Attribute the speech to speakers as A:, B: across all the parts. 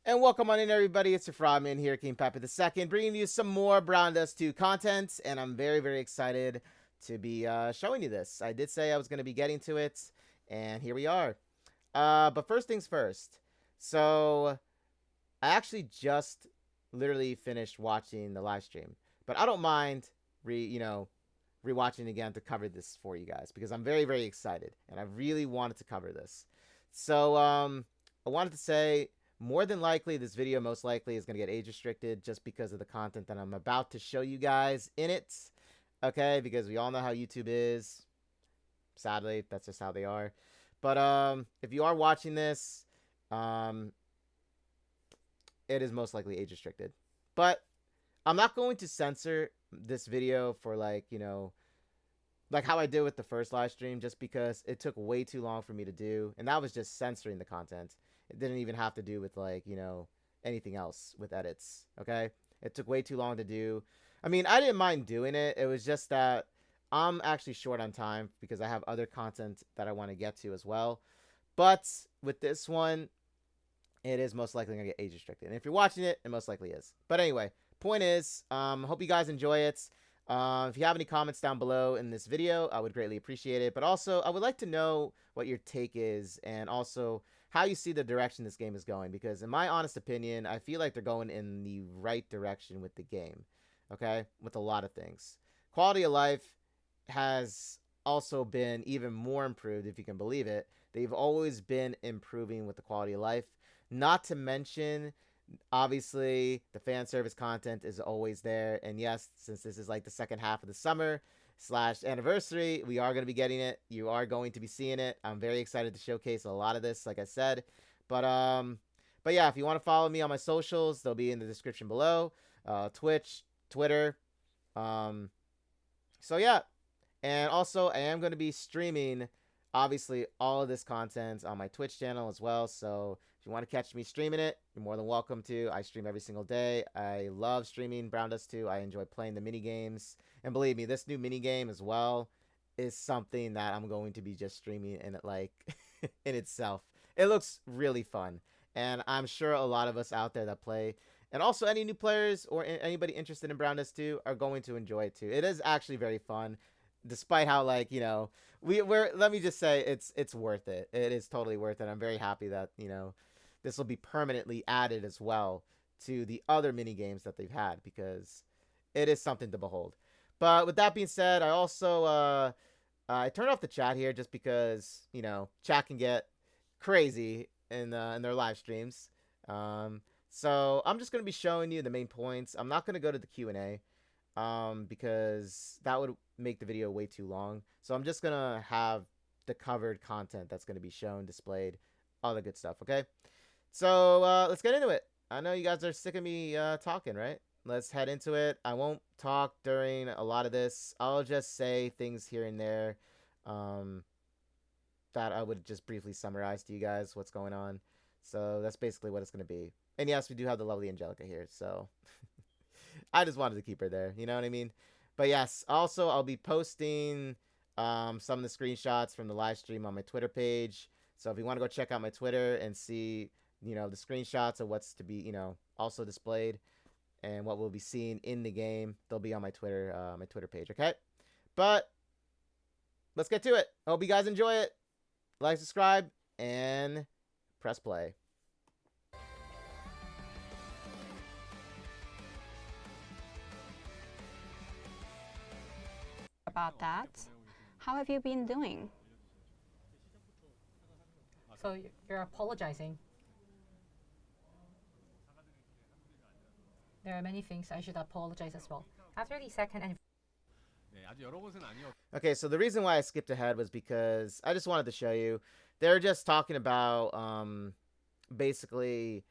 A: And welcome on in, everybody. It's your Frogman here, King Pepe II, bringing you some more Brown Dust 2 content, and I'm very, very excited to be showing you this. I did say I was going to be getting to it, and here we are. But first things first. So, I actually just literally finished watching the live stream, but I don't mind rewatching again to cover this for you guys because I'm very, very excited, and I really wanted to cover this. So, I wanted to say, more than likely, this video most likely is going to get age restricted just because of the content that I'm about to show you guys in it. Okay, because we all know how YouTube is. Sadly, that's just how they are. But if you are watching this, it is most likely age restricted. But I'm not going to censor this video for like how I did with the first live stream, just because it took way too long for me to do, and that was just censoring the content. It didn't even have to do with anything else with edits. Okay, it took way too long to do. I mean, I didn't mind doing it. It was just that I'm actually short on time because I have other content that I want to get to as well. But with this one, it is most likely gonna get age restricted. And if you're watching it, it most likely is. But anyway, point is, hope you guys enjoy it. If you have any comments down below in this video, I would greatly appreciate it. But also, I would like to know what your take is, and also how you see the direction this game is going. Because in my honest opinion, I feel like they're going in the right direction with the game. Okay? With a lot of things. Quality of life has also been even more improved, if you can believe it. They've always been improving with the quality of life. Not to mention, obviously, the fan service content is always there. And yes, since this is like the second half of the summer / anniversary, we are going to be getting it. You are going to be seeing it. I'm very excited to showcase a lot of this, like I said. But yeah, if you want to follow me on my socials, they'll be in the description below. Twitch, Twitter. So yeah. And also, I am going to be streaming, obviously, all of this content on my Twitch channel as well. So if you want to catch me streaming it, you're more than welcome to. I stream every single day. I love streaming Brown Dust 2. I enjoy playing the mini games. And believe me, this new mini game as well is something that I'm going to be just streaming in it, like in itself. It looks really fun. And I'm sure a lot of us out there that play, and also any new players or anybody interested in Brown Dust 2, are going to enjoy it too. It is actually very fun. Despite how, we're let me just say, it's worth it. It is totally worth it. I'm very happy that this will be permanently added as well to the other mini games that they've had, because it is something to behold. But with that being said, I also I turned off the chat here just because chat can get crazy in their live streams. So I'm just gonna be showing you the main points. I'm not gonna go to the Q&A. Because that would make the video way too long. So I'm just gonna have the covered content that's gonna be shown, displayed, all the good stuff. Okay, so let's get into it. I know you guys are sick of me talking, right? Let's head into it. I won't talk during a lot of this. I'll just say things here and there that I would just briefly summarize to you guys what's going on. So that's basically what it's gonna be. And yes, we do have the lovely Angelica here, so I just wanted to keep her there, you know what I mean? But yes, also I'll be posting some of the screenshots from the live stream on my Twitter page. So if you want to go check out my Twitter and see, the screenshots of what's to be, also displayed and what we'll be seeing in the game, they'll be on my Twitter page, okay? But let's get to it. Hope you guys enjoy it. Like, subscribe, and press play.
B: About that. How have you been doing?
C: So you're apologizing. There are many things I should apologize as well. After the second and
A: Okay, so the reason why I skipped ahead was because I just wanted to show you. They're just talking about basically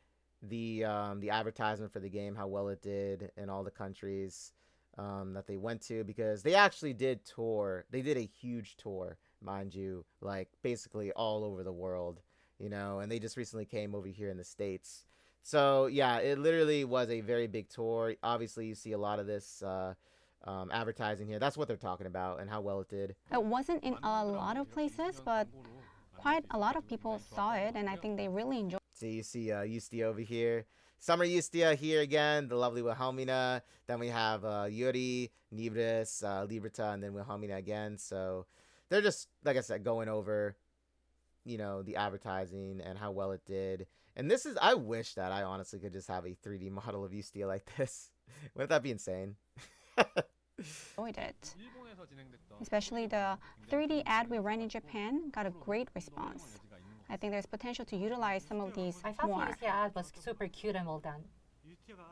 A: the advertisement for the game, how well it did in all the countries that they went to, because they actually did tour. They did a huge tour, mind you, like basically all over the world, and they just recently came over here in the States. So yeah, it literally was a very big tour. Obviously, you see a lot of this advertising here. That's what they're talking about and how well it did.
B: It wasn't in a lot of places, but quite a lot of people saw it, and I think they really enjoyed it.
A: So you see Yusti over here. Summer Yustia here again, the lovely Wilhelmina. Then we have Yuri, Nibris, Liberta, and then Wilhelmina again. So they're just, like I said, going over, the advertising and how well it did. And this is, I wish that I honestly could just have a 3D model of Yustia like this. Wouldn't that be insane?
B: Enjoyed it. Especially the 3D ad we ran in Japan got a great response. I think there's potential to utilize some of these
C: I thought
B: more.
C: the Yutia ad was super cute and well done.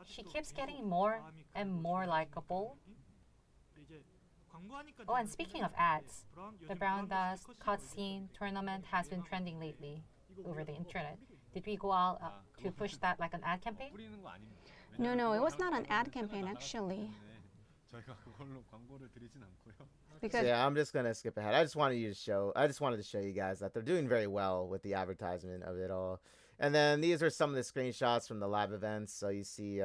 C: She keeps getting more and more likable. Oh, and speaking of ads, the Brown Dust cutscene tournament has been trending lately over the internet. Did we go out to push that like an ad campaign?
B: No, it was not an ad campaign actually. Because
A: Yeah, I'm just gonna skip ahead. I just wanted to show you guys that they're doing very well with the advertisement of it all. And then these are some of the screenshots from the live events. So you see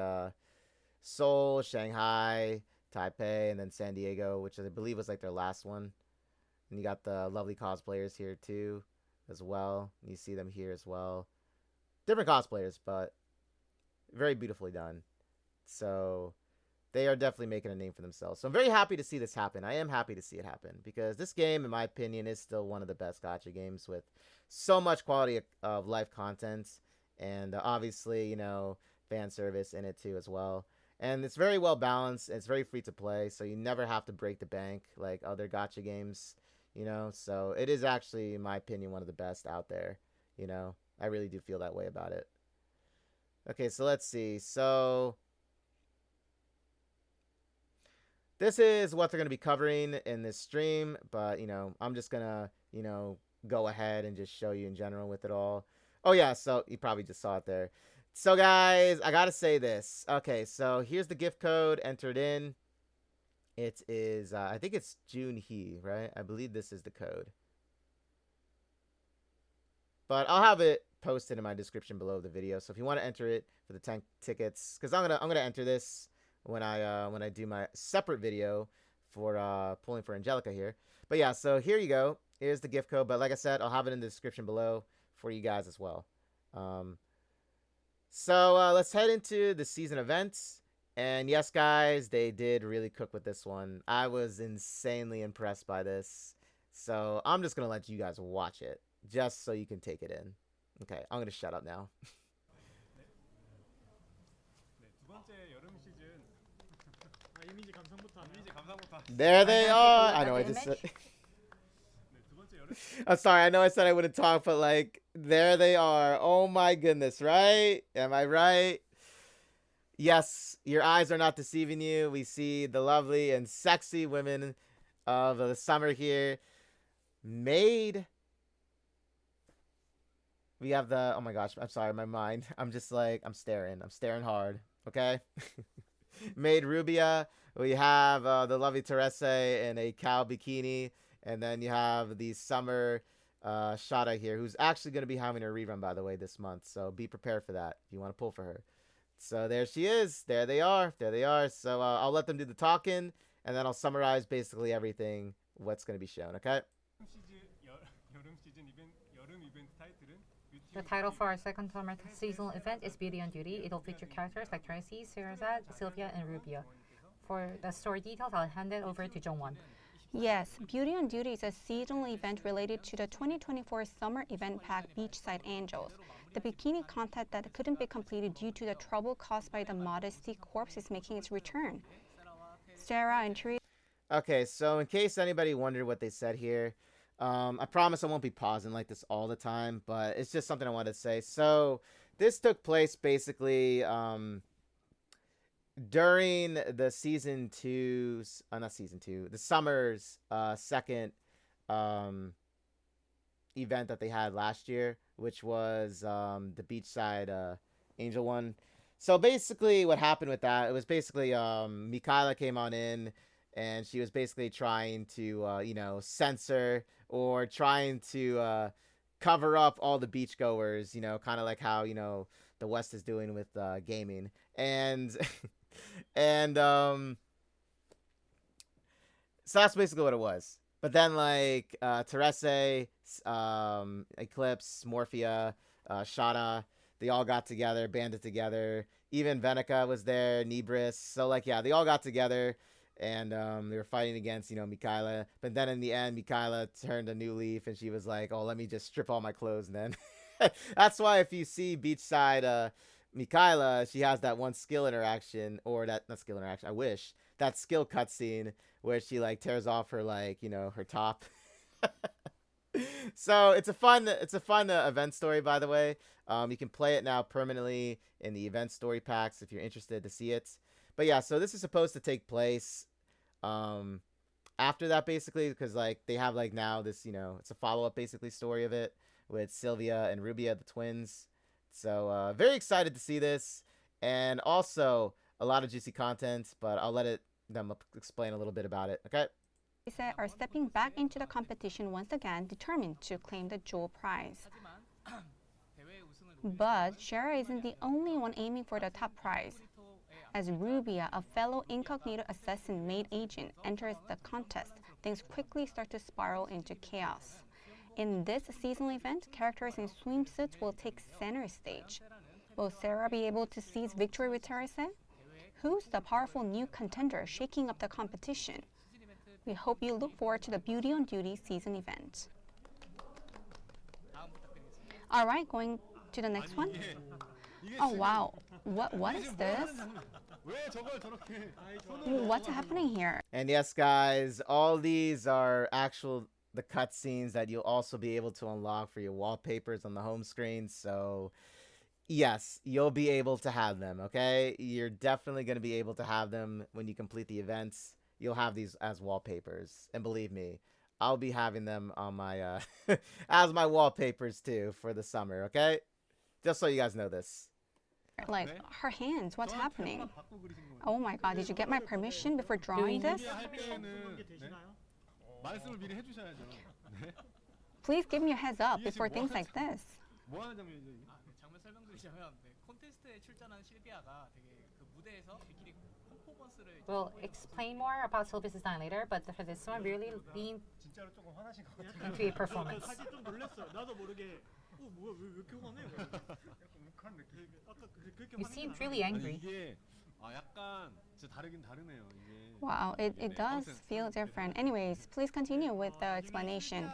A: Seoul, Shanghai, Taipei, and then San Diego, which I believe was like their last one. And you got the lovely cosplayers here too, as well. You see them here as well. Different cosplayers, but very beautifully done. So they are definitely making a name for themselves. So I'm very happy to see this happen. I am happy to see it happen because this game, in my opinion, is still one of the best gacha games with so much quality of life content and obviously, fan service in it too as well. And it's very well balanced. It's very free to play, so you never have to break the bank like other gacha games, So it is actually, in my opinion, one of the best out there, I really do feel that way about it. Okay, so let's see. So this is what they're going to be covering in this stream, but, I'm just going to, go ahead and just show you in general with it all. Oh, yeah, so you probably just saw it there. So, guys, I got to say this. Okay, so here's the gift code entered in. It is, I think it's Junhee, right? I believe this is the code. But I'll have it posted in my description below the video. So if you want to enter it for the 10 tickets, because I'm gonna enter this when I do my separate video for pulling for Angelica here. But yeah, so here you go. Here's the gift code. But like I said, I'll have it in the description below for you guys as well. So let's head into the season events. And yes, guys, they did really cook with this one. I was insanely impressed by this. So I'm just gonna let you guys watch it, just so you can take it in. Okay, I'm gonna shut up now. There they are. I know I just said. I'm sorry. I know I said I wouldn't talk, but like, there they are. Oh my goodness, right? Am I right? Yes, your eyes are not deceiving you. We see the lovely and sexy women of the summer here. Made. We have the, oh my gosh, I'm sorry, my mind. I'm just like, I'm staring hard, okay? Made Rubia. We have the lovely Teresa in a cow bikini. And then you have the summer Shada here, who's actually going to be having a rerun, by the way, this month. So be prepared for that if you want to pull for her. So there she is. There they are. So I'll let them do the talking, and then I'll summarize basically everything, what's going to be shown, okay?
C: The title for our second summer seasonal event is Beauty on Duty. It'll feature characters like Tracy, Sherazade, Sylvia, and Rubia. For the story details, I'll hand it over to Jungwon.
B: yes, Beauty on Duty is a seasonal event related to the 2024 summer event pack Beachside Angels. The bikini contest that couldn't be completed due to the trouble caused by the Modesty Corps is making its return. Sarah and Teresa.
A: Okay, so in case anybody wondered what they said here, I promise I won't be pausing like this all the time, but it's just something I wanted to say. So this took place basically during the the summer's second event that they had last year, which was the Beachside Angel one. So basically what happened with that, it was basically Mikaela came on in and she was basically trying to censor or trying to cover up all the beachgoers, kind of like how the West is doing with gaming. And and so that's basically what it was. But then like Teresa, Eclipse, Morphia, Shana, They all got together, banded together. Even Venica was there, Nebris. So like, yeah, they all got together, and they were fighting against, Mikaela. But then in the end, Mikaela turned a new leaf, and she was like, "Oh, let me just strip all my clothes." And then that's why if you see Beachside Mikaela, she has that one skill interaction, or that not skill interaction. I wish that skill cutscene where she like tears off her her top. So it's a fun event story, by the way. You can play it now permanently in the event story packs if you're interested to see it. But yeah, so this is supposed to take place after that, basically, because like they have like now this, it's a follow-up basically story of it with Sylvia and Rubia, the twins. So very excited to see this, and also a lot of juicy content, but I'll let them explain a little bit about it. Okay.
B: Are stepping back into the competition once again, determined to claim the jewel prize. But Shara isn't the only one aiming for the top prize. As Rubia, a fellow incognito assassin maid agent, enters the contest, things quickly start to spiral into chaos. In this seasonal event, characters in swimsuits will take center stage. Will Sarah be able to seize victory with Teresa? Who's the powerful new contender shaking up the competition? We hope you look forward to the Beauty on Duty season event. All right, going to the next one. Oh wow, what is this? What's happening here?
A: And yes, guys, all these are the cutscenes that you'll also be able to unlock for your wallpapers on the home screen. So yes, you'll be able to have them, okay? You're definitely going to be able to have them when you complete the events. You'll have these as wallpapers. And believe me, I'll be having them on my as my wallpapers too for the summer, okay? Just so you guys know this.
B: Like, her hands, what's happening? Oh my god, did you get my permission before drawing this? Please give me a heads up before things like this.
C: We'll explain more about Sylvia's design later, but for this one, really lean into a performance. You seemed really angry.
B: Wow, it does feel different. Anyways, please continue with the explanation.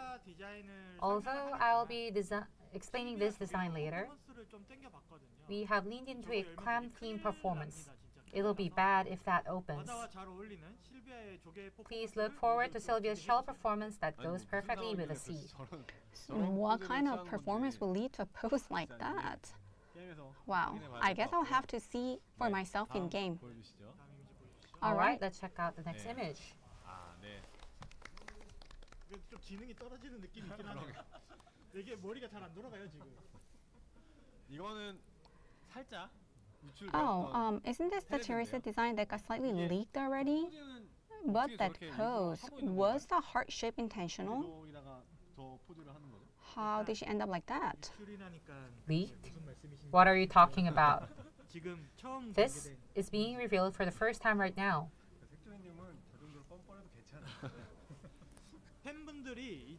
C: Although I'll be explaining this design later, we have leaned into a clam theme performance. It'll be bad if that opens. Please look forward to Sylvia's shell performance that goes perfectly with a seed.
B: What kind of performance will lead to a pose like that? Wow, I guess I'll have to see for myself in game.
C: Alright, let's check out the next image.
B: Oh, isn't this the Teresa design that got slightly leaked already? But that pose, was the heart shape intentional? How did she end up like that?
C: Leaked? What are you talking about? This is being revealed for the first time right now.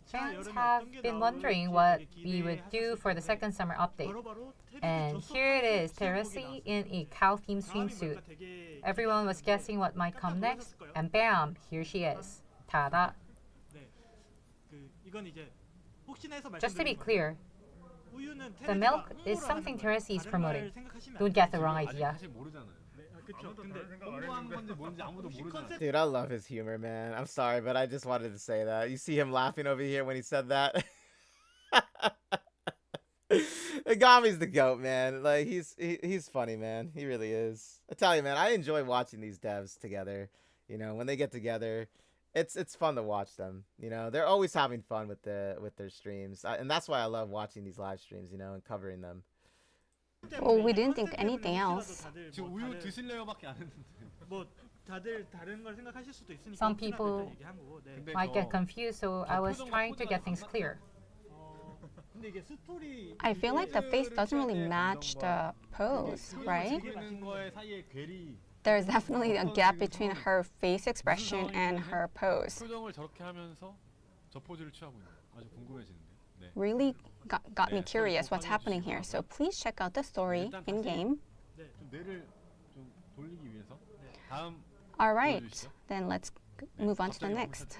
C: Fans have been wondering what we would do for the second summer update. And here it is, Teresi in a cow-themed swimsuit. Everyone was guessing what might come next, and bam, here she is. Ta-da! Just to be clear, the milk is something Teresi is promoting. Don't get the wrong idea.
A: Dude, I love his humor, man. I'm sorry, but I just wanted to say that. You see him laughing over here when he said that? Agami's the GOAT, man. Like, he's funny, man. He really is. I tell you, man, I enjoy watching these devs together. You know, when they get together, it's fun to watch them. You know, they're always having fun with their streams, and that's why I love watching these live streams. You know, and covering them.
B: Well, we didn't think anything else.
C: Some people might get confused, so I was trying to get things clear.
B: I feel like the face doesn't really match the pose, right? There's definitely a gap between her face expression and her pose. really got me curious what's happening here. So please check out the story in game.
D: 좀 뇌를 좀 돌리기 위해서 다음
B: All right, then let's move on to the next.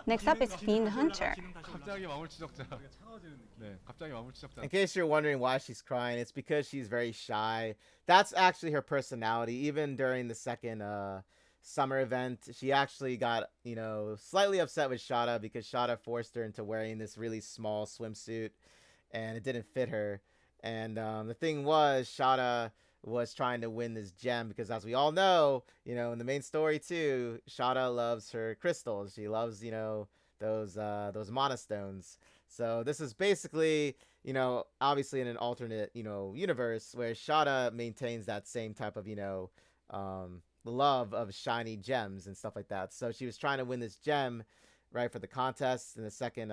B: Next up is Fiend Hunter.
D: 갑자기 마물 추적자. 네, 갑자기 마물 추적자.
A: In case you're wondering why she's crying, it's because she's very shy. That's actually her personality. Even during the second summer event, she actually got, slightly upset with Shada because Shada forced her into wearing this really small swimsuit and it didn't fit her. And the thing was, Shada was trying to win this gem because, as we all know, in the main story too, Shada loves her crystals. She loves, those mana stones. So this is basically, obviously in an alternate, universe where Shada maintains that same type of, love of shiny gems and stuff like that. So she was trying to win this gem, right, for the contest in the second,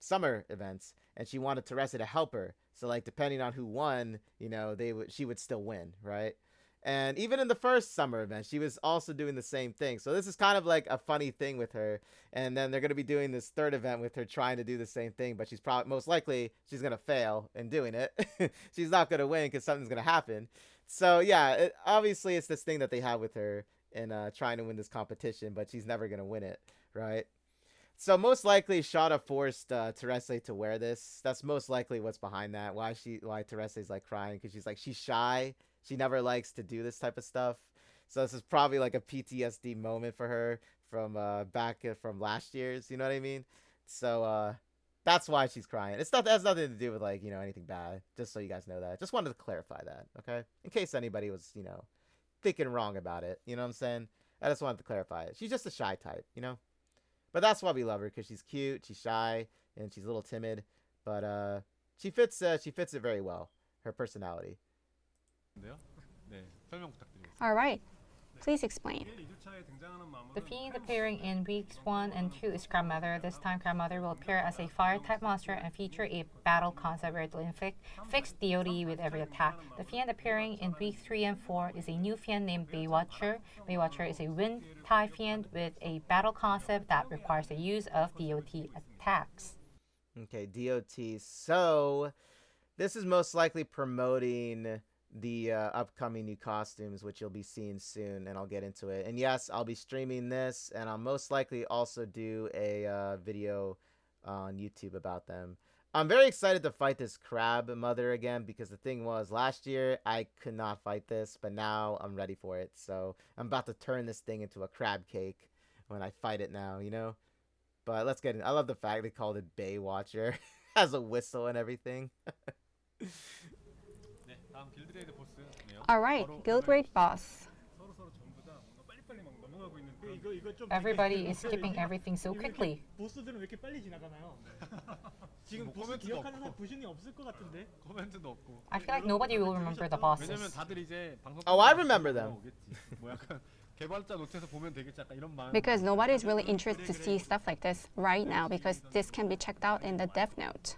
A: summer events, and she wanted Teresa to help her. So like depending on who won, she would still win, right? And even in the first summer event, she was also doing the same thing. So this is kind of like a funny thing with her. And then they're going to be doing this third event with her trying to do the same thing, but she's probably most likely she's going to fail in doing it. She's not going to win because something's going to happen. So yeah, obviously it's this thing that they have with her in trying to win this competition, but she's never going to win it, right? So most likely Shada forced Teresa to wear this. That's most likely what's behind that. Why Teresa's like crying, because she's shy. She never likes to do this type of stuff. So this is probably like a PTSD moment for her from back from last year's, you know what I mean? So that's why she's crying. It has nothing to do with like, anything bad. Just so you guys know that. Just wanted to clarify that, okay? In case anybody was, thinking wrong about it. You know what I'm saying? I just wanted to clarify it. She's just a shy type, But that's why we love her, because she's cute, she's shy, and she's a little timid. But she fits it very well, her personality.
B: All right, please explain.
C: The fiend appearing in weeks 1 and 2 is Grandmother. This time, Grandmother will appear as a fire-type monster and feature a battle concept where it will inflict fixed DOD with every attack. The fiend appearing in week 3 and 4 is a new fiend named Baywatcher. Baywatcher is a wind-type fiend with a battle concept that requires the use of DOT attacks.
A: Okay, DOT. So this is most likely promoting the upcoming new costumes, which you'll be seeing soon, and I'll get into it. And yes, I'll be streaming this, and I'll most likely also do a video on YouTube about them. I'm very excited to fight this crab mother again, because the thing was, last year I could not fight this, but now I'm ready for it. So I'm about to turn this thing into a crab cake when I fight it now, But let's get in. I love the fact they called it Baywatcher. Has a whistle and everything.
B: All right, Guild Raid Boss.
C: Everybody is skipping everything so quickly.
E: 보스들은 왜 이렇게 빨리 지나가나요? 지금 보스 기억하는 사람 부신이 없을 것 같은데.
D: 코멘트도 없고.
C: I feel like nobody will remember the bosses.
D: 왜냐면 다들 이제 방송
A: Oh, I remember them.
D: 뭐 약간 개발자 노트에서 보면 되겠지 약간 이런 마음.
B: Because nobody is really interested to see stuff like this right now, because this can be checked out in the dev note.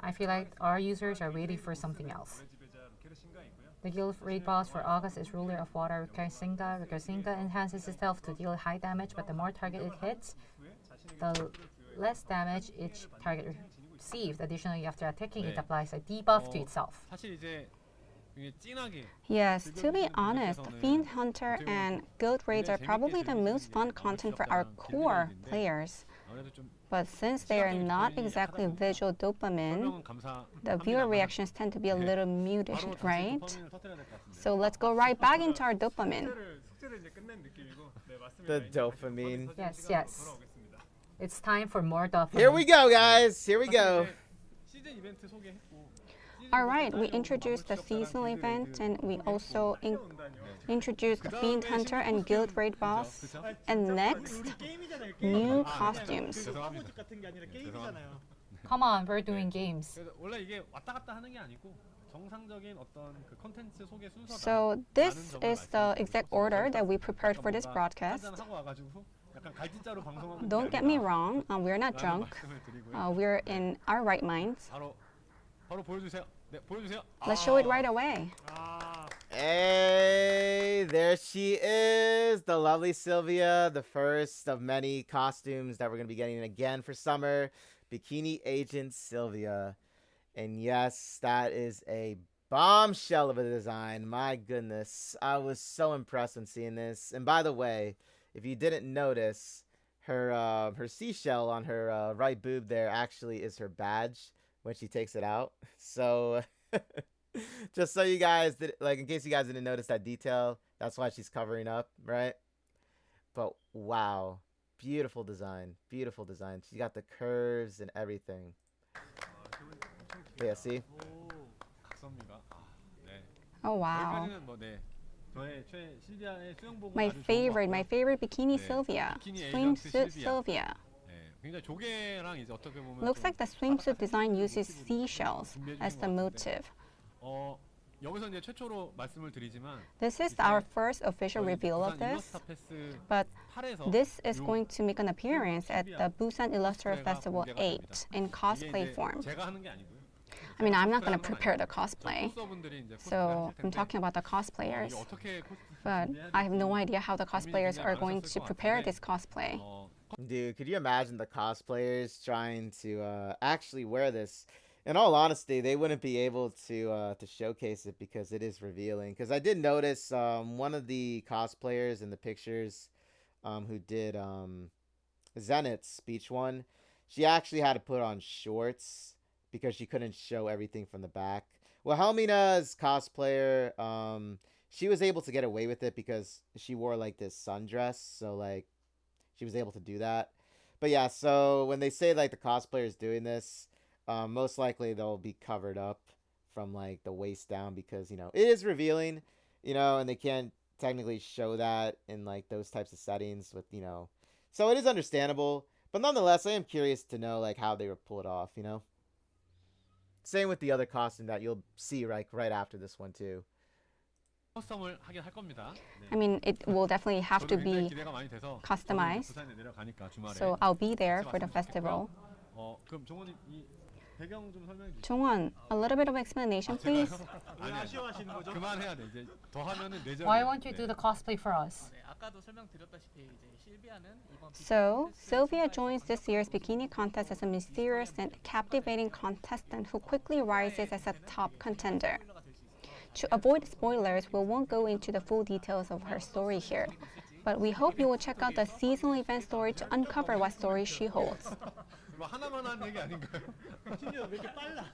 C: I feel like our users are waiting for something else. The guild raid boss for August is ruler of water Rikasinga. Rikasinga enhances itself to deal high damage, but the more target it hits, the less damage each target receives. Additionally, after attacking, it applies a debuff to itself.
D: 사실 이제 진하게
B: Yes, to be honest, Fiend Hunter and Guild Raids are probably the most fun content for our core players.
D: 아무래도 좀
B: But since they are not exactly visual dopamine,
D: 설명은 감사.
B: the viewer reactions tend to be a little muted, right? So let's go right back into our dopamine.
E: 숙제를 이제 끝낸 느낌이고. 네, 맞습니다.
A: The dopamine.
C: Yes. It's time for more dopamine.
A: Here we go, guys. Here we go.
D: 시즌 이벤트 소개했고.
B: All right, we introduced the seasonal event, and we also introduced the Fiend Hunter and Guild Raid Boss. And next, new costumes.
E: 사무직 같은 게 아니라 게임이잖아요.
C: Come on, we're doing games.
D: 그래서 원래 이게 왔다 갔다 하는 게 아니고 정상적인 어떤 그 콘텐츠 소개 순서다.
B: So this is the exact order that we prepared for this broadcast.
D: 하고 와가지고 약간 갈짓자로 방송하는
B: Don't get me wrong, we're not drunk. We're in our right minds.
D: 바로 보여주세요. 네, 보여주세요.
B: Let's show it right away.
A: Hey, there she is, the lovely Sylvia, the first of many costumes that we're going to be getting again for summer. Bikini Agent Sylvia. And yes, that is a bombshell of a design. My goodness. I was so impressed when seeing this. And by the way, if you didn't notice, her seashell on her right boob there actually is her badge when she takes it out. So just so you guys did, like, in case you guys didn't notice that detail, that's why she's covering up, right? But wow, beautiful design, beautiful design. She got the curves and everything. But yeah, see?
D: 오, 각선미가. 네.
B: Oh wow.
D: 여기까지는 뭐 네. 저의 실비아의 수영복은
B: My
D: 아주 좋은 것
B: favorite,
D: 같고요.
B: bikini
D: 네,
B: Sylvia.
D: 비키니
B: Swimsuit
D: 에이전트
B: Sylvia.
D: 네, 굉장히 조개랑 이제 어떻게 보면
B: Looks
D: 좀
B: like the swimsuit design uses seashells as the motive.
D: 여기서 이제 최초로 말씀을 드리지만
B: This is our first official reveal of this, but this is going to make an appearance at the Busan Illustrator Festival 8 in cosplay form.
D: 제가 하는 게 아니고요.
B: I mean, I'm not going to prepare the cosplay, so I'm talking about the cosplayers, but I have no idea how the cosplayers are going to prepare this cosplay.
A: Dude, could you imagine the cosplayers trying to actually wear this? In all honesty, they wouldn't be able to showcase it because it is revealing. Because I did notice one of the cosplayers in the pictures who did Zenith's speech one, she actually had to put on shorts because she couldn't show everything from the back. Well, Helmina's cosplayer, she was able to get away with it because she wore like this sundress, so like she was able to do that. But yeah, so when they say like the cosplayer is doing this, most likely they'll be covered up from like the waist down because, you know, it is revealing, you know, and they can't technically show that in like those types of settings with, you know, so it is understandable. But nonetheless, I am curious to know like how they would pull it off, you know. Same with the other costume that you'll see right after this one too.
D: 커스텀을 하긴 할 겁니다. 네.
B: I mean, it will definitely have to
D: 저도
B: be
D: 굉장히 기대가 많이 돼서
B: customized,
D: 부산에 내려가니까 주말에.
B: so I'll be there for the festival.
D: 그럼 종원님 이 배경 좀 설명해 주시죠.
B: Jongwon, a little bit of explanation, please.
E: 왜 아쉬워하시는 거죠?
D: 그만해야 돼. 이제 더 하면은 내절.
C: Why won't you do the cosplay for us?
F: 네, 아까도 설명드렸다시피 이제 실비아는 이번
B: So, Sylvia joins this year's bikini contest as a mysterious and captivating contestant who quickly rises as a top contender. To avoid spoilers, we won't go into the full details of her story here, but we hope you will check out the seasonal event story to uncover what story she holds.
D: 뭐 하나만 하는 얘기 아닌가요?
E: 진짜 왜 이렇게 빨라?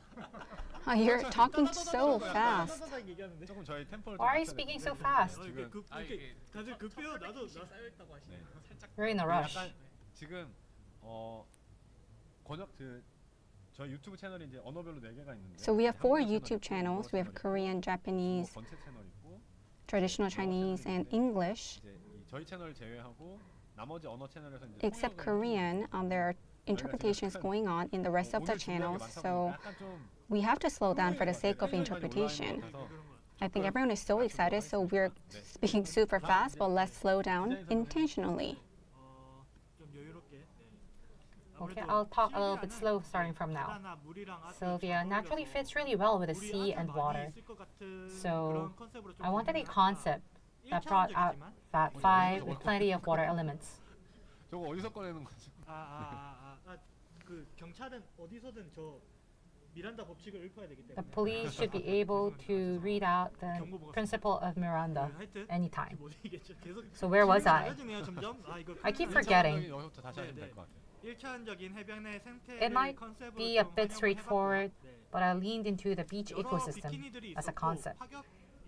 B: You're talking so fast.
E: 얘기하는데.
D: 조금 저희 템포를
C: Why are you speaking so fast?
E: 이렇게 이렇게 다들 급해요. 나도
F: 쌓여있다고 하시네요. 살짝
C: You're in a rush.
D: 약간 지금 번역 저희 유튜브 채널이 이제 언어별로 4개가 있는데.
B: So we have 4 YouTube channels. We have Korean, Japanese,
D: 번째 채널 있고
B: traditional Chinese, and English.
D: 이제 저희 채널 제외하고 나머지 언어 채널에서 이제
B: Except Korean, there are interpretations going on in the rest of the channels, so we have to slow down for the sake of interpretation. I think everyone is so excited, so we're speaking super fast, but let's slow down intentionally.
E: 좀 여유롭게.
C: Okay, I'll talk a little bit slow starting from now. Sylvia naturally fits really well with the sea and water. So I wanted a concept that brought out that vibe with plenty of water elements.
D: 저거 어디서 꺼내는 거죠?
E: 그 경찰은 어디서든 저 미란다 법칙을 읊어야 되기
C: The
E: 때문에.
C: police should be able to read out the principle of Miranda anytime.
E: 못 이기겠죠. 계속
C: So where was I?
E: 달라지네요, 점점. 이거
C: I keep forgetting.
D: 여기부터 다시 하시면 될 것 같아요.
E: 일차원적인 해변의 생태를
C: It might
E: 컨셉으로
C: be a
E: 좀
C: bit
E: 활용을
C: straightforward,
E: 해봤는데,
C: but I leaned into the beach
E: 여러
C: ecosystem
E: 비키니들이
C: as a
E: 있었고,
C: concept.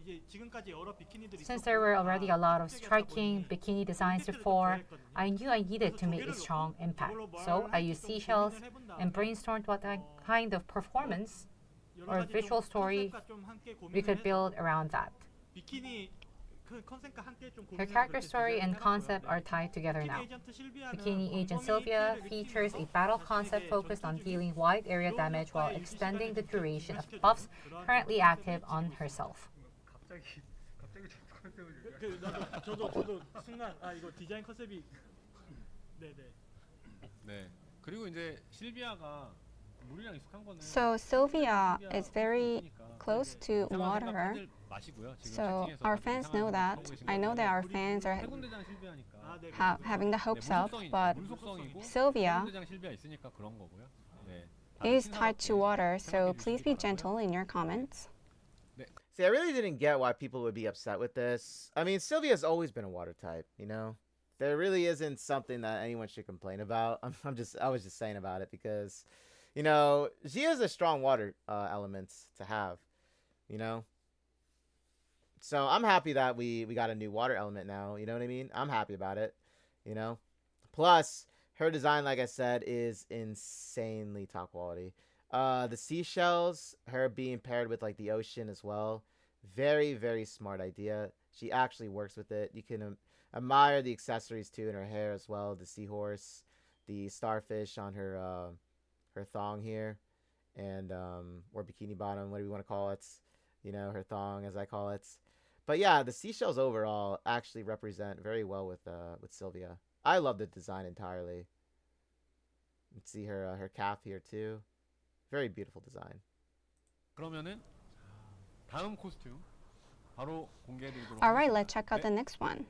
E: 이제 지금까지 여러 비키니들이
C: Since
E: 있었고,
C: there were already a lot of
E: 생태계다
C: striking
E: 보니
C: bikini designs
E: 콘텐츠를 좀
C: before,
E: 좋아했거든요.
C: I knew I needed to make a strong impact. So I used seashells and brainstormed what kind of performance
E: 여러
C: or
E: 가지 좀
C: visual story
E: 컨셉과 좀 함께
C: we could
E: 고민을
C: build around that.
E: 해서 비키니 그 컨셉과 함께 좀
C: Her
E: 고민해서
C: character
E: 그렇게
C: story and
E: 디자인을
C: concept
E: 해봤고요.
C: are tied together now.
E: 비키니 에이전트 실비아는
C: Bikini Agent
E: 엉덩이
C: Sylvia
E: 피해를
C: features a
E: 입히면서
C: battle
E: 사실
C: concept
E: 이제
C: focused on
E: 전투
C: dealing
E: 중에
C: wide area
E: 이런
C: damage while
E: 효과의
C: extending the
E: 유지시간을
C: duration of
E: 지속시켜주는
C: buffs
E: 그런
C: currently
E: 컨셉을
C: active on
E: 지니고
C: herself.
E: 저도 순간 이거 디자인 컨셉이 네네.
D: 네. 그리고 이제 실비아가 물이랑 익숙한 거는
B: So Sylvia is very close to water,
D: 마시고요. 지금
B: So
D: 채팅에서
B: our
D: 다들
B: fans
D: 이상한
B: know
D: 생각
B: that.
D: 하고 계신
B: I know
D: 것
B: that our
D: 같은데
B: fans are
D: 해군대장 실비아니까
E: 네.
B: having the hopes up,
D: 물속성이
B: but
D: 물속성이고
B: Sylvia
D: 해군대장 실비아 있으니까 그런 거고요. 네. 다들
B: is tied to
D: 친사답게
B: water, so
D: 생각해
B: please
D: 주시기
B: be
D: 바라고요.
B: gentle in your comments.
A: See, I really didn't get why people would be upset with this. I mean, Sylvia's always been a water type, you know? There really isn't something that anyone should complain about. I was just saying about it because, you know, she is a strong water element to have, you know? So I'm happy that we got a new water element now, you know what I mean? I'm happy about it, you know? Plus, her design, like I said, is insanely top quality. The seashells, her being paired with like the ocean as well, very, very smart idea. She actually works with it. You can admire the accessories too in her hair as well. The seahorse, the starfish on her her thong here, and or bikini bottom, what do we want to call it? You know, her thong as I call it. But yeah, the seashells overall actually represent very well with Sylvia. I love the design entirely. Let's see her her calf here too. Very beautiful design.
D: 그러면은 다음 코스튬 바로 공개해드리도록
B: All right,
D: 하겠습니다.
B: let's check out the next one.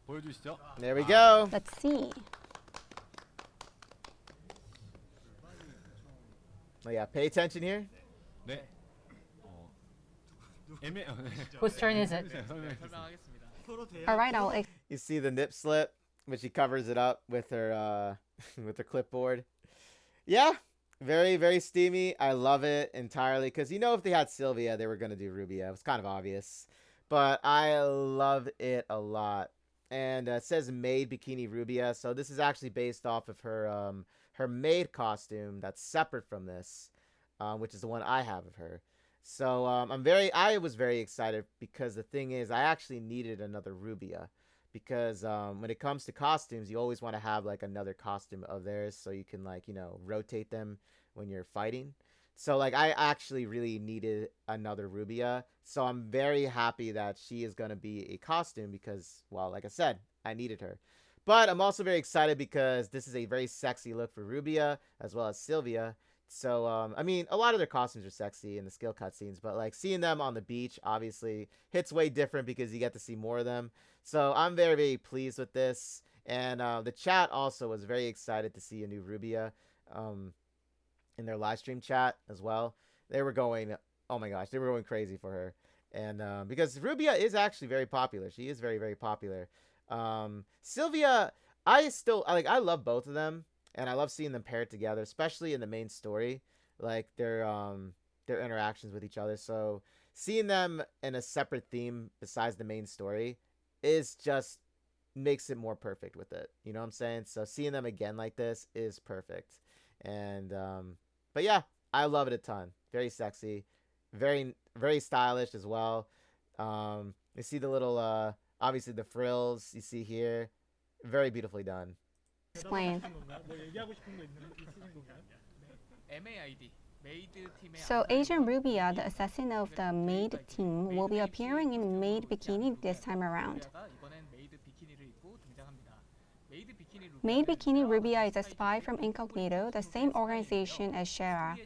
D: 보여주시죠.
A: There we go.
B: Let's see.
A: Oh yeah, pay attention here.
D: 네. 애매.
C: Whose turn is it?
D: 설명해 주세요.
F: 설명하겠습니다.
E: 서로 대화.
B: All right, I'll
A: You see the nip slip, but she covers it up with her with her clipboard. Yeah, very very steamy. I love it entirely because you know if they had Sylvia, they were gonna do Rubia. It was kind of obvious, but I love it a lot. And it says made bikini Rubia, so this is actually based off of her her maid costume that's separate from this, which is the one I have of her. So I was very excited because the thing is I actually needed another Rubia because when it comes to costumes you always want to have like another costume of theirs so you can like, you know, rotate them when you're fighting. So like I actually really needed another Rubia. So I'm very happy that she is going to be a costume because, well, like I said, I needed her. But I'm also very excited because this is a very sexy look for Rubia as well as Sylvia. So, I mean, a lot of their costumes are sexy in the skill cutscenes, but like seeing them on the beach obviously hits way different because you get to see more of them. So I'm very, very pleased with this. And the chat also was very excited to see a new Rubia in their live stream chat as well. They were going, oh my gosh, they were going crazy for her. And because Rubia is actually very popular. She is very, very popular. Sylvia, I love both of them. And I love seeing them paired together, especially in the main story, like their interactions with each other. So seeing them in a separate theme besides the main story is just makes it more perfect with it. You know what I'm saying? So seeing them again like this is perfect. And but yeah, I love it a ton. Very sexy, very very stylish as well. You see the little obviously the frills you see here, very beautifully done.
B: Explain.
E: 뭐 얘기하고 싶은 거 있으신 건가요?
F: MAID 메이드 팀의
B: So Asian Rubia, the assassin of the maid team, will be appearing in maid bikini this time around.
F: 루비아가 이번엔 메이드 비키니를 입고 등장합니다. 메이드 비키니
B: Maid Bikini Rubia is a spy from Incognito, the same organization as Shara.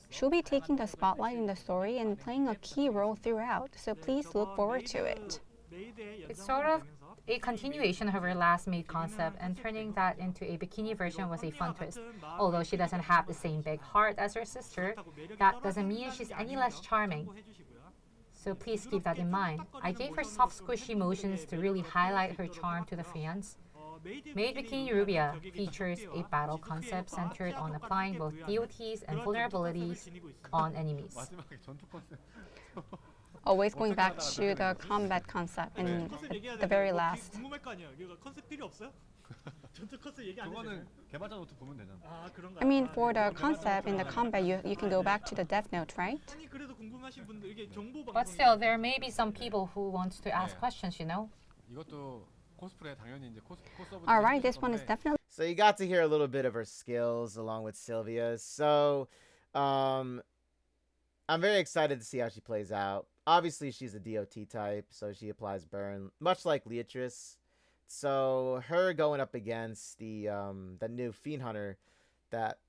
B: She'll be taking the spotlight in the story and playing a key role throughout, so please look forward to it.
C: It's sort of a continuation of her last maid concept, and turning that into a bikini version was a fun twist. Although she doesn't have the same big heart as her sister, that doesn't mean she's any less charming. So please keep that in mind. I gave her soft squishy motions to really highlight her charm to the fans. Maid Bikini Rubia features a battle concept centered on applying both DOTs and vulnerabilities on enemies.
D: 마지막에 전투 컨셉.
B: Always going back to the combat concept in the very last.
E: 궁금할 거 아니에요. 이거 컨셉 필요 없어요? 전투 컨셉 얘기 안 해도 되나요?
D: 그거는 개발자 노트 보면 되잖아.
E: 아 그런가?
B: I mean, for the concept in the combat, you can go back to the Death Note, right?
E: 아니 그래도 궁금하신 분들 이게 정보
C: But still, there may be some people who want to ask questions, you know?
D: 이것도 코스프레 당연히 이제 코스업을
B: All right, this one is definitely.
A: So you got to hear a little bit of her skills along with Sylvia. So I'm very excited to see how she plays out. Obviously, she's a DOT type, so she applies burn, much like Leatrice. So her going up against the new Fiend Hunter that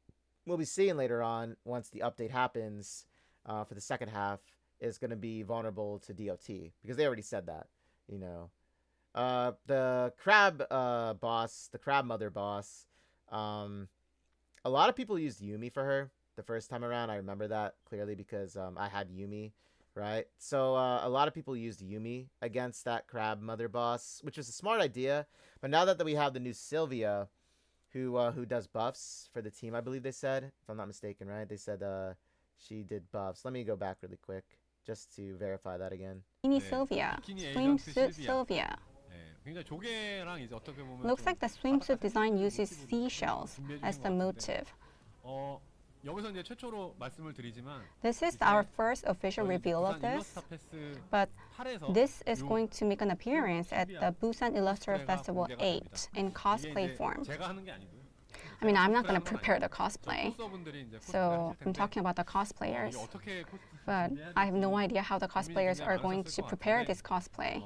A: we'll be seeing later on once the update happens for the second half is going to be vulnerable to DOT because they already said that, you know. The crab boss, the crab mother boss, a lot of people used Yumi for her the first time around. I remember that clearly because I had Yumi, right? So a lot of people used Yumi against that crab mother boss, which was a smart idea. But now that we have the new Sylvia, who does buffs for the team, I believe they said, if I'm not mistaken, right? They said she did buffs. Let me go back really quick just to verify that again.
B: Bikini Sylvia, swimsuit Sylvia.
D: 굉장히 조개랑 이제 어떻게 보면
B: Looks like the swimsuit design uses seashells as the motive.
D: 여기서 이제 최초로 말씀을 드리지만
B: This is our first official reveal of this, but this is going to make an appearance at the Busan Illustrator Festival 8 in cosplay form.
D: 제가 하는 게 아니고요.
B: I mean, I'm not going to prepare the cosplay, so I'm talking about the cosplayers. But I have no idea how the cosplayers are going to prepare this cosplay.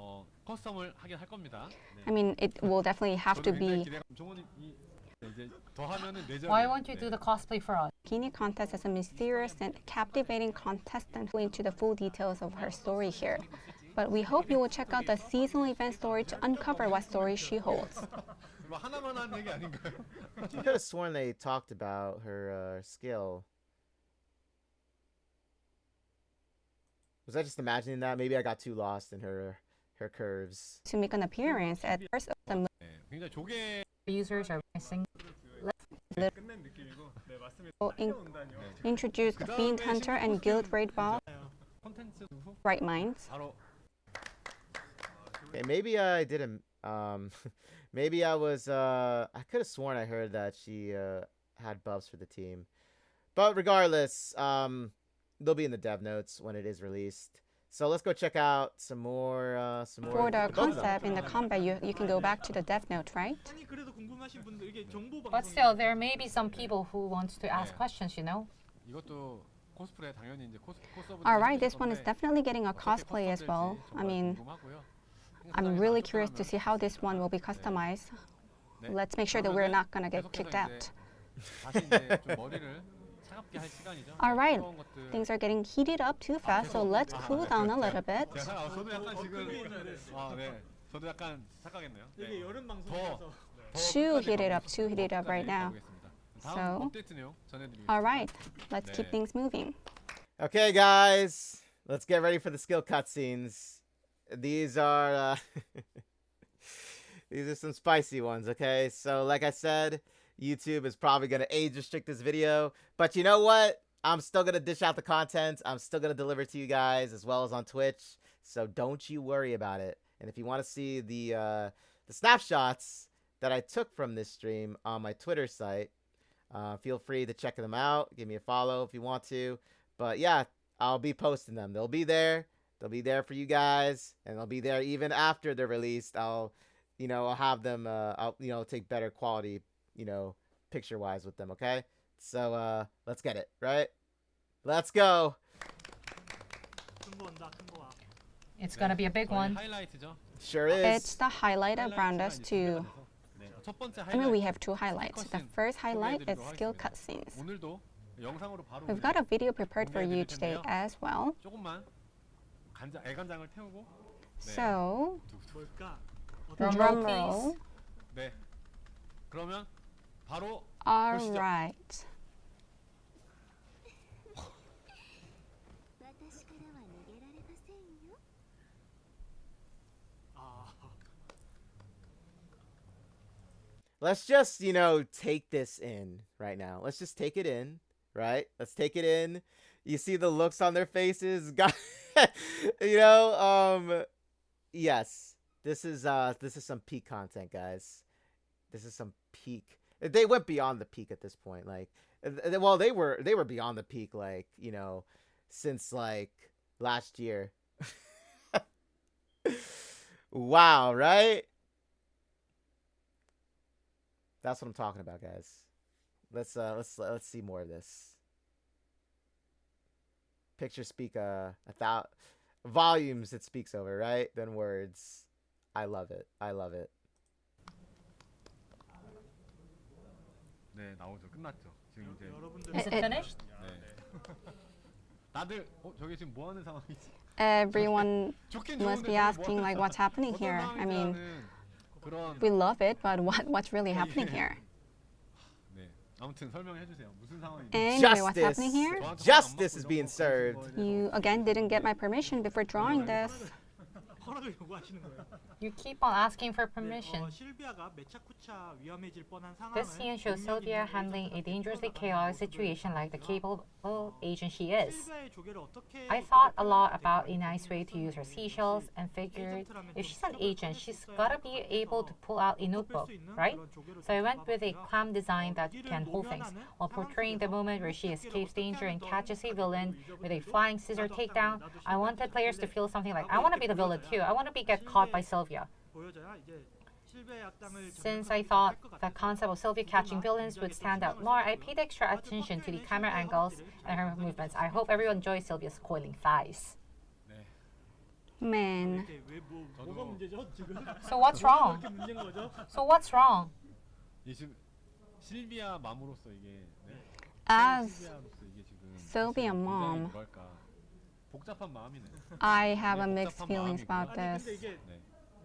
D: 커스텀을 하긴 할 겁니다.
B: I mean, it will definitely have to be.
C: Why won't you do the cosplay for us?
B: Bikini contest as a mysterious and captivating contestant who into the full details of her story here. But we hope you will check out the seasonal event story to uncover what story she holds.
D: 하나만 한 얘기 아닌가요?
A: I could have sworn they talked about her skill. Was I just imagining that? Maybe I got too lost in her curves.
B: To make an appearance at first of the
D: 굉장히 조개
C: Users are missing.
E: 끝낸 느낌이고. 네, 맞습니다.
B: introduce the Fiend Hunter and Guild Raid Ball,
D: 콘텐츠 후
B: Bright Minds.
D: 바로
A: Okay, maybe I didn't. Maybe I was. I could have sworn I heard that she had buffs for the team, but regardless, they'll be in the dev notes when it is released. So let's go check out some more.
B: For the
A: both of them.
B: concept in the combat, you can go back to the dev note, right?
E: 아니 그래도 궁금하신 분들 이게 정보
C: But
E: 방송.
C: still, there may be some people who want to ask questions, you know?
D: 이것도 코스프레 당연히 이제
B: Alright, this one is definitely getting a cosplay as well. I mean, I'm really curious to see how this one will be customized. Let's make sure that we're not gonna get kicked out.
D: 다시 이제 좀 머리를 차갑게 할 시간이죠.
B: Alright,
D: 뜨거운 것들.
B: things are getting heated up too fast, so let's cool down a little bit.
D: 저도 약간 지금 네. 저도 약간 착각했네요.
E: 이게 여름 방송이라서.
B: Too heated up right now. So,
D: 업데이트 내용 전해드리겠습니다.
B: alright, let's keep things moving.
A: Okay, guys, let's get ready for the skill cutscenes. These are these are some spicy ones. Okay, so like I said, YouTube is probably gonna age restrict this video, but you know what? I'm still gonna dish out the content. I'm still gonna deliver to you guys as well as on Twitch. So don't you worry about it. And if you want to see the snapshots that I took from this stream on my Twitter site, feel free to check them out. Give me a follow if you want to. But yeah, I'll be posting them. They'll be there. They'll be there for you guys, and they'll be there even after they're released. I'll have them. I'll take better quality, picture-wise with them. Okay. So let's get it right. Let's go.
E: 큰 거 온다. 큰 거 와.
C: It's gonna be a big one.
D: 하이라이트죠.
A: Sure is.
B: It's the highlight around us too.
D: 네, 첫 번째
B: I mean, we
D: 하이라이트.
B: have two highlights. The first highlight is skill cutscenes.
D: 오늘도 영상으로 바로
B: We've got a video prepared for you today as well.
D: 조금만 애간장을 태우고
B: So,
E: 뭘까?
C: Drum
B: drum
C: roll,
B: roll.
D: 네. 그러면 바로
B: All right.
E: 아,
A: Let's just, take this in right now. Let's just take it in, right? Let's take it in. You see the looks on their faces, guys. Yes. This is some peak content, guys. This is some peak. They went beyond the peak at this point. Like, well, they were beyond the peak, like, since like last year. Wow, right? That's what I'm talking about, guys. Let's see more of this. Pictures speak volumes it speaks over, right? Than words. I love it. I love it.
D: 네, 나오죠. 끝났죠. 지금 이제
E: 여러분들
C: Is it finished?
D: 네. 다들 저게 지금 뭐 하는 상황이지?
B: Everyone
D: 좋긴
B: must
D: 좋은데
B: be
D: 저게 뭐
B: asking
D: 하는
B: like what's happening
D: 어떤
B: here. I mean,
D: 상황인지라는 그런
B: we love it, but what's really happening here?
D: 네. 아무튼 설명해 주세요. 무슨 상황인지.
B: Anyway, what's happening here?
A: Justice is being served.
B: You again didn't get my permission before drawing this.
E: 허락을 요구하시는 거예요.
C: You keep on asking for
E: 네,
C: permission.
E: 실비아가 매차쿠차 위험해질 뻔한 상황을
C: This scene shows Sylvia handling a dangerously chaotic situation like the capable agent she is.
E: 실비아의 조개를 어떻게
C: I thought a lot about a nice way to use her seashells and figured if she's an agent, she's gotta be able to pull out a notebook, right? So I went with a clam design that can hold things while portraying the moment where she escapes danger and catches a villain with a flying scissor takedown. I wanted players to feel something like, I want to be the villain too. I want to be get caught by Sylvia.
E: 보여줘야 이제 실비아의 악당을
C: Since I thought the concept of Sylvia catching villains would stand out more, I paid extra attention to the camera angles and her movements. I hope everyone enjoys Sylvia's coiling thighs.
D: 네.
B: Man.
E: 뭐가 문제죠 지금?
C: So what's wrong?
E: 이렇게 문제인 거죠?
C: So what's wrong?
D: 이 지금 실비아 맘으로서 이게 네.
B: As
D: 실비아로서 이게 지금
B: Sylvia
D: 굉장히
B: mom,
D: 뭐랄까 복잡한 마음이네.
B: I have a mixed feelings about
E: 아니
B: this.
E: 근데 이게
D: 네.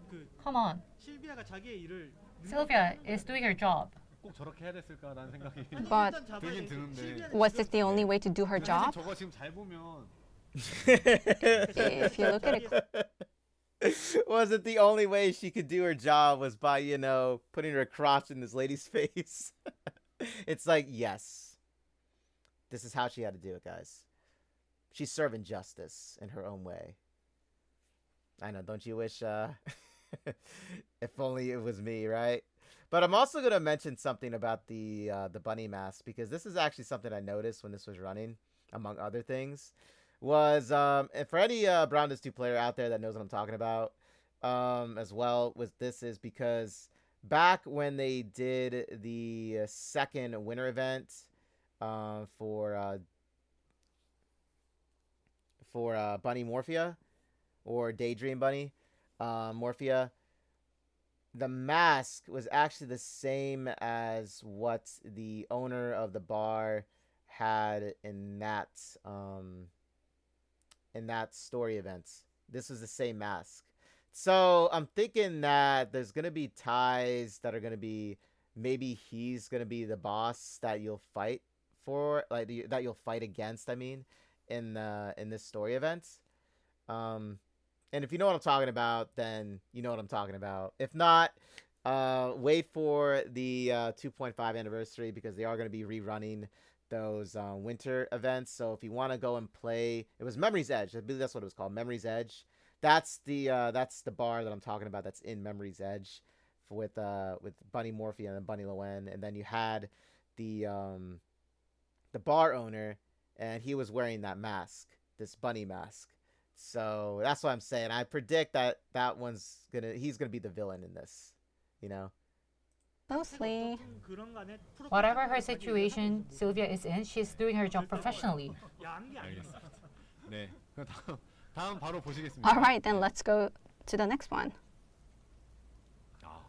E: 그
C: Come on.
E: 실비아가 자기의 일을
C: Sylvia is doing her job.
D: 꼭 저렇게 해야 됐을까라는 생각이
B: But
E: 일단 잡아야
D: 들긴
E: 돼.
D: 드는데.
E: 실비아는
B: was this the only way to do her
D: 사실
B: job?
D: 저거 지금 잘 보면
B: If you look at it,
A: Was it the only way she could do her job was by, you know, putting her crotch in this lady's face? It's like, yes. This is how she had to do it, guys. She's serving justice in her own way. I know, don't you wish if only it was me, right? But I'm also gonna mention something about the bunny mask, because this is actually something I noticed when this was running, among other things. Was and for any Brown 2 player out there that knows what I'm talking about, as well, was this is because back when they did the second winter event for Bunny Morphia, or Daydream Bunny Morphia, the mask was actually the same as what the owner of the bar had in that story event. This was the same mask. So I'm thinking that there's gonna be ties that are gonna be, maybe he's gonna be the boss that you'll fight for, like that you'll fight against, I mean, in this story event. And if you know what I'm talking about, then you know what I'm talking about. If not, wait for the 2.5 anniversary, because they are going to be rerunning those winter events. So if you want to go and play, it was Memory's Edge. I believe that's what it was called, Memory's Edge. That's the bar that I'm talking about. That's in Memory's Edge with Bunny Morphia and Bunny Lowen, and then you had the bar owner, and he was wearing that mask, this bunny mask. So that's what I'm saying. I predict that he's gonna be the villain in this, you know.
B: mostly.
C: Whatever her situation Sylvia is in, she's doing her job professionally.
D: 알겠습니다. 네. 그럼 다음 바로 보시겠습니다.
B: All right, then let's go to the next one.
D: 아.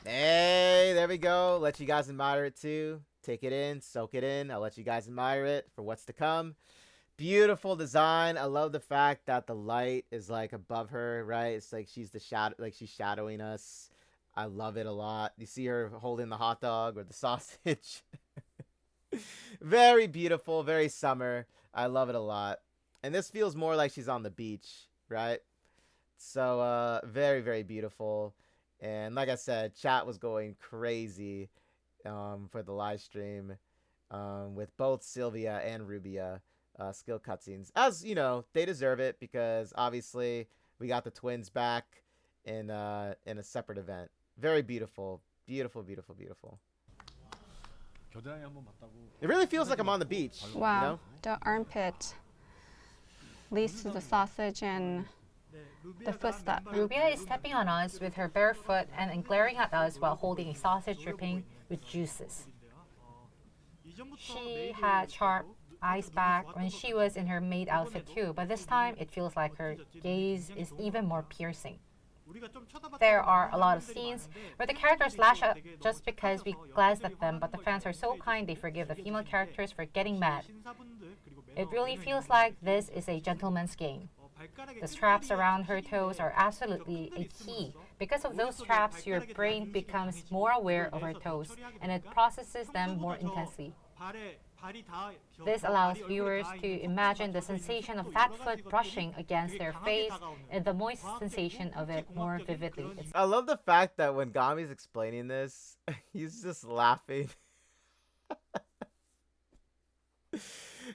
A: Hey, there we go. Let you guys admire it too. Take it in, soak it in. I'll let you guys admire it for what's to come. Beautiful design. I love the fact that the light is like above her, right? It's like she's the shadow, like she's shadowing us. I love it a lot. You see her holding the hot dog or the sausage. Very beautiful, very summer. I love it a lot. And this feels more like she's on the beach, right? So very, very beautiful. And like I said, chat was going crazy for the live stream with both Sylvia and Rubia skill cutscenes. As you know, they deserve it, because obviously we got the twins back in a separate event. Very beautiful, beautiful, beautiful, beautiful.
D: 겨드랑이 한번 봤다고.
A: It really feels like I'm on the beach.
B: Wow,
A: You know?
B: the armpit leads to the sausage and the footstep.
C: Rubia is stepping on us with her bare foot and glaring at us while holding a sausage dripping with juices. She had sharp eyes back when she was in her maid outfit too, but this time it feels like her gaze is even more piercing. There are a lot of scenes where the characters lash out just because we glanced at them, but the fans are so kind they forgive the female characters for getting mad. It really feels like this is a gentleman's game. The straps around her toes are absolutely a key. Because of those straps, your brain becomes more aware of her toes and it processes them more intensely. This allows viewers to imagine the sensation of that foot brushing against their face and the moist sensation of it more vividly.
A: I love the fact that when Gami's explaining this, he's just laughing.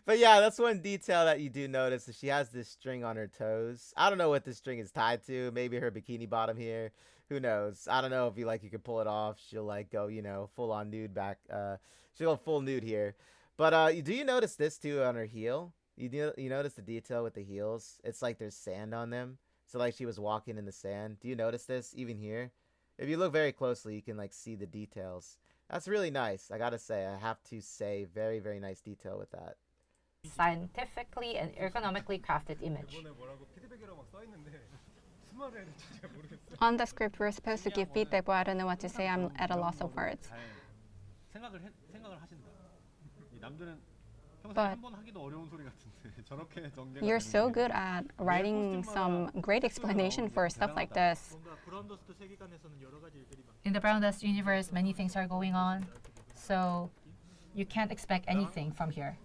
A: But yeah, that's one detail that you do notice. Is she has this string on her toes. I don't know what this string is tied to. Maybe her bikini bottom here. Who knows? I don't know if you could pull it off. She'll like go, full on nude back. She'll go full nude here. But do you notice this too on her heel? You notice the detail with the heels? It's like there's sand on them. So like she was walking in the sand. Do you notice this even here? If you look very closely, you can like see the details. That's really nice. I gotta say, I have to say, very, very nice detail with that.
C: Scientifically and ergonomically crafted image.
B: On the script, we're supposed to give feedback, but I don't know what to say. I'm at a loss of words.
D: 생각을 하신다. 이 남들은 평소에
B: But
D: 한번 하기도 어려운 소리 같은데 저렇게 정리가
B: you're
D: 되는
B: so
D: 게
B: good at writing some great explanation for stuff like this.
C: In the Brown Dust universe, many things are going on, so you can't expect anything from here.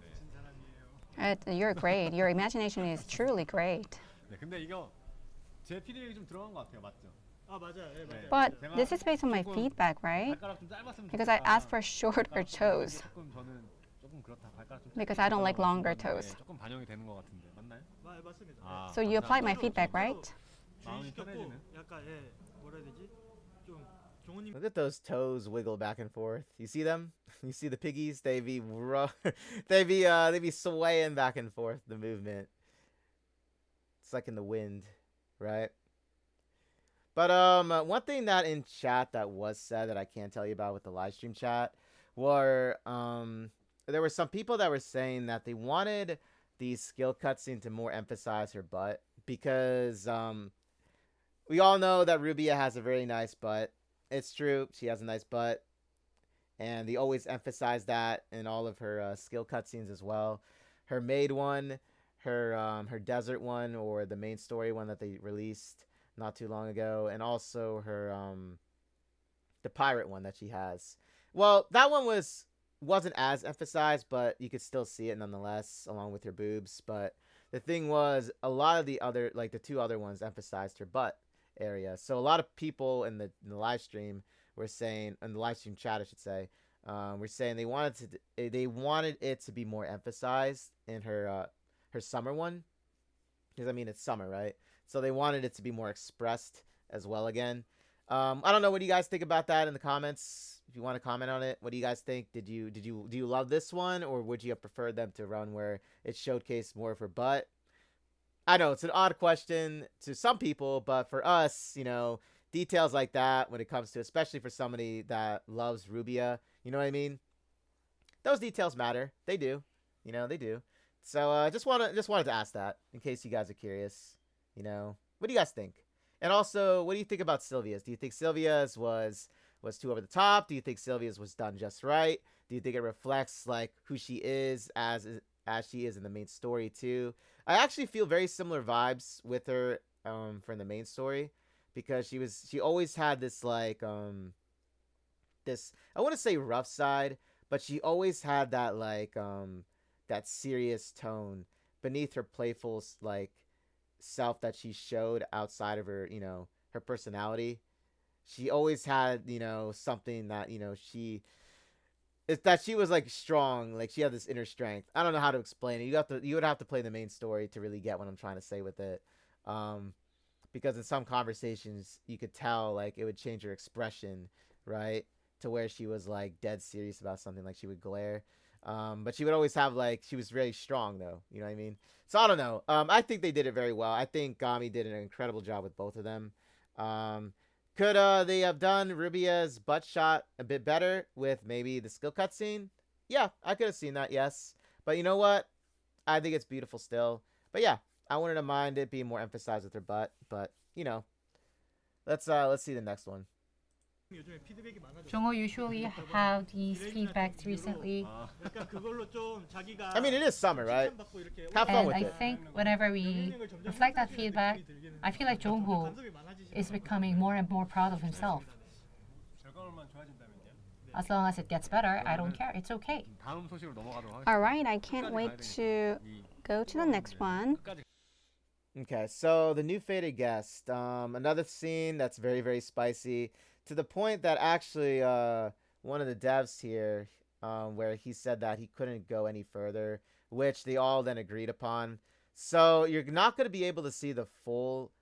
B: You're great. Your imagination is truly great.
D: 네, 근데 이거 제 피드백이 좀 들어간 것 같아요. 맞죠?
E: 아 맞아요. 예, 맞아요.
B: But this is based on my feedback, right?
D: 발가락 좀 짧았으면
B: Because I
D: 좋겠다.
B: asked for shorter toes.
D: 조금 저는 조금 그렇다. 발가락 좀
B: Because I don't like
D: 짧아서
B: longer
D: 네,
B: toes.
D: 조금 반영이 되는 것 같은데 맞나요?
E: 맞습니다.
D: 아,
B: So you applied my
D: 감사합니다.
B: feedback, right?
D: 마음이
E: 주의시켰고
D: 편해지는.
E: 약간 뭐라 해야 되지? 좀 종훈님
A: Look at those toes wiggle back and forth. You see them? You see the piggies? They be they be swaying back and forth. The movement. It's like in the wind, right? But one thing that in chat that was said that I can't tell you about with the live stream chat were there were some people that were saying that they wanted these skill cutscenes to more emphasize her butt because we all know that Rubia has a very nice butt. It's true, she has a nice butt, and they always emphasize that in all of her skill cutscenes as well. Her maid one, her desert one, or the main story one that they released not too long ago, and also her the pirate one that she has. Well, that one wasn't as emphasized, but you could still see it nonetheless, along with her boobs. But the thing was, a lot of the other, like the two other ones, emphasized her butt area. So a lot of people in the live stream were saying, in the live stream chat, I should say, were saying they wanted it to be more emphasized in her summer one, because I mean it's summer, right? So they wanted it to be more expressed as well again. I don't know, what do you guys think about that in the comments? If you want to comment on it, what do you guys think? Do you love this one, or would you have preferred them to run where it showcased more of her butt? I know it's an odd question to some people, but for us, details like that when it comes to, especially for somebody that loves Rubia, you know what I mean? Those details matter. They do. They do. So just wanted to ask that in case you guys are curious. What do you guys think? And also, what do you think about Sylvia's? Do you think Sylvia's was too over the top? Do you think Sylvia's was done just right? Do you think it reflects like who she is as she is in the main story too? I actually feel very similar vibes with her from the main story, because she always had this like this, I want to say rough side, but she always had that like that serious tone beneath her playful like self that she showed outside of her her personality. She always had something that she was like strong, like she had this inner strength. I don't know how to explain it. You would have to play the main story to really get what I'm trying to say with it, because in some conversations you could tell like it would change her expression, right, to where she was like dead serious about something, like she would glare. But she would always have like, she was really strong though, you know what I mean? So I don't know. I think they did it very well. I think Gami did an incredible job with both of them. Could they have done Rubia's butt shot a bit better with maybe the skill cutscene? Yeah, I could have seen that, yes. But you know what? I think it's beautiful still. But yeah, I wouldn't have mind it being more emphasized with her butt. But, let's Let's see the next one.
E: 요즘에 피드백이 많아졌어요.
C: Jongho usually have these feedbacks recently,
E: 약간 그걸로 좀 자기가
A: I mean, it is summer, right?
E: 칭찬받고 이렇게
A: Have fun
C: and
A: with
C: I
A: it.
C: think whenever we reflect that feedback, I feel like Jongho
E: 간섭이 많아지시는
C: is becoming more and more proud of himself.
D: 결과물만 좋아진다면요.
C: As long as it gets better, I don't care. It's okay.
D: 다음 소식으로 넘어가도록 하겠습니다.
B: All right, I can't wait to go to the next one.
A: Okay, so the new faded guest. Another scene that's very, very spicy to the point that actually one of the devs here, where he said that he couldn't go any further, which they all then agreed upon. So you're not going to be able to see the full,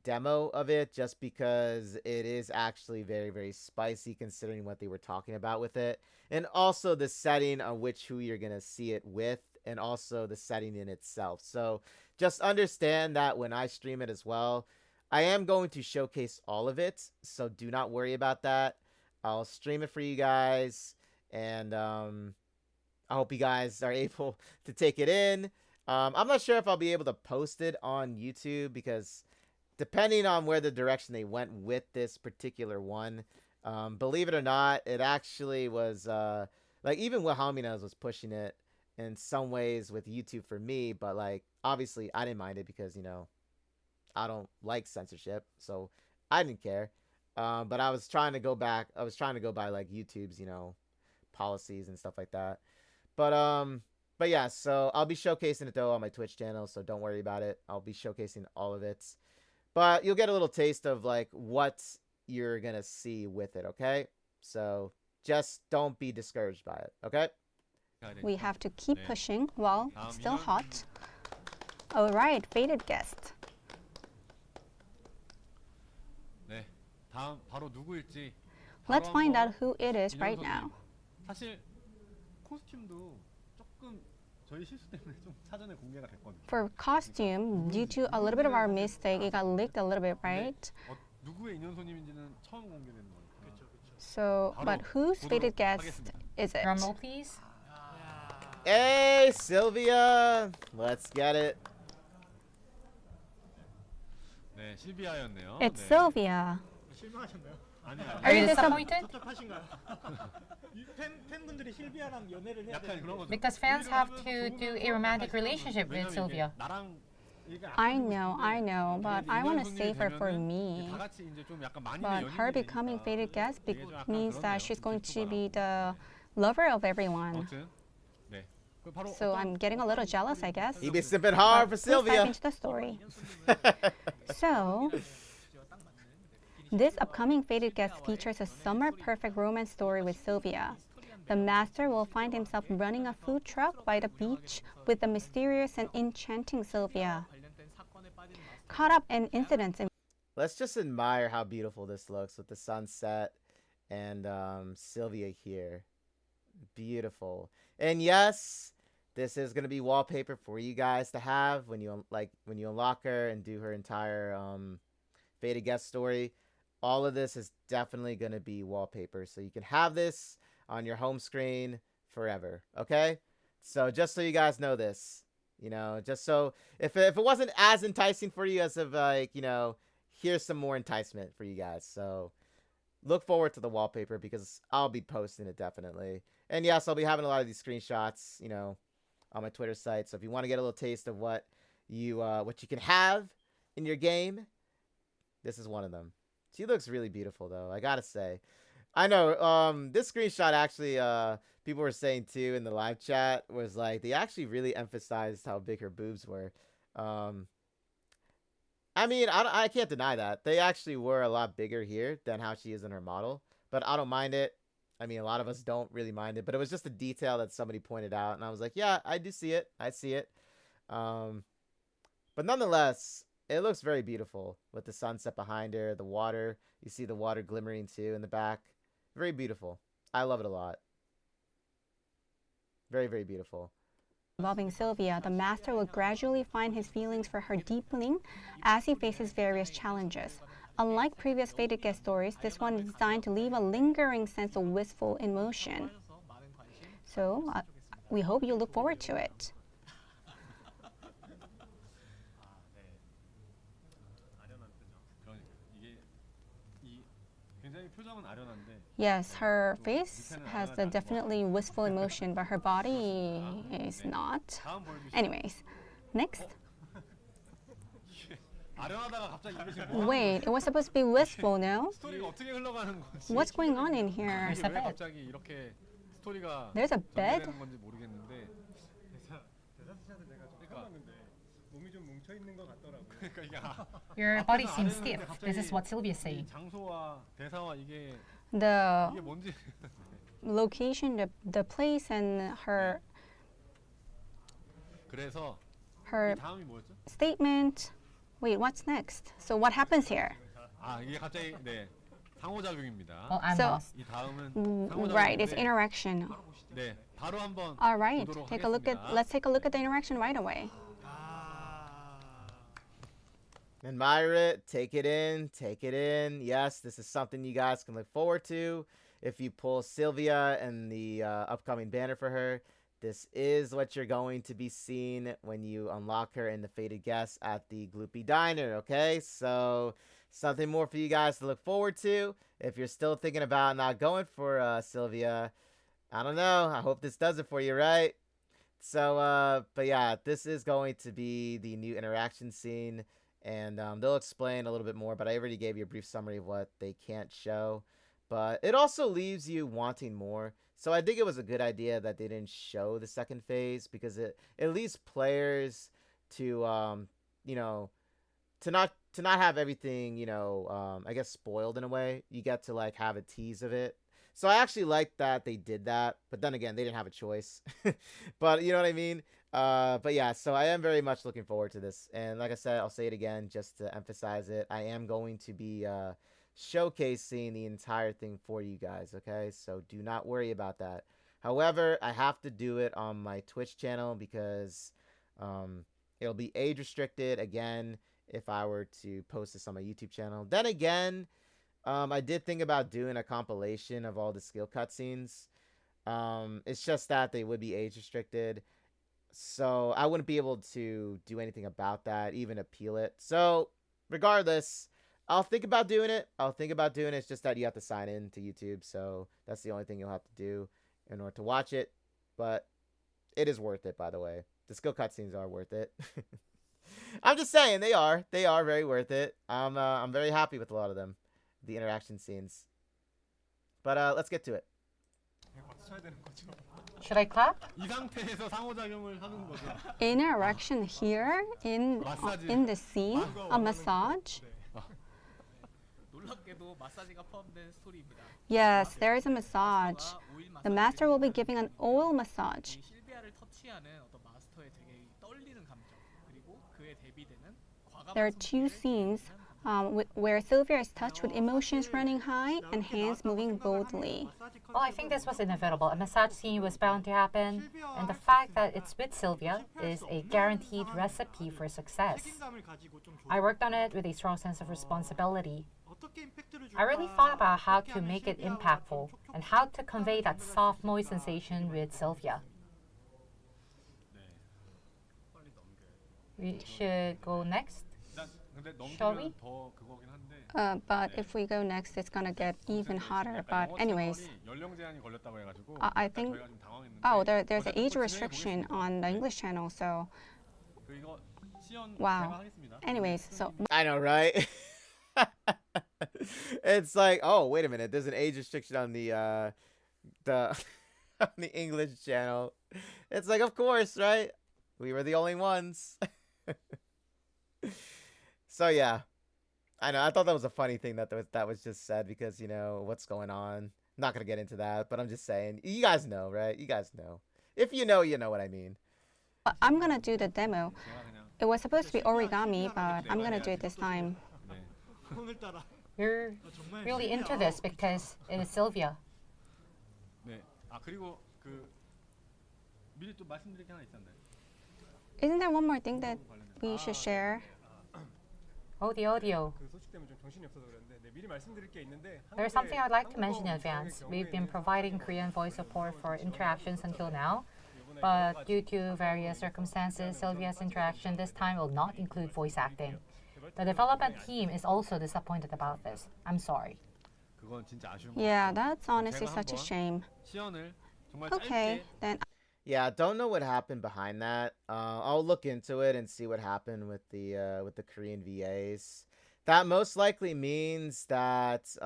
A: demo of it just because it is actually very, very spicy considering what they were talking about with it. And also the setting on which who you're going to see it with, and also the setting in itself. So just understand that when I stream it as well, I am going to showcase all of it. So do not worry about that. I'll stream it for you guys. And I hope you guys are able to take it in. I'm not sure if I'll be able to post it on YouTube because depending on where the direction they went with this particular one, believe it or not, it actually was like even Wilhelmina's was pushing it in some ways with YouTube for me, but like obviously I didn't mind it because I don't like censorship, so I didn't care. But I was trying to go by like YouTube's policies and stuff like that. But yeah, so I'll be showcasing it though on my Twitch channel, so don't worry about it. I'll be showcasing all of it, but you'll get a little taste of like what you're gonna see with it. Okay, so just don't be discouraged by it. Okay.
B: We have to keep pushing while it's still hot. All right, faded guest.
D: 네, 다음 바로 누구일지.
B: Let's find out who it is right now.
D: 사실 코스튬도 조금 저희 실수 때문에 좀 사전에 공개가 됐거든요.
B: For costume, due to a little bit of our mistake, it got leaked a little bit, right?
D: 누구의 인연 손님인지는 처음 공개되는 거니까.
B: So, but whose faded guest is it?
C: Drum roll, please.
A: Hey, Sylvia! Let's get it.
D: 네, 실비아였네요.
B: It's
D: 네.
B: Sylvia.
E: 실망하셨나요?
D: 아니요.
C: Are you disappointed?
E: 섭섭하신가요? 팬분들이 실비아랑 연애를 해야
D: 약간 그런
E: 되는데
D: 거죠.
C: Because fans have to do a romantic relationship with Sylvia.
D: 나랑
B: I know, but I want to save her for me.
D: 다 같이 이제 좀 약간 많이
B: But her becoming faded guest means that she's going to be the lover of everyone.
D: 아무튼 네. 바로
B: So I'm getting a little jealous, I guess.
A: He be sipping hard for
B: Let's dive
A: Sylvia.
B: into the story. So, this upcoming faded guest features a summer perfect romance story with Sylvia. The master will find himself running a food truck by the beach with the mysterious and enchanting Sylvia. Caught up in incidents in
A: Let's just admire how beautiful this looks with the sunset and Sylvia here. Beautiful. And yes, this is gonna be wallpaper for you guys to have when you unlock her and do her entire faded guest story. All of this is definitely gonna be wallpaper, so you can have this on your home screen forever. Okay, so just so you guys know this, just so if it wasn't as enticing for you as of like here's some more enticement for you guys. So look forward to the wallpaper because I'll be posting it definitely. And yes, I'll be having a lot of these screenshots, on my Twitter site. So if you want to get a little taste of what you can have in your game, this is one of them. She looks really beautiful though, I gotta say. I know, this screenshot actually, people were saying too in the live chat was like, they actually really emphasized how big her boobs were. I mean, I can't deny that. They actually were a lot bigger here than how she is in her model, but I don't mind it. I mean, a lot of us don't really mind it, but it was just a detail that somebody pointed out, and I was like, yeah, I do see it. I see it. But nonetheless, it looks very beautiful with the sunset behind her, the water. You see the water glimmering too in the back. Very beautiful. I love it a lot. Very, very beautiful.
B: involving Sylvia, the master will gradually find his feelings for her deepening as he faces various challenges. Unlike previous faded guest stories, this one is designed to leave a lingering sense of wistful emotion. So, we hope you look forward to it.
D: 굉장히 표정은 아련한데
B: Yes, her face has a definitely wistful emotion, but her body is not.
D: 다음 보여주시죠.
B: Anyways, next.
D: 아련하다가 갑자기 이게 지금 뭐
B: Wait, it was supposed to be wistful, no?
D: 스토리가 어떻게 흘러가는 건지
B: What's going on in here?
C: There's a
D: 왜
C: bed.
D: 갑자기 이렇게 스토리가
B: There's a bed?
D: 전개되는 건지 모르겠는데
G: 대사스샷을 내가 좀 해봤는데 몸이 좀 뭉쳐 있는 것 같더라고요.
D: 그러니까 이게
C: Your body seems stiff. This is what Sylvia's
D: 이
C: saying.
D: 장소와 대사와 이게
B: The
D: 뭔지
B: location, the place, and her
D: 그래서
B: her
D: 이 다음이 뭐였죠?
B: statement. Wait, what's next? So what happens here?
D: 아 이게 갑자기 네 상호작용입니다.
C: Well, I'm
B: So-
C: lost.
D: 이 다음은
B: Right, it's
D: 상호작용인데
B: interaction.
D: 네 바로 한번
B: All right,
D: 보도록
B: take a look at.
D: 하겠습니다.
B: Let's take a look at the interaction right away.
A: Admire it, take it in, take it in. Yes, this is something you guys can look forward to. If you pull Sylvia and the upcoming banner for her, this is what you're going to be seeing when you unlock her in the Fated Guest at the Gloopy Diner, okay? So, something more for you guys to look forward to. If you're still thinking about not going for Sylvia, I don't know. I hope this does it for you, right? So, but yeah, this is going to be the new interaction scene. And they'll explain a little bit more, but I already gave you a brief summary of what they can't show. But it also leaves you wanting more. So I think it was a good idea that they didn't show the second phase, because it leaves players to you know, to not have everything, you know, I guess spoiled in a way. You get to like have a tease of it. So I actually like that they did that, but then again, they didn't have a choice. But you know what I mean? But yeah, so I am very much looking forward to this. And like I said, I'll say it again just to emphasize it. I am going to be showcasing the entire thing for you guys, okay? So do not worry about that. However, I have to do it on my Twitch channel because it'll be age restricted again if I were to post this on my YouTube channel. Then again, I did think about doing a compilation of all the skill cutscenes. It's just that they would be age restricted. So I wouldn't be able to do anything about that, even appeal it. So regardless, I'll think about doing it. It's just that you have to sign in to YouTube. So that's the only thing you'll have to do in order to watch it. But it is worth it, by the way. The skill cutscenes are worth it. I'm just saying, they are very worth it. I'm very happy with a lot of them, the interaction scenes. But let's get to it.
G: 박수 쳐야 되는 거죠.
C: Should I clap?
D: 이 상태에서 상호작용을 하는 거죠.
B: Interaction here in the scene, a massage.
F: 놀랍게도 마사지가 포함된 스토리입니다.
B: Yes, there is a massage. The master will be giving an oil massage.
F: 이 실비아를 터치하는 어떤 마스터의 되게 떨리는 감정, 그리고 그에 대비되는
B: There are two scenes where Sylvia is touched with emotions running high and hands moving boldly.
C: Well, I think this was inevitable. A massage scene was bound to happen, and the fact that it's with Sylvia is a guaranteed recipe for success. I worked on it with a strong sense of responsibility. I really thought about how to make it impactful and how to convey that soft, moist sensation with Sylvia. We should go next.
D: 근데
C: Shall we?
D: 넘기면 더 그거긴 한데.
B: But if we go next, it's gonna get even hotter. But anyways,
D: 연령 제한이 걸렸다고 해가지고.
B: I think.
D: 저희가 좀 당황했는데.
B: Oh, there's an age restriction on the English channel, so.
D: 그 이거 시연
B: Wow.
D: 제가 하겠습니다.
B: Anyways, so
A: I know, right? It's like, oh, wait a minute. There's an age restriction on the on the English channel. It's like, of course, right? We were the only ones. So yeah, I know. I thought that was a funny thing that was just said because, you know, what's going on. Not gonna get into that, but I'm just saying. You guys know, right? You guys know. If you know, you know what I mean.
B: I'm gonna do the demo.
D: 제가 그냥
B: It was supposed to be origami, but I'm gonna do it this time.
D: 네.
E: 오늘따라
C: You're really into this because it is Sylvia.
D: 네. 아 그리고 그 미리 또 말씀드릴 게 하나 있었나요?
B: Isn't there one more thing that we should share?
C: Oh, the audio.
G: 그 소식 때문에 좀 정신이 없어서 그랬는데 네, 미리 말씀드릴 게 있는데
C: There's something I'd like to mention in advance. We've been providing Korean voice support for interactions until now, but due to various circumstances, Sylvia's interaction this time will not include voice acting. The development team is also disappointed about this. I'm sorry.
D: 그건 진짜 아쉬운 것
B: Yeah,
D: 같아요.
B: that's honestly
D: 제가
B: such a
D: 한번
B: shame.
D: 시연을 정말
B: Okay,
D: 짧게
B: then
A: Yeah, don't know what happened behind that. I'll look into it and see what happened with the Korean VAs. That most likely means that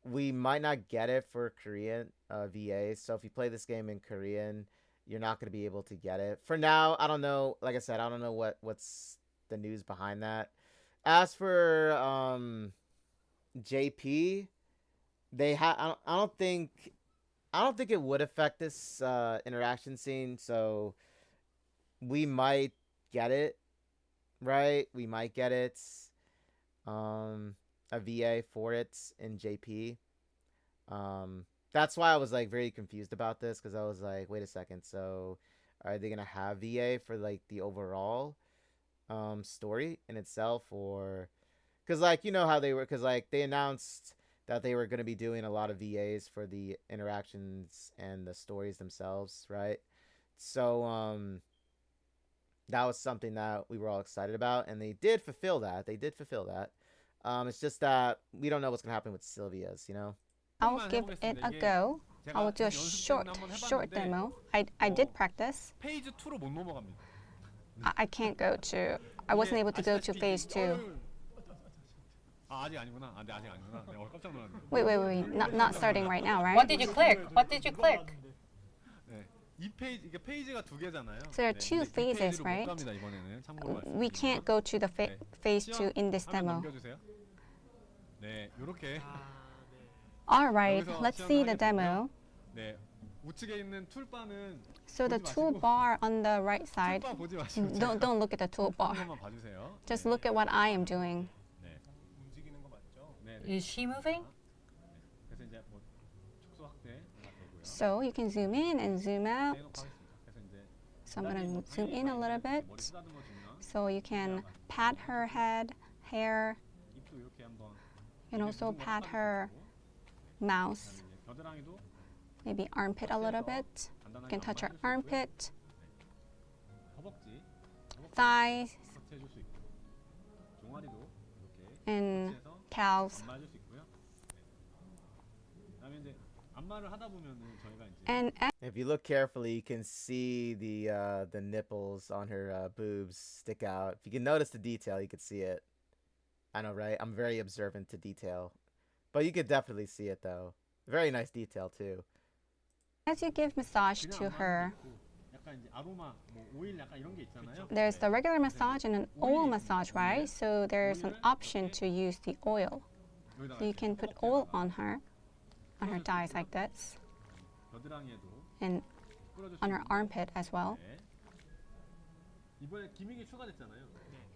A: we might not get it for Korean VAs. So if you play this game in Korean, you're not going to be able to get it. For now, I don't know. Like I said, I don't know what's the news behind that. As for JP, they I don't think it would affect this interaction scene. So we might get it, right? We might get it. A VA for it in JP. That's why I was like very confused about this, because I was like, wait a second, so are they gonna have VA for like the overall story in itself, or because like you know how they were, because like they announced that they were gonna be doing a lot of VAs for the interactions and the stories themselves, right? So that was something that we were all excited about, and they did fulfill that. It's just that we don't know what's gonna happen with Sylvia's, you know.
B: I'll give it a go. I will do a short demo. I did practice.
D: 페이지 2로 못 넘어갑니다.
B: I can't go to. I wasn't able to go to phase 2.
D: 아, 아직 아니구나. 아, 네, 아직 아니구나. 네, 깜짝 놀랐네.
B: Wait. Not starting right now, right?
C: What did you click? What did you click?
D: 네. 이 페이지 이게 페이지가 두 개잖아요.
B: So there are two
D: 이
B: phases,
D: 페이지로
B: right?
D: 못 갑니다, 이번에는. 참고로
B: We can't go to the phase 2 in this demo.
D: 넘겨주세요. 네, 요렇게.
B: All right, let's see the demo.
D: 네. 우측에 있는 툴바는
B: So the toolbar on the right side.
D: 툴바 보지 마시고
B: Don't look at the toolbar.
D: 한번만 봐주세요.
B: Just look at what I am doing.
D: 네.
G: 움직이는 거 맞죠?
D: 네.
C: Is she moving?
D: 그래서 이제 뭐 축소 확대가 되고요.
B: So you can zoom in and zoom out.
D: 떼놓고 하겠습니다. 그래서 이제
B: So I'm gonna zoom in a little bit.
D: 머리 쓰다듬어 주면
B: So you can pat her head, hair,
D: 입도 이렇게 한번
B: and also pat her mouth,
D: 겨드랑이도
B: maybe armpit a little bit. You can touch her armpit,
D: 허벅지
B: thighs,
D: 터치해줄 수 있고 종아리도 이렇게
B: and
D: 터치해서
B: calves.
D: 안마해줄 수 있고요. 그다음에 이제 안마를 하다 보면은 저희가 이제
B: And
A: If you look carefully, you can see the nipples on her boobs stick out. If you can notice the detail, you could see it. I know, right? I'm very observant to detail, but you could definitely see it though. Very nice detail too.
B: as you give massage to her,
D: 약간 이제 아로마 뭐 오일 약간 이런 게 있잖아요.
B: there's the regular massage and an oil massage, right? So there's an option to use the oil.
D: 여기다가
B: So you can put oil on her thighs like this,
D: 겨드랑이에도
B: and
D: 뿌려줄 수
B: on her
D: 있고.
B: armpit as well.
D: 네. 이번에 기믹이 추가됐잖아요.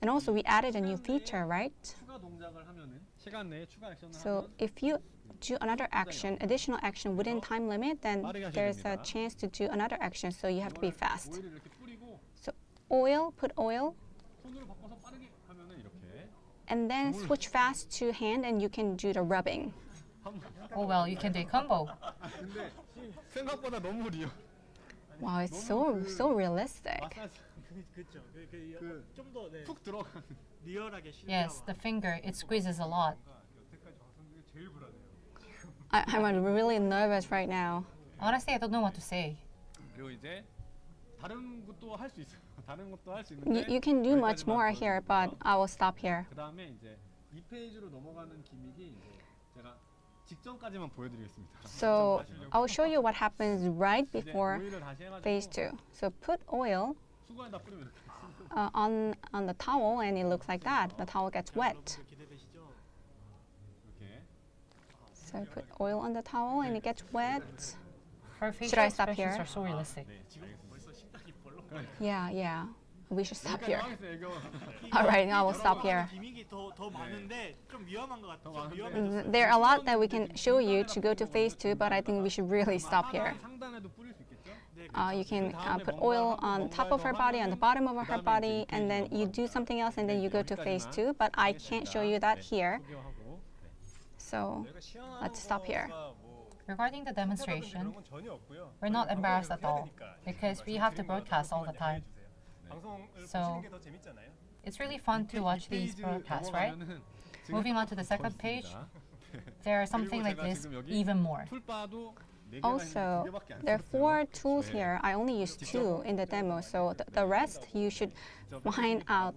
B: And also we added a new feature, right?
D: 추가 동작을 하면은 시간 내에 추가 액션을
B: So
D: 하면
B: if you do another action, additional action within time limit, then there's a chance to do another action. So you have to be fast.
D: 오일을 이렇게 뿌리고
B: So oil, put oil,
D: 손으로 바꿔서 빠르게 하면은 이렇게
B: and then switch fast to hand, and you can do the rubbing.
C: Oh well, you can do a combo.
D: 근데 생각보다 너무 리얼.
B: Wow, it's so realistic.
D: 마사지
E: 그렇죠. 좀더 네,
D: 푹 들어가는.
E: 리얼하게 실감.
C: Yes, the finger, it squeezes a lot.
G: 여태까지 방송 중에 제일 불안해요.
B: I'm really nervous right now.
C: Honestly, I don't know what to say.
D: 그리고 이제 다른 것도 할 수 있어요. 다른 것도 할 수
B: You,
D: 있는데
B: you can do much more here, but I will stop here.
D: 그다음에 이제 이 페이지로 넘어가는 기믹이 이제 제가 직전까지만 보여드리겠습니다.
B: So I will show you what happens right
D: 이제
B: before
D: 오일을 다시 해가지고
B: phase 2. So put oil
D: 수건에다 뿌리면 이렇게
B: on the towel, and it looks like that. The towel gets wet.
E: 여러분들 기대되시죠?
D: 이렇게
B: So put oil on the towel, and it gets wet.
C: Her facial
B: Should I stop
C: expressions
B: here?
C: are so realistic.
D: 네, 알겠습니다.
E: 벌써 심장이 벌렁.
B: Yeah. We should stop here.
D: 하겠어요, 이거.
B: All right, I will stop here.
E: 기믹이 더 많은데 좀 위험한 것 같아요.
D: 많은데.
E: 위험해졌어요.
B: There are a lot that we can show you to go to phase 2, but I think we should really stop here.
D: 상단에도 뿌릴 수 있겠죠?
E: 네,
B: You can put oil on top of her body, on the bottom of her body, and then you do something else, and then you go to phase 2. But I can't show you that here,
D: 소개하고.
B: so
G: 내가 시연하는
B: let's stop here.
G: 거가 뭐
C: Regarding the demonstration,
G: 그런 건 전혀 없고요.
C: we're not
G: 방송을
C: embarrassed
G: 이렇게
C: at
G: 해야
C: all
G: 되니까.
C: because we have to broadcast all the time.
G: 방송을
C: So-
G: 보시는 게 더 재밌잖아요.
C: It's really fun to watch these broadcasts, right? Moving on to the second page, there are something like this, even more.
B: Also, there are 4 tools here. I only used 2 in the demo, so the rest you should find out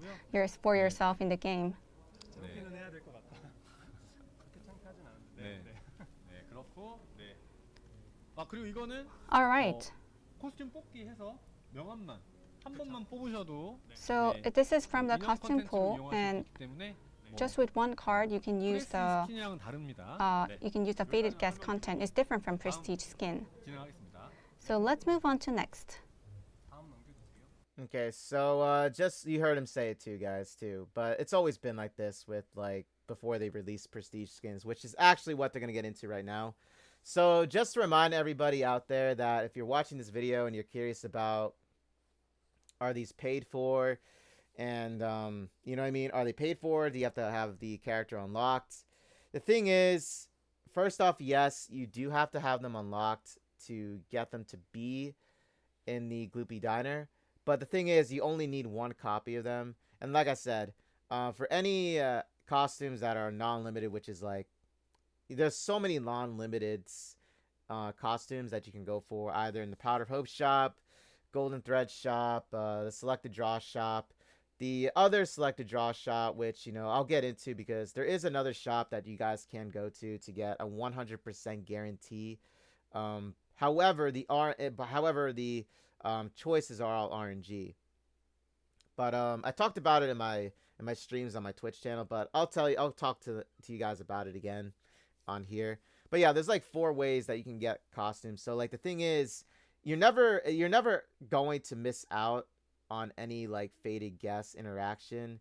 B: for yourself in the game.
G: 그렇게는 해야 될 것 같다. 그렇게 창피하진 않은데.
D: 네, 그렇고 네. 아 그리고 이거는
B: All right.
D: 코스튬 뽑기 해서 명함만 한 번만 뽑으셔도
B: So
D: 네,
B: this is from the
D: 인형
B: costume
D: 컨텐츠로
B: pool,
D: 이용할 수
B: and
D: 있기 때문에 뭐
B: just with one card, you can use
D: 프레스
B: the
D: 스킨이랑은 다릅니다. 네,
B: faded guest content. It's different from prestige skin.
D: 진행하겠습니다.
B: So let's move on to next.
G: 다음 넘겨주세요.
A: Okay, so just you heard him say it too, guys, too. But it's always been like this with like before they release prestige skins, which is actually what they're gonna get into right now. So just to remind everybody out there that if you're watching this video and you're curious about are these paid for, and you know what I mean, are they paid for? Do you have to have the character unlocked? The thing is, first off, yes, you do have to have them unlocked to get them to be in the Gloopy Diner. But the thing is, you only need 1 copy of them. And like I said, for any costumes that are non-limited, which is like, there's so many non-limited costumes that you can go for, either in the Powder of Hope shop, Golden Thread shop, the Selected Draw shop, the other Selected Draw shop, which, you know, I'll get into because there is another shop that you guys can go to get a 100% guarantee. However, the choices are all RNG. But I talked about it in my streams on my Twitch channel, but I'll talk to you guys about it again on here. But yeah, there's like 4 ways that you can get costumes. So like the thing is, you're never going to miss out on any like faded guest interaction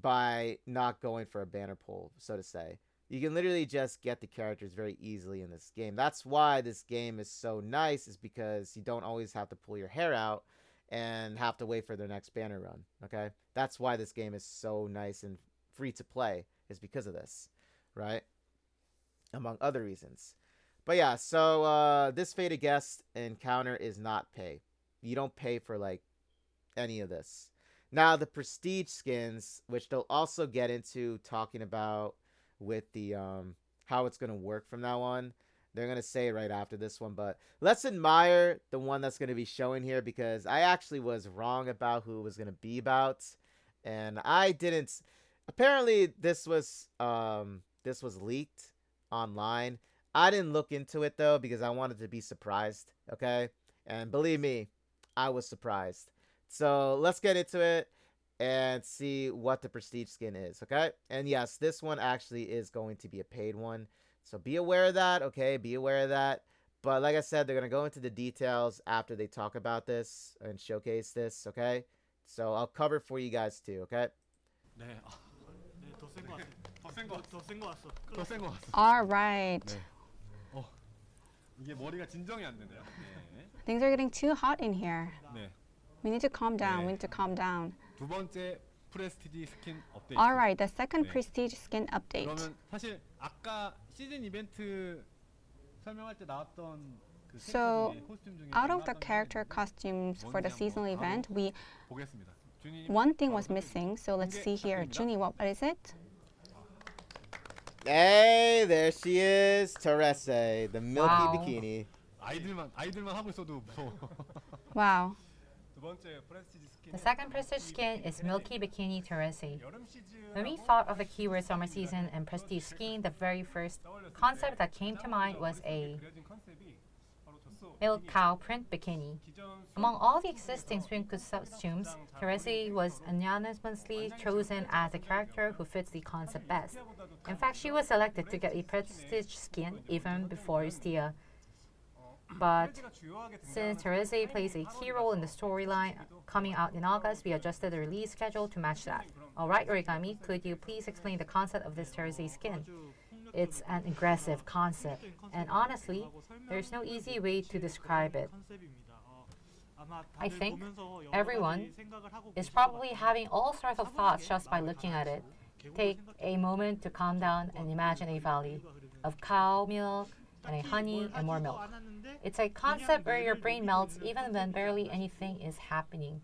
A: by not going for a banner pull, so to say. You can literally just get the characters very easily in this game. That's why this game is so nice, is because you don't always have to pull your hair out and have to wait for their next banner run, okay? That's why this game is so nice and free to play, is because of this, right? Among other reasons. But yeah, so this faded guest encounter is not pay. You don't pay for like any of this. Now the prestige skins, which they'll also get into talking about with the how it's gonna work from now on, they're gonna say right after this one. But let's admire the one that's gonna be showing here, because I actually was wrong about who it was gonna be about, and I didn't. Apparently this was leaked online. I didn't look into it though because I wanted to be surprised, okay? And believe me, I was surprised. So let's get into it and see what the prestige skin is, okay? And yes, this one actually is going to be a paid one. So be aware of that, okay? Be aware of that. But like I said, they're going to go into the details after they talk about this and showcase this, okay? So I'll cover for you guys too, okay?
D: 네,
E: 네, 더 센 거 같아.
D: 더 센 거
E: 왔어.
D: 더 센 거 왔어.
B: All right.
D: 네. 이게 머리가 진정이 안 되네요. 네.
B: Things are getting too hot in here.
D: 네.
B: We need to calm down.
D: 네.
B: We need to calm down.
D: 두 번째 프레스티지 스킨 업데이트.
B: All right, the second
D: 네.
B: prestige skin update.
D: 그러면 사실 아까 시즌 이벤트 설명할 때 나왔던 그
B: So,
D: 캐릭터들이 코스튬 중에
B: out of the
D: 나왔던
B: character
D: 게
B: costumes for the
D: 뭔지
B: seasonal
D: 한번
B: event,
D: 바로 보겠습니다. 준이님
B: one thing
D: 바로
B: was missing. So let's
D: 공개
B: see here.
D: 부탁드립니다.
B: Junie, what is it?
A: Hey, there she is, Teresa, the milky
C: Wow.
A: bikini.
D: 아이들만 하고 있어도 무서워.
B: Wow.
G: 두 번째 프레스티지 스킨.
C: The second prestige skin is Milky Bikini Teresi.
G: 여름 시즌.
C: When we thought of the keyword summer season and prestige skin, the very first concept that came to mind was a
G: 그려진 컨셉이 바로 젖소.
C: milk cow print bikini.
G: 기존
C: Among all the existing swim costumes, Teresi was unanimously chosen as the character who fits the concept best. In fact, she was selected to get a prestige skin even before Ustia. But
G: 프레스티지가 주요하게
C: since
G: 등장하는
C: Teresi plays a key role in the storyline coming out in August, we adjusted the release schedule to match that. Alright, Origami, could you please explain the concept of this Teresi skin? It's an aggressive concept, and honestly, there's no easy way to describe it. I think everyone is probably having all sorts of thoughts just by looking at it. Take a moment to calm down and imagine a valley of cow milk and a honey and more milk. It's a concept where your brain melts even when barely anything is happening.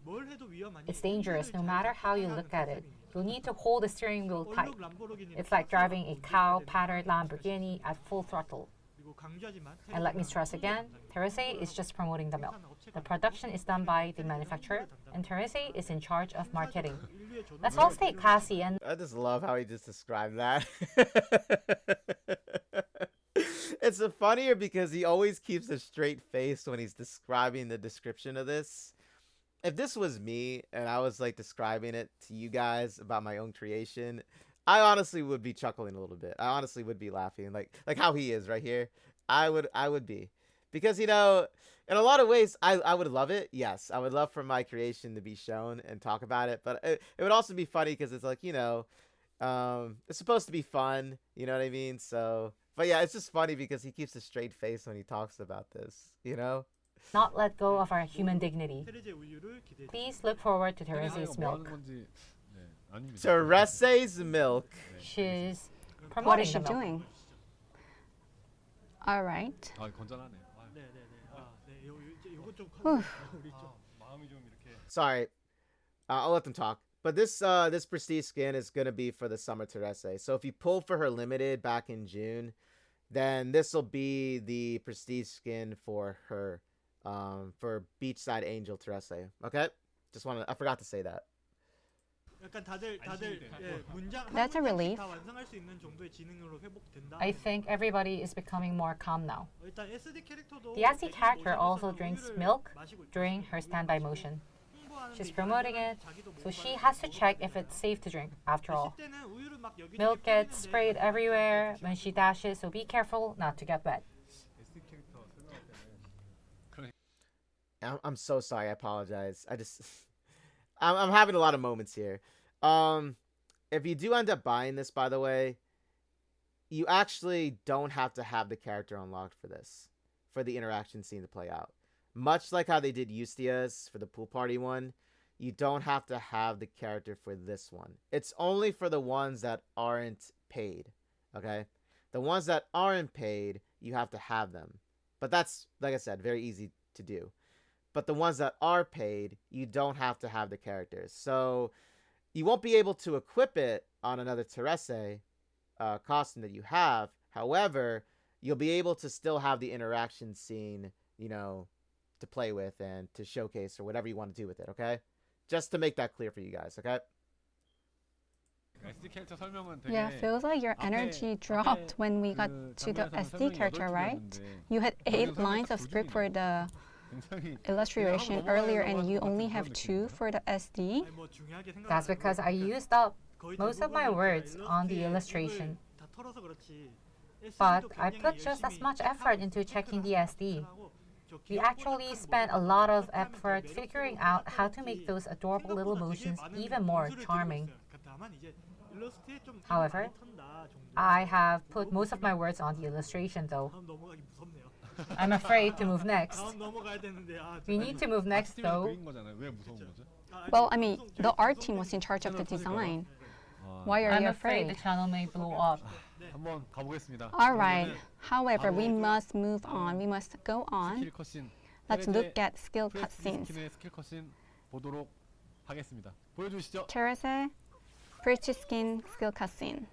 C: It's dangerous no matter how you look at it. You'll need to hold the steering wheel tight.
E: 얼룩 람보르기니는
C: It's like driving a cow-patterned Lamborghini at full throttle.
E: 그리고 강조하지만
C: And let me stress again, Terrace is just promoting the milk. The production is done by the manufacturer, and Terrace is in charge of marketing. Let's all stay classy and
A: I just love how he just described that. It's funnier because he always keeps a straight face when he's describing the description of this. If this was me and I was like describing it to you guys about my own creation, I honestly would be chuckling a little bit. I honestly would be laughing, like how he is right here. I would be, because you know, in a lot of ways, I would love it. Yes, I would love for my creation to be shown and talk about it. But it would also be funny because it's like, you know, it's supposed to be fun. You know what I mean? So, but yeah, it's just funny because he keeps a straight face when he talks about this. You know.
C: not let go of our human dignity.
E: 테레제 우유를 기대해.
C: Please look forward to Teresa's
D: 뭐 하는
C: milk.
D: 건지 네, 아닙니다.
A: Teresa's milk.
C: She's
B: What
C: promoting
B: is she
C: the milk.
B: doing? All right.
D: 아, 건전하네. 아유,
E: 네, 네, 네. 아, 네. 요거 좀
B: Whew.
E: 우리 좀
G: 마음이 좀 이렇게
A: Sorry, I'll let them talk. But this prestige skin is gonna be for the summer Teresa. So if you pull for her limited back in June, then this will be the prestige skin for her, for Beachside Angel Teresa. Okay, I forgot to say that.
E: 약간 다들 예, 문장 한
B: That's a
E: 문장씩
B: relief.
E: 다 완성할 수 있는 정도의 지능으로 회복된다.
C: I think everybody is becoming more calm now.
E: 일단 SD 캐릭터도
C: The SD
E: 자기
C: character
E: 모션에서
C: also drinks
E: 우유를
C: milk
E: 마시고 있다.
C: during her standby motion.
E: 홍보하는데
C: She's
E: 이제
C: promoting it,
E: 자기도
C: so
E: 먹어봐야
C: she has to
E: 되고
C: check if it's safe to drink, after all.
E: 10대는 우유를 막 여기저기
C: Milk gets
E: 뿌리는데
C: sprayed everywhere when she dashes, so be careful not to get wet.
G: SD 캐릭터 설명할 때는
A: I'm so sorry. I apologize. I'm having a lot of moments here. If you do end up buying this, by the way, you actually don't have to have the character unlocked for this, for the interaction scene to play out. Much like how they did Eustia's for the pool party one, you don't have to have the character for this one. It's only for the ones that aren't paid, okay? The ones that aren't paid, you have to have them. But that's, like I said, very easy to do. But the ones that are paid, you don't have to have the characters. So you won't be able to equip it on another Teresa costume that you have. However, you'll be able to still have the interaction scene, you know, to play with and to showcase or whatever you want to do with it, okay? Just to make that clear for you guys, okay?
D: SD 캐릭터 설명은 되게
B: Yeah, feels like your energy dropped when we got to the SD character, right? You had 8 lines of script for the
D: 굉장히
B: illustration earlier and you only have 2 for the SD.
E: 아니, 뭐 중요하게 생각
C: That's because I used up most of my words on the illustration.
E: 다 털어서 그렇지.
C: But
E: SD도
C: I
E: 굉장히
C: put just as
E: 열심히
C: much effort into checking the SD.
E: 하고 저
C: We
E: 귀여운
C: actually
E: 뽀짝한
C: spent a
E: 모습,
C: lot of
E: 뽀짝하면서
C: effort
E: 매력적으로
C: figuring out how to make
E: 보이지.
C: those adorable little
E: 생각보다 되게
C: motions
E: 많은
C: even more
E: 점수를 드리고
C: charming.
E: 있어요. 다만 이제 일러스트에 좀
C: However,
E: 많이 턴다 정도.
C: I have put most of my words on the illustration though.
E: 다음 넘어가기 무섭네요.
C: I'm afraid to move next.
E: 다음 넘어가야 되는데 아.
C: We need to move next
D: 아티스트가
C: though.
D: 그린 거잖아요. 왜 무서운 거죠?
B: Well, I mean, the art team was in charge of the design. Why are
C: I'm
B: you
C: afraid the
B: afraid?
C: channel may blow up.
D: 한번 가보겠습니다.
B: All right. However, we must move on. We must go on.
D: 스킬 컷신.
B: Let's look at skill
D: 프레스티지
B: cutscenes.
D: 스킨의 스킬 컷신 보도록 하겠습니다. 보여주시죠.
B: Teresa, pretty skin skill cutscene.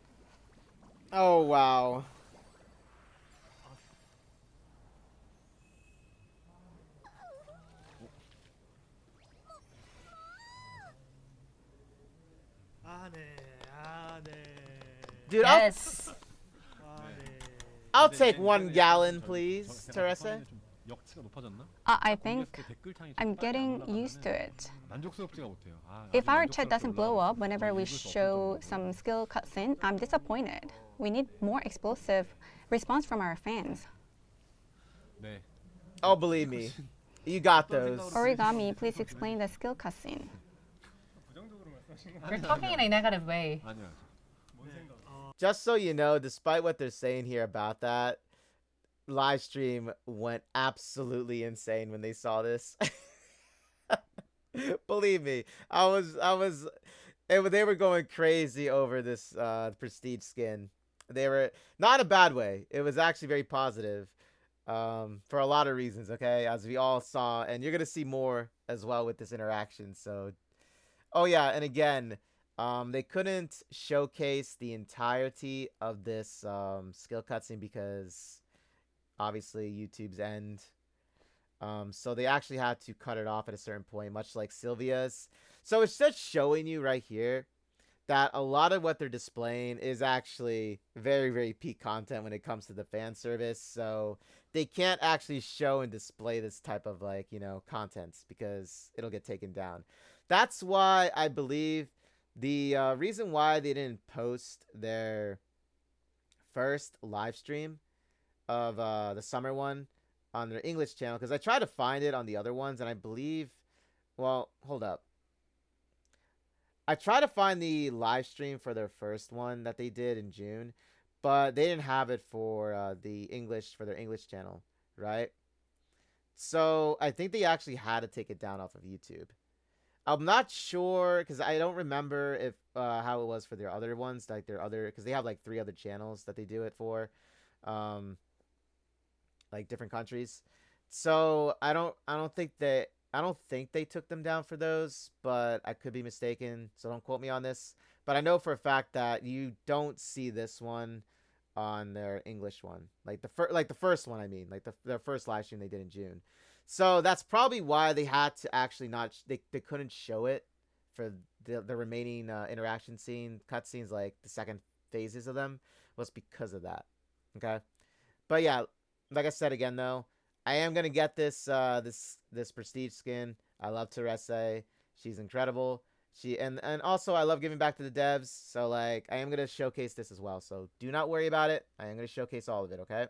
A: Oh, wow.
E: 아 네. 아 네.
A: Dude,
C: Yes.
E: 아 네.
A: I'll take 1 gallon, please, Teresa.
D: 좀 역치가 높아졌나?
B: I think
D: 공개했을 때 댓글창이 좀
B: I'm
D: 빨리 안
B: getting
D: 올라가면은
B: used to it.
D: 만족스럽지가 못해요. 아,
B: If
D: 아주
B: our chat
D: 만족스럽게
B: doesn't blow
D: 올라가고
B: up whenever
D: 거의
B: we
D: 읽을 수 없을
B: show
D: 정도로.
B: some skill cutscene, I'm disappointed. We need more explosive response from our fans.
D: 네.
A: Oh, believe me. You got those.
B: Origami, please explain the skill cutscene.
G: 부정적으로 말씀하신 거
C: You're talking in a negative way.
D: 아니요.
G: 뭔 생각?
A: Just so you know, despite what they're saying here about that, live stream went absolutely insane when they saw this. Believe me, they were going crazy over this prestige skin. They were not in a bad way. It was actually very positive, for a lot of reasons. Okay, as we all saw, and you're gonna see more as well with this interaction. So, oh yeah, and again, They couldn't showcase the entirety of this skill cutscene because obviously YouTube's end. So they actually had to cut it off at a certain point, much like Sylvia's. So it's just showing you right here that a lot of what they're displaying is actually very, very peak content when it comes to the fan service. So they can't actually show and display this type of like, contents because it'll get taken down. That's why I believe the reason why they didn't post their first live stream of the summer one on their English channel, because I tried to find it on the other ones, and I believe, well, hold up. I tried to find the live stream for their first one that they did in June, but they didn't have it for their English channel, right? So I think they actually had to take it down off of YouTube. I'm not sure because I don't remember if how it was for their other ones, like their other, because they have like 3 other channels that they do it for, like different countries. So I don't think they took them down for those, but I could be mistaken, so don't quote me on this. But I know for a fact that you don't see this one on their English one, like the first one. I mean, like their first live stream they did in June. So that's probably why they had to actually not they couldn't show it for the remaining interaction cutscenes, like the second phases of them, was because of that. Okay, but yeah, like I said again though, I am gonna get this this prestige skin. I love Teresa. She's incredible. And also I love giving back to the devs. So like I am gonna showcase this as well. So do not worry about it. I am gonna showcase all of it. Okay.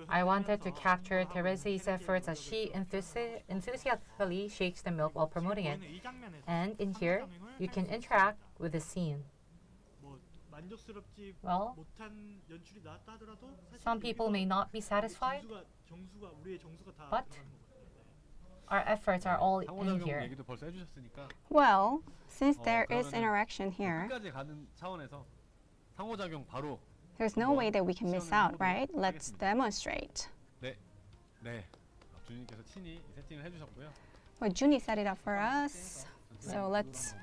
C: I wanted to capture Teresa's efforts as she enthusiastically shakes the milk while promoting it. And in here, you can interact with the scene. Well, some people may not be satisfied, but our efforts are all in here.
D: 얘기도 벌써 해주셨으니까
B: Well, since there is interaction here,
D: 끝까지 가는 차원에서 상호작용 바로
B: there's no way that we can miss out, right? Let's demonstrate.
D: 네 주님께서 친히 세팅을 해주셨고요.
B: Well, Junie set it up for us. So let's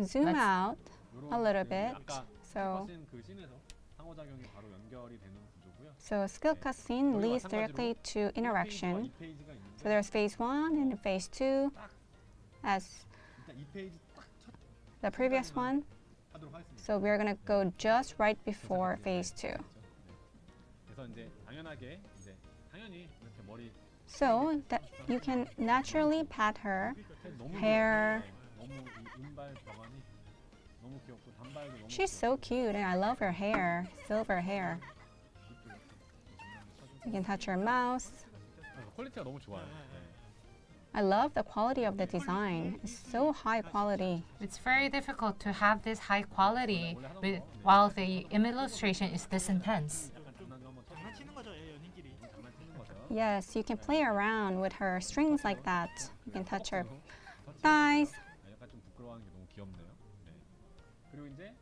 B: zoom out a little bit. So
D: 그 씬에서 상호작용이 바로 연결이 되는 구조고요.
B: So skill cutscene leads directly to interaction. So there's phase 1 and phase 2 as
D: 일단 이 페이지 딱
B: the previous one.
D: 하도록 하겠습니다.
B: So we're gonna go just right before phase 2.
D: 그래서 이제 당연히 이렇게 머리
B: So that you can naturally pat her hair.
D: 너무 은발 병환이 너무 귀엽고 단발도 너무
B: She's so cute and I love her hair, silver hair. You can touch her mouth.
D: 퀄리티가 너무 좋아요.
B: I love the quality of the design. It's so high quality.
C: It's very difficult to have this high quality while the illustration is this intense.
E: 장난치는 거죠, 연인끼리.
B: Yes, you can play around with her strings like that. You can touch her thighs.
D: 약간 좀 부끄러워하는 게 너무 귀엽네요. 네. 그리고 이제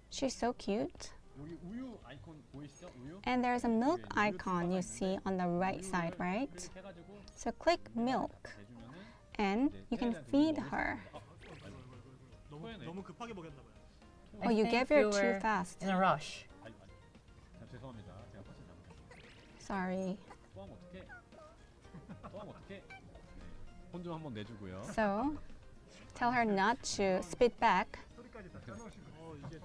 B: She's so cute.
D: 여기 우유 아이콘 보이시죠? 우유.
B: And there's a milk icon you see on the right side, right?
D: 이렇게 해가지고
B: So click milk
D: 대주면은
B: and you can feed her.
E: 너무 급하게 먹였나 봐요.
B: Oh, you
C: think
B: gave her
C: you
B: too
C: were
B: fast.
C: in a rush.
D: 죄송합니다. 제가 버튼 잘못했어요.
B: Sorry.
D: 또 하면 어떡해? 또 하면 어떡해? 혼 좀 한번 내주고요.
B: So tell her not to spit back.
G: 소리까지 다 짜놓으시고
E: 이제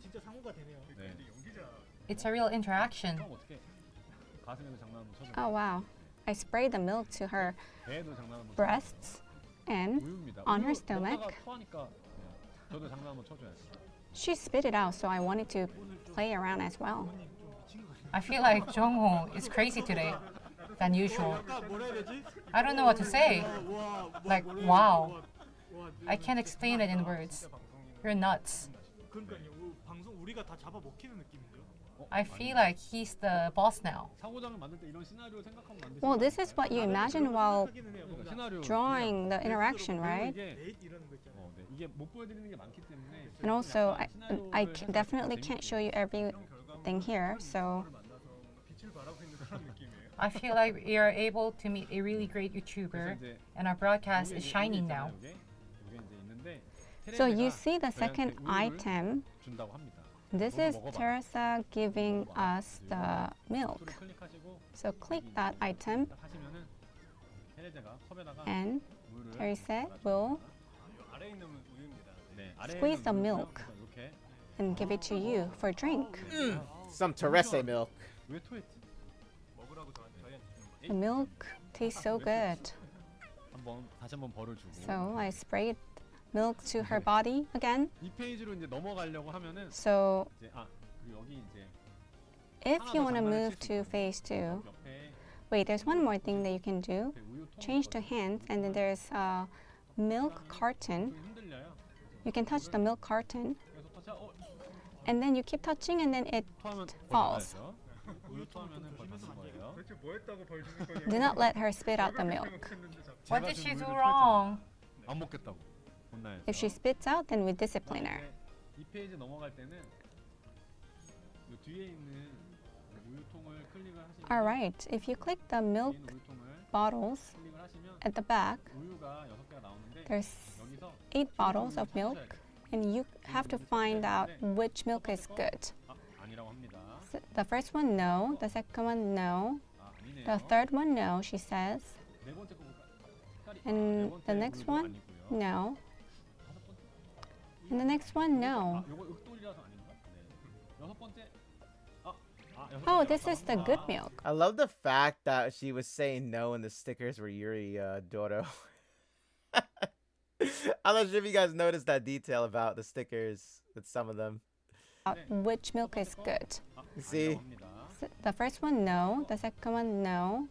E: 진짜 상호가 되네요.
D: 네.
G: 연기자
C: It's a real interaction.
D: 또 하면 어떡해? 가슴에도 장난 한번 쳐줘요.
B: Oh wow. I sprayed the milk to her
D: 배에도 장난 한번
B: breasts and
D: 우유입니다.
B: on her
D: 우유
B: stomach.
D: 먹다가 토하니까 저도 장난 한번 쳐줘야지.
B: She spit it out, so I wanted to play around as well.
C: I feel like Jongho is crazy today than usual.
E: 아까 뭐라 해야 되지?
C: I don't know what to say. Like, wow. I can't explain it in words. You're nuts.
E: 그러니까요. 방송 우리가 다 잡아 먹히는 느낌인데요.
C: I feel like he's the boss now.
D: 상호작을 만들 때 이런 시나리오 생각하면 만드시면
B: Well, this is what you imagine while
E: 하기는 해요.
D: 그러니까
E: 뭔가
D: 시나리오
B: drawing the interaction, right?
D: 이게
E: 데이트 이러는 거 있잖아요.
D: 네. 이게 못 보여드리는 게 많기 때문에
B: And also, definitely can't show you everything here, so
G: 빛을 발하고 있는 그런 느낌이에요.
C: I feel like we are able to meet a really great YouTuber, and our broadcast is shining now.
B: So you see the second item.
D: 준다고 합니다.
B: This is Teresa giving us the milk.
D: 클릭하시고
B: So click that item
D: 하시면은 테레제가 컵에다가
B: and
D: 물을
B: Teresa will
G: 아래에 있는 우유입니다.
D: 네, 아래에
B: squeeze the
D: 있는
B: milk
D: 물을 이렇게
B: and give it to you for drink.
A: Some Teresa milk.
D: 왜 토했지?
G: 먹으라고 저희한테 주는 거.
B: The milk tastes so good.
D: 다시 한번 벌을 주고
B: So I sprayed milk to her body again.
D: 이 페이지로 이제 넘어가려고 하면은
B: So
D: 이제 그리고 여기 이제
B: if you want to move to phase 2,
D: 옆에
B: wait, there's one more thing that you can do.
D: 우유통
B: Change to hands and then there's a milk carton.
D: 흔들려요.
B: You can touch the milk carton
D: 그래서 터치
B: and then you keep touching and then it
D: 토하면
B: falls.
D: 우유 토하면은 벌 받는 거예요.
G: 도대체 뭐 했다고 벌 주는 거냐고.
B: Do not let her spit out the milk.
C: What did she do wrong?
D: 안 먹겠다고 혼나요.
B: If she spits out, then we discipline her.
D: 이 페이지 넘어갈 때는 이 뒤에 있는 우유통을 클릭을 하시면
B: Alright, if you click the milk
D: 뒤에 있는 우유통을
B: bottles
D: 클릭을 하시면
B: at the back,
D: 우유가 6개가 나오는데
B: there's
D: 여기서
B: 8 bottles of milk and you have to find out which milk is good.
D: 아니라고 합니다.
B: The first one, no. The second one, no.
D: 아니네요.
B: The third one, no, she says.
D: 네 번째 거 볼까요?
B: And the next one, no. And the next one, no.
D: 요거 흑돌이라서 아닌가? 네. 여섯 번째
B: Oh, this is the good milk.
A: I love the fact that she was saying no and the stickers were Yuri Doro. I'm not sure if you guys noticed that detail about the stickers with some of them.
B: Which milk is good?
A: You see?
B: The first one, no. The second one, no.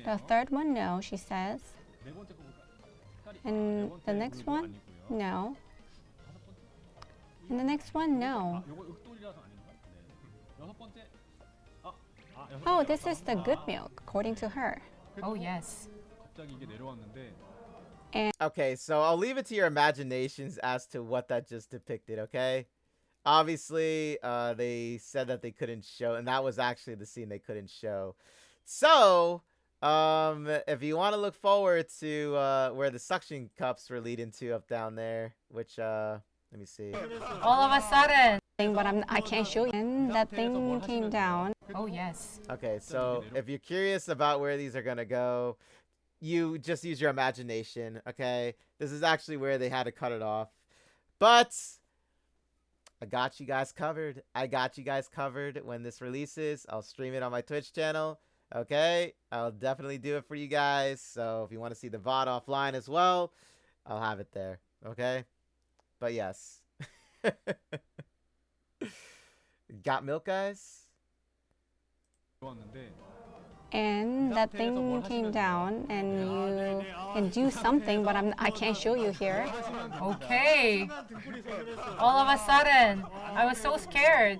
B: The third one, no, she says.
D: 네 번째 거 볼까요?
B: And the next one, no. And the next one, no.
D: 요거 흑돌이라서 아닌가? 네. 여섯 번째
B: Oh, this is the good milk, according to her.
C: Oh yes.
D: 갑자기 이게 내려왔는데
A: Okay, so I'll leave it to your imaginations as to what that just depicted, okay? Obviously, they said that they couldn't show, and that was actually the scene they couldn't show. So, if you want to look forward to where the suction cups were leading to up down there, which, let me see.
C: All of a sudden.
B: But I can't show you. And that thing came down.
C: Oh yes.
A: Okay, so if you're curious about where these are going to go, you just use your imagination, okay? This is actually where they had to cut it off. But I got you guys covered. I got you guys covered when this releases. I'll stream it on my Twitch channel, okay? I'll definitely do it for you guys. So if you want to see the VOD offline as well, I'll have it there, okay? But yes. Got milk, guys?
B: And that thing came down, and you can do something, but I can't show you here.
C: Okay. All of a sudden, I was so scared.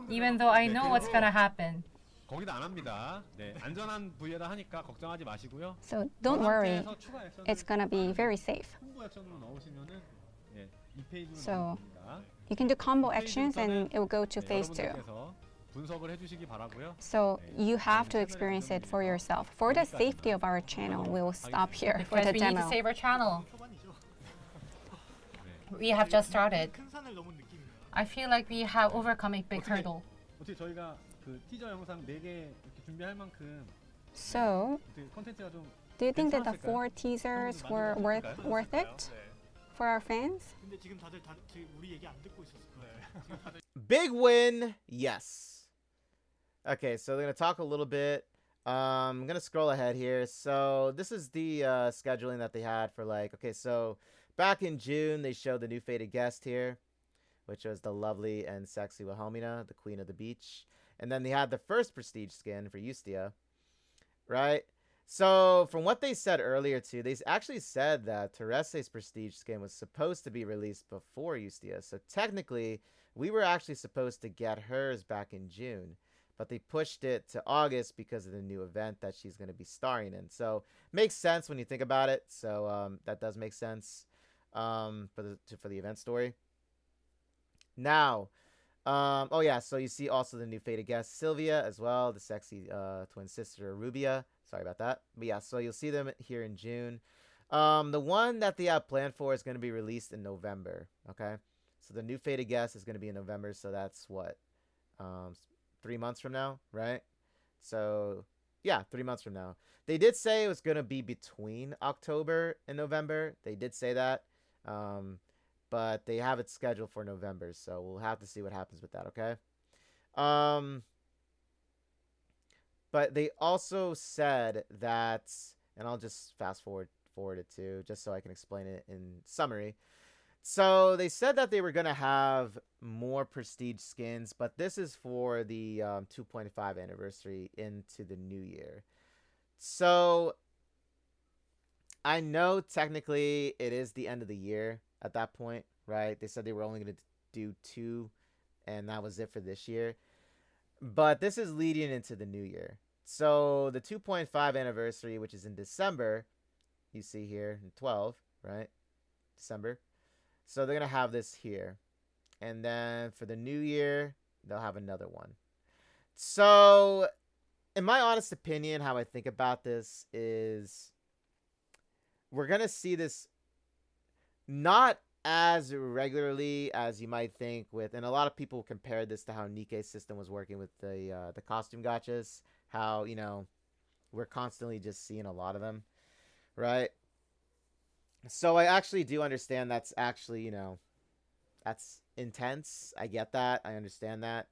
C: Even though I know what's gonna happen.
D: 거기다 안 합니다. 네, 안전한 부위에다 하니까 걱정하지 마시고요.
B: So don't worry, it's gonna be very safe.
D: 콤보 액션으로 넣으시면은 이 페이지로
B: So
D: 넣습니다.
B: you can do combo actions, and it will go to phase 2.
D: 여러분들께서 분석을 해주시기 바라고요.
B: So you have to experience it for yourself. For the safety of our channel, we will stop here for
C: Because
B: the
C: we need to
B: demo.
C: save our channel.
E: 초반이죠.
C: We have just started.
E: 큰 산을 넘은 느낌이에요.
C: I feel like we have overcome a big hurdle.
D: 어떻게 저희가 그 티저 영상 4개 이렇게 준비할 만큼
B: So,
D: 어떻게 컨텐츠가 좀
B: do you think that the 4 teasers were worth it for our fans?
E: 근데 지금 다들 우리 얘기 안 듣고 있었을 거예요.
A: Big win, yes. Okay, so they're going to talk a little bit. I'm going to scroll ahead here. So this is the scheduling that they had for okay, so back in June, they showed the new fated guest here, which was the lovely and sexy Wilhelmina, the queen of the beach. And then they had the first prestige skin for Justia, right? So from what they said earlier too, they actually said that Teresa's prestige skin was supposed to be released before Justia. So technically, we were actually supposed to get hers back in June, but they pushed it to August because of the new event that she's going to be starring in. So makes sense when you think about it. So that does make sense for the event story. Now, oh yeah, so you see also the new fated guest Sylvia as well, the sexy twin sister Rubia. Sorry about that. But yeah, so you'll see them here in June. The one that they have planned for is going to be released in November. Okay, so the new Faded Guest is going to be in November. So that's what, 3 months from now, right? So yeah, 3 months from now. They did say it was going to be between October and November. They did say that, but they have it scheduled for November. So we'll have to see what happens with that. Okay. Um, but they also said that, and I'll just forward it to just so I can explain it in summary. So they said that they were gonna have more prestige skins, but this is for the 2.5 anniversary into the new year. So I know technically it is the end of the year at that point, right? They said they were only gonna do 2, and that was it for this year. But this is leading into the new year. So the 2.5 anniversary, which is in December, you see here in 12, right? December. So they're going to have this here. And then for the new year, they'll have another one. So, in my honest opinion, how I think about this is we're going to see this not as regularly as you might think with, and a lot of people compared this to how Nikkei's system was working with the costume gachas, how, we're constantly just seeing a lot of them, right? So I actually do understand that's actually, that's intense. I get that. I understand that.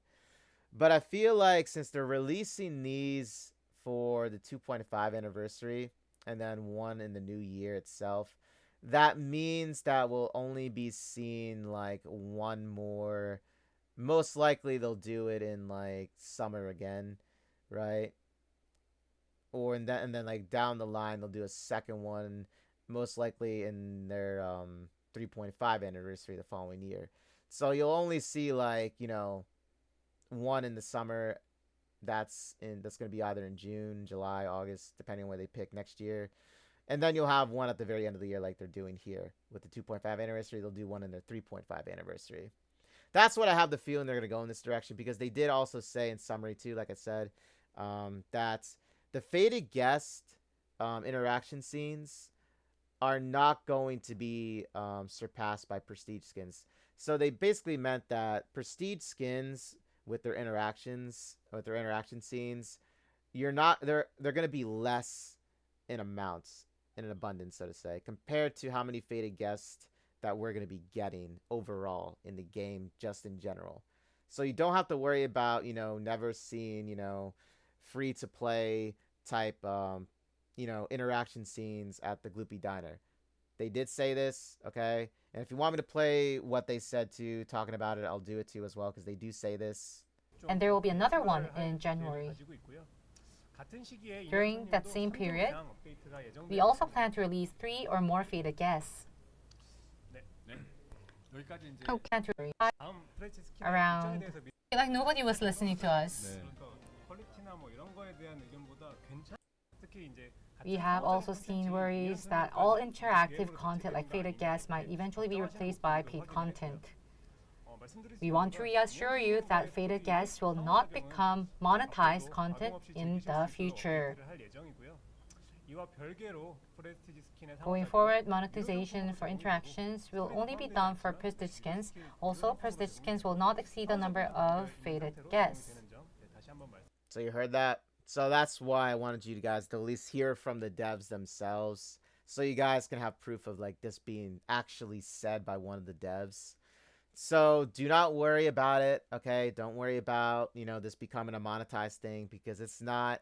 A: But I feel like since they're releasing these for the 2.5 anniversary and then one in the new year itself, that means that we'll only be seeing like one more. Most likely they'll do it in like summer again, right? Or in that, and then like down the line they'll do a second one, most likely in their 3.5 anniversary the following year. So you'll only see like, one in the summer. That's going to be either in June, July, August, depending on where they pick next year. And then you'll have one at the very end of the year like they're doing here. With the 2.5 anniversary, they'll do one in their 3.5 anniversary. That's what I have the feeling they're going to go in this direction, because they did also say in summary too, like I said, that the Faded Guest interaction scenes are not going to be surpassed by prestige skins. So they basically meant that prestige skins with their interaction scenes, they're going to be less in amounts, in an abundance, so to say, compared to how many Faded Guests that we're going to be getting overall in the game, just in general. So you don't have to worry about, never seeing, free to play type, interaction scenes at the Gloopy Diner. They did say this, okay? And if you want me to play what they said to talking about it, I'll do it too as well, because they do say this.
C: And there will be another one in January. During that same period, we also plan to release 3 or more Faded Guests.
F: 여기까지 이제
C: Around, like nobody was listening to us. We have also seen worries that all interactive content like Faded Guests might eventually be replaced by paid content. We want to reassure you that Faded Guests will not become monetized content in the future. Going forward, monetization for interactions will only be done for prestige skins. Also, prestige skins will not exceed the number of Faded Guests.
A: So you heard that? So that's why I wanted you guys to at least hear from the devs themselves, so you guys can have proof of like this being actually said by one of the devs. So do not worry about it, okay? Don't worry about, this becoming a monetized thing, because it's not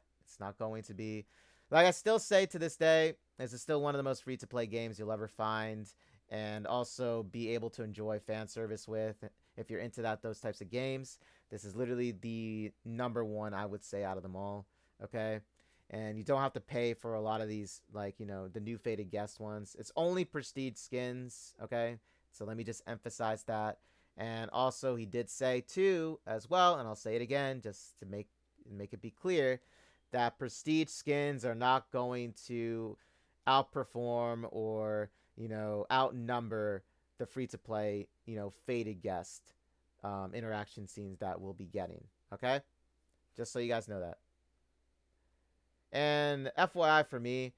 A: going to be. Like I still say to this day, this is still one of the most free to play games you'll ever find, and also be able to enjoy fan service with. If you're into those types of games, this is literally the number one, I would say, out of them all, okay? And you don't have to pay for a lot of these, like, the new Faded Guest ones. It's only prestige skins, okay? So let me just emphasize that. And also, he did say too, as well, and I'll say it again just to make it be clear, that prestige skins are not going to outperform or, outnumber the free-to-play, Faded Guest interaction scenes that we'll be getting, okay? Just so you guys know that. And FYI for me,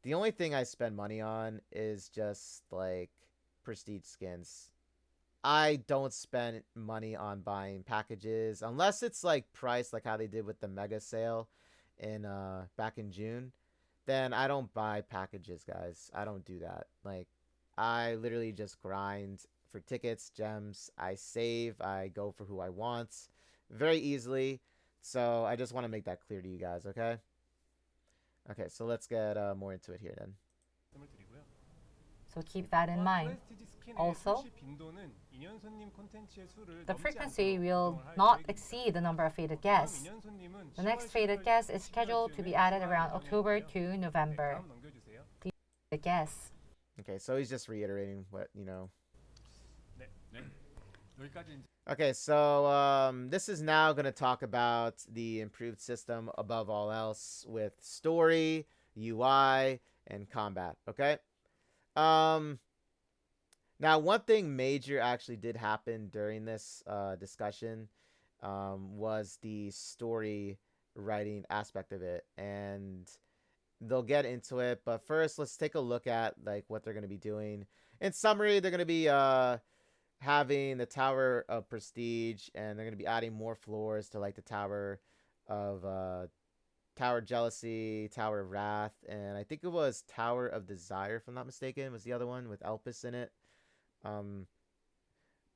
A: The only thing I spend money on is just like prestige skins. I don't spend money on buying packages unless it's like priced like how they did with the mega sale in back in June. Then I don't buy packages, guys. I don't do that. Like I literally just grind for tickets, gems. I save, I go for who I want very easily. So I just want to make that clear to you guys, okay? Okay, so let's get more into it here then.
C: So keep that in mind. Also, the frequency will not exceed the number of faded guests. The next faded guest is scheduled to be added around October to November. The guests.
A: Okay, so he's just reiterating what, you know.
D: 네. 여기까지 이제
A: Okay, so this is now going to talk about the improved system above all else with story, UI, and combat, okay? Now, one thing major actually did happen during this discussion was the story writing aspect of it, and they'll get into it. But first, let's take a look at like what they're going to be doing. In summary, they're going to be having the Tower of Prestige, and they're going to be adding more floors to like the Tower of Tower Jealousy, Tower of Wrath, and I think it was Tower of Desire, if I'm not mistaken, was the other one with Elpis in it.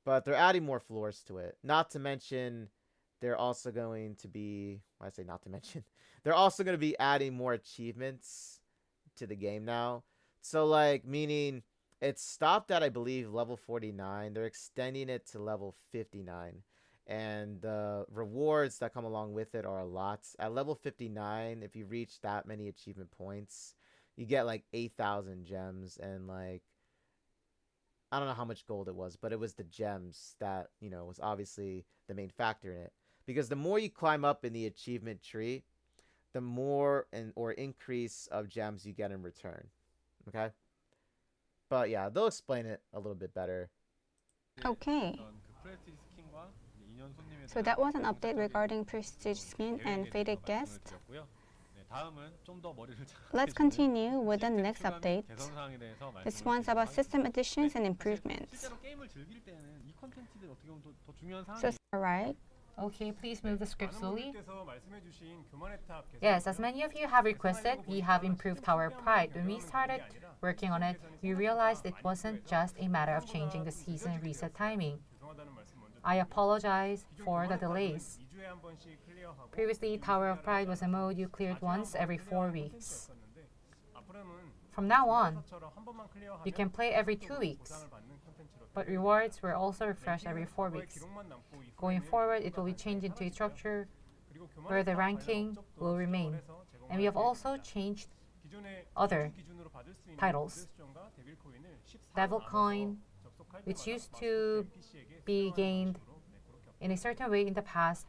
A: But they're adding more floors to it. Not to mention, they're also going to be, I say not to mention, they're also going to be adding more achievements to the game now. So like, meaning it stopped at, I believe, level 49. They're extending it to level 59. And the rewards that come along with it are a lot. At level 59, if you reach that many achievement points, you get like 8,000 gems and like, I don't know how much gold it was, but it was the gems that, you know, was obviously the main factor in it. Because the more you climb up in the achievement tree, the more or increase of gems you get in return. Okay? But yeah, they'll explain it a little bit better.
B: Okay.
D: 어떤 그 프레스티지 스킨과 이제 2년 손님에
B: So
D: 대한
B: that was an update
D: 상세하게
B: regarding Prestige Skin
D: 계획에
B: and
D: 대해서
B: Faded
D: 말씀을
B: Guest.
D: 드렸고요. 네, 다음은 좀 더 머리를
B: Let's
D: 자극해주는
B: continue with the
D: 실제
B: next
D: 추가 및
B: update.
D: 개선 사항에 대해서
B: This
D: 말씀을
B: one's
D: 드리도록
B: about system
D: 하겠습니다.
B: additions and
D: 네, 사실
B: improvements.
D: 실제로 게임을 즐길 때는 이 콘텐츠들이 어떻게 보면 더 중요한
B: So,
D: 사항이
B: alright.
C: Okay, please move the script slowly.
G: 분들께서 말씀해주신 교만의 탑
C: Yes, as many of you have requested, we have improved Tower of Pride. When we started working on it, we realized it wasn't just a matter of changing the season reset timing.
G: 죄송하다는 말씀 먼저
C: I apologize for the delays.
G: 2주에 한 번씩 클리어하고
C: Previously, Tower of Pride was a mode you cleared once every 4 weeks.
G: 앞으로는
C: From now on,
G: 처럼 한 번만 클리어하면
C: you can play every 2 weeks,
G: 보상을 받는 콘텐츠로
C: but rewards were also refreshed every 4 weeks.
G: 기록만 남고
C: Going forward, it will be changed into a structure
G: 그리고
C: where the ranking will remain. And we have also changed other titles. Devil Coin, which used to be gained in a certain way in the past,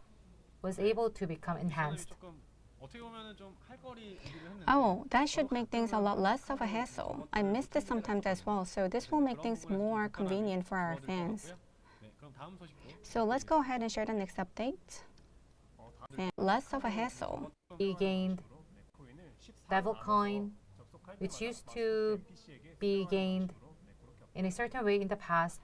C: was able to become enhanced.
D: 조금 어떻게 보면은 좀 할 거리 얘기를 했는데
B: Oh, that should make things a lot less of a hassle. I miss this sometimes as well, so this will make things more convenient for our fans.
D: 네, 그럼 다음 소식도
B: So let's go ahead and share the next update. And less of a hassle.
C: We gained Devil Coin, which used to be gained in a certain way in the past,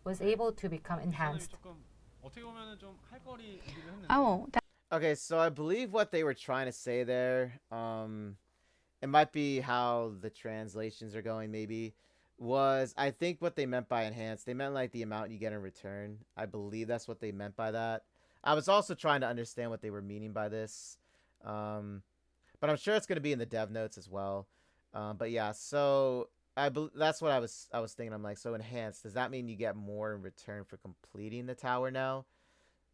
C: was able to become enhanced.
D: 조금 어떻게 보면은 좀 할 거리 얘기를 했는데
B: Oh, that
A: Okay, so I believe what they were trying to say there, it might be how the translations are going maybe, was I think what they meant by enhanced, they meant like the amount you get in return. I believe that's what they meant by that. I was also trying to understand what they were meaning by this. But I'm sure it's going to be in the dev notes as well. But yeah, so that's what I was thinking. I'm like, so enhanced, does that mean you get more in return for completing the tower now?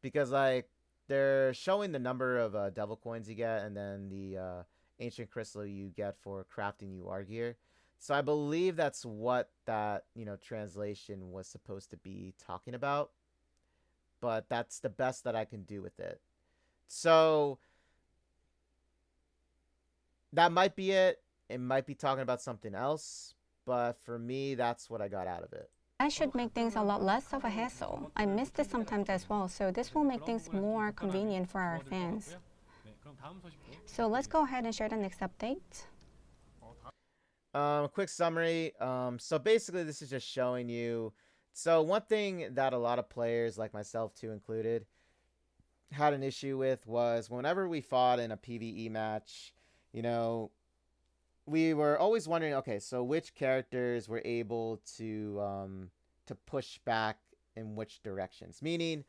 A: Because like they're showing the number of devil coins you get and then the ancient crystal you get for crafting UR gear. So I believe that's what that, translation was supposed to be talking about. But that's the best that I can do with it. So that might be it. It might be talking about something else. But for me, that's what I got out of it.
B: should make things a lot less of a hassle. I miss this sometimes as well, so this will make things more convenient for our fans.
D: 네, 그럼 다음 소식도
B: So let's go ahead and share the next update.
A: Quick summary. So basically, this is just showing you. So one thing that a lot of players, like myself too included, had an issue with was whenever we fought in a PvE match, you know, we were always wondering, okay, so which characters were able to push back in which directions? Meaning,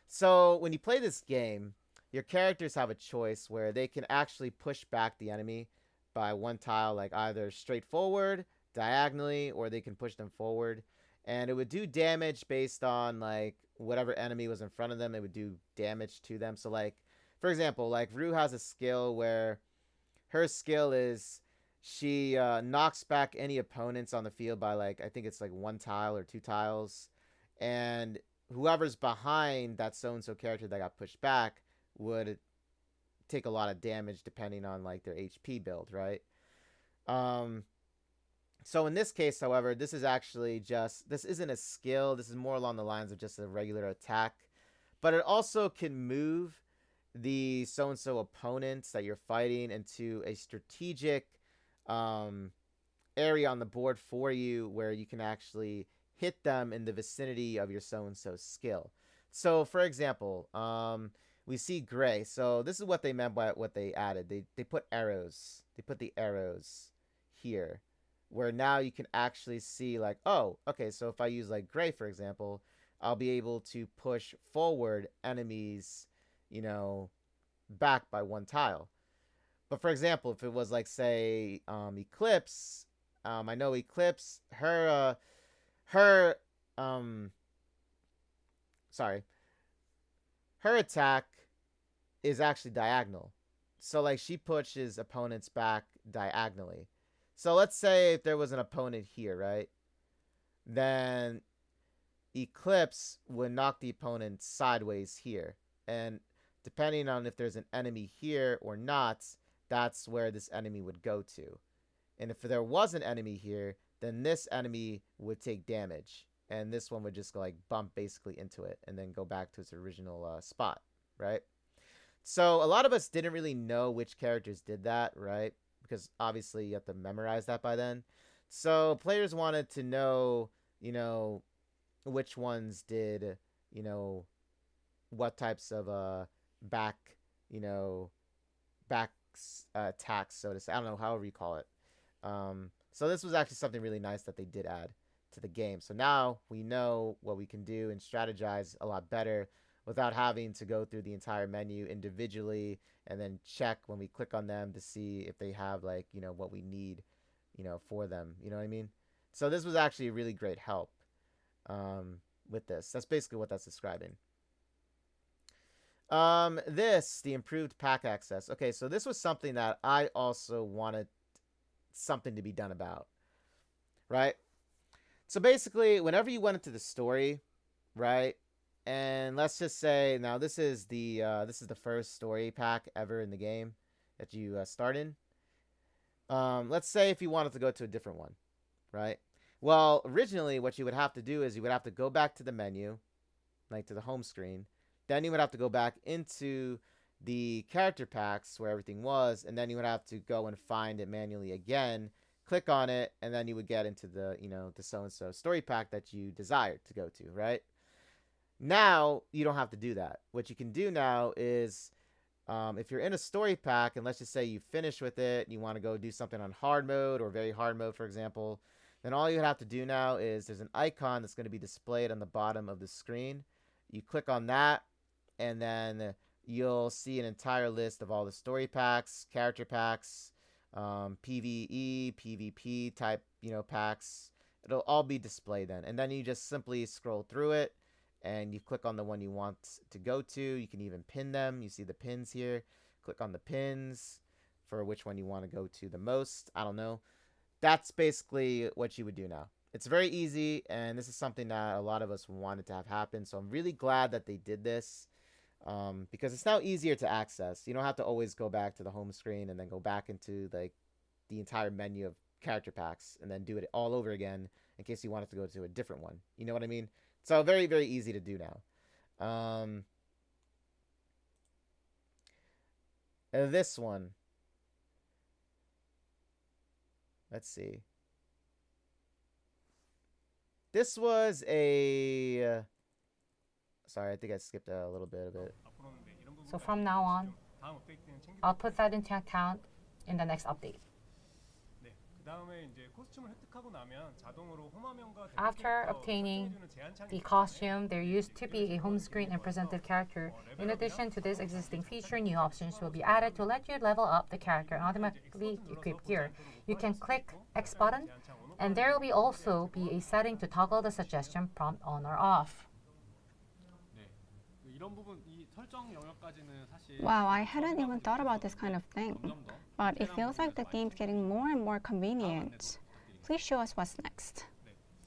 A: so when you play this game, your characters have a choice where they can actually push back the enemy by one tile, like either straight forward, diagonally, or they can push them forward. And it would do damage based on like whatever enemy was in front of them. It would do damage to them. So like, for example, like Rue has a skill where her skill is she knocks back any opponents on the field by like I think it's like one tile or two tiles, and whoever's behind that so and so character that got pushed back would take a lot of damage depending on like their HP build, right? So in this case, however, this is actually just this isn't a skill. This is more along the lines of just a regular attack, but it also can move the so and so opponents that you're fighting into a strategic area on the board for you where you can actually hit them in the vicinity of your so and so skill. So, for example, we see gray. So this is what they meant by what they added. They put arrows. They put the arrows here, where now you can actually see like, oh, okay. So if I use like gray, for example, I'll be able to push forward enemies, you know, back by one tile. But for example, if it was like say Eclipse, I know Eclipse, her sorry, her attack is actually diagonal. So like she pushes opponents back diagonally. So let's say if there was an opponent here, right? Then Eclipse would knock the opponent sideways here. And depending on if there's an enemy here or not, that's where this enemy would go to. And if there was an enemy here, then this enemy would take damage. And this one would just go like bump basically into it and then go back to its original spot, right? So a lot of us didn't really know which characters did that, right? Because obviously you have to memorize that by then. So players wanted to know, you know, which ones did, you know, what types of back, you know, back attacks, so to say. I don't know, however you call it. So this was actually something really nice that they did add to the game. So now we know what we can do and strategize a lot better without having to go through the entire menu individually and then check when we click on them to see if they have like, you know, what we need, you know, for them. You know what I mean? So this was actually a really great help with this. That's basically what that's describing. The improved pack access. Okay, so this was something that I also wanted something to be done about, right? So basically, whenever you went into the story, right, and let's just say now this is the first story pack ever in the game that you start in. Let's say if you wanted to go to a different one, right? Well, originally what you would have to do is you would have to go back to the menu, like to the home screen. Then you would have to go back into the character packs where everything was, and then you would have to go and find it manually again, click on it, and then you would get into the, you know, the so-and-so story pack that you desired to go to, right? Now, you don't have to do that. What you can do now is, if you're in a story pack, and let's just say you finish with it, and you want to go do something on hard mode or very hard mode, for example, then all you have to do now is there's an icon that's going to be displayed on the bottom of the screen. You click on that, and then you'll see an entire list of all the story packs, character packs, PvE, PvP type, you know, packs. It'll all be displayed then. And then you just simply scroll through it and you click on the one you want to go to. You can even pin them. You see the pins here. Click on the pins for which one you want to go to the most. I don't know. That's basically what you would do now. It's very easy, and this is something that a lot of us wanted to have happen. So I'm really glad that they did this. Because it's now easier to access. You don't have to always go back to the home screen and then go back into like the entire menu of character packs and then do it all over again in case you wanted to go to a different one. You know what I mean? So very, very easy to do now. This one. Let's see. this was a. Sorry, I think I skipped a little bit of it.
G: 앞으로는 네, 이런 부분
C: So from now on,
G: 다음 업데이트는 챙겨.
C: I'll put that into account in the next update.
G: 네. 그다음에 이제 코스튬을 획득하고 나면 자동으로 홈화면과
C: After obtaining the costume, there used to be a home screen and presented character. In addition to this existing feature, new options will be added to let you level up the character and automatically equip gear. You can click X button, and there will also be a setting to toggle the suggestion prompt on or off.
D: 네. 이런 부분 이 설정 영역까지는 사실
B: Wow, I hadn't even thought about this kind of thing.
D: 점점 더
B: But it feels like the game's getting more and more convenient. Please show us what's next.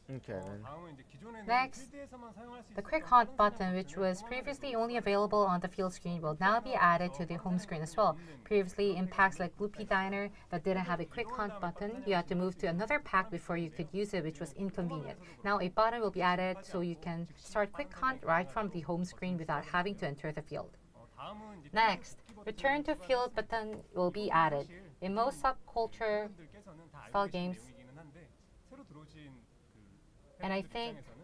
A: Okay, man.
G: 다음은 이제 기존에는
C: Next,
G: 필드에서만 사용할 수
C: The
G: 있었던
C: quick
G: 빠른
C: hunt button,
G: 사용
C: which was previously only available on the field screen, will now be added to the home screen as well. Previously, in packs like Loopy Diner that didn't have a quick hunt button, you had to move to another pack before you could use it, which was inconvenient. Now a button will be added so you can start quick hunt right from the home screen without having to enter the field.
G: 다음은 이제
C: Next, return to field button will be added. In most subculture
G: 분들께서는 다
C: style
G: 알고 계신
C: games,
G: 내용이기는 한데 새로 들어오신 그
C: and I
G: 팬분들
C: think
G: 입장에서는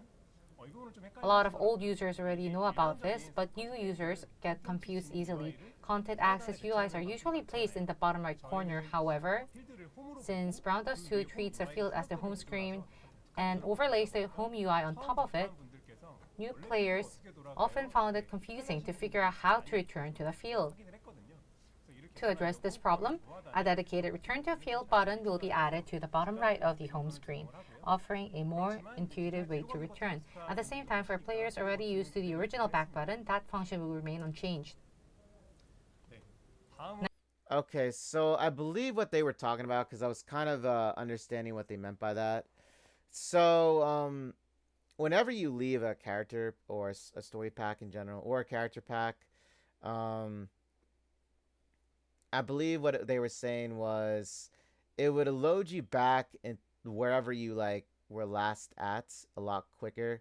G: 이 부분을 좀
C: a lot of
G: 헷갈리시더라고요.
C: old users already know about this, but new users get confused easily. Content access UIs are usually placed in the bottom right corner. However,
G: 필드를 홈으로
C: since Brown Dust 2 treats the field as the home screen and overlays the home UI on top of it,
G: 분들께서
C: new players often found it confusing to figure out how to return to the field.
G: 확인을 했거든요. 그래서 이렇게
C: To address this problem, a dedicated return to field button will be added to the bottom right of the home screen, offering a more intuitive way to return. At the same time, for players already used to the original back button, that function will remain unchanged.
G: 다음은
A: Okay, so I believe what they were talking about because I was kind of understanding what they meant by that. So, whenever you leave a character or a story pack in general or a character pack, I believe what they were saying was it would load you back in wherever you like were last at a lot quicker,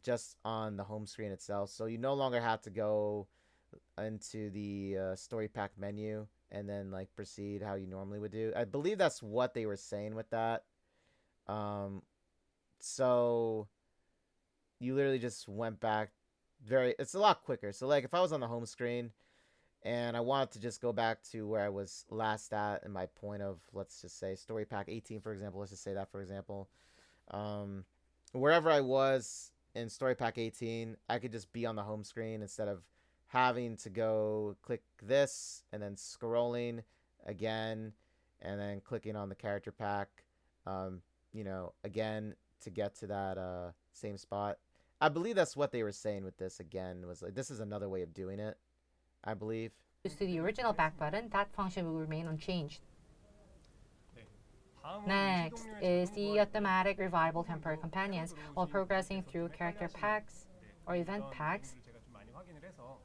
A: just on the home screen itself. So you no longer have to go into the story pack menu and then like proceed how you normally would do. I believe that's what they were saying with that. So you literally just went back it's a lot quicker. So like if I was on the home screen and I wanted to just go back to where I was last at in my point of, let's just say story pack 18, for example, let's just say that, for example, wherever I was in story pack 18, I could just be on the home screen instead of having to go click this and then scrolling again and then clicking on the character pack, again to get to that same spot. I believe that's what they were saying with this again, was like this is another way of doing it, I believe.
C: Used to the original back button, that function will remain unchanged.
G: 다음은
C: Next
G: 임시
C: is
G: 동료의
C: the automatic revival temporary companions. While progressing through character packs or event packs,
G: 제가 좀 많이 확인을 해서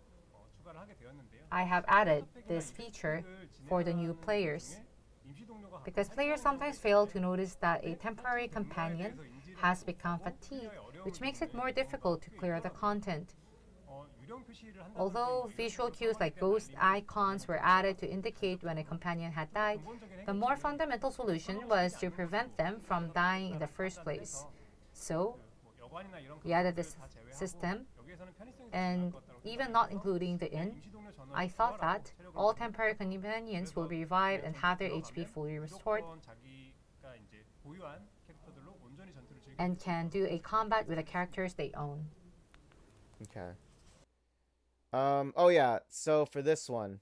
G: 추가를 하게 되었는데요.
C: I have added this feature for the new players.
G: 임시 동료가
C: Because players sometimes fail to notice that a temporary companion has become fatigued, which makes it more difficult to clear the content.
G: 유령 표시를 한다고
C: Although visual cues like ghost icons were added to indicate when a companion had died, the more fundamental solution was to prevent them from dying in the first place. So,
G: 여관이나 이런
C: we added this system,
G: 여기에서는 편의성이
C: and even not including the inn,
G: 임시 동료 전원
C: I thought that all temporary companions will be revived and have their HP fully restored
G: 자기가 이제 보유한 캐릭터들로 온전히 전투를 즐길
C: and can do a combat with the characters they own.
A: Okay. Oh yeah, so for this one,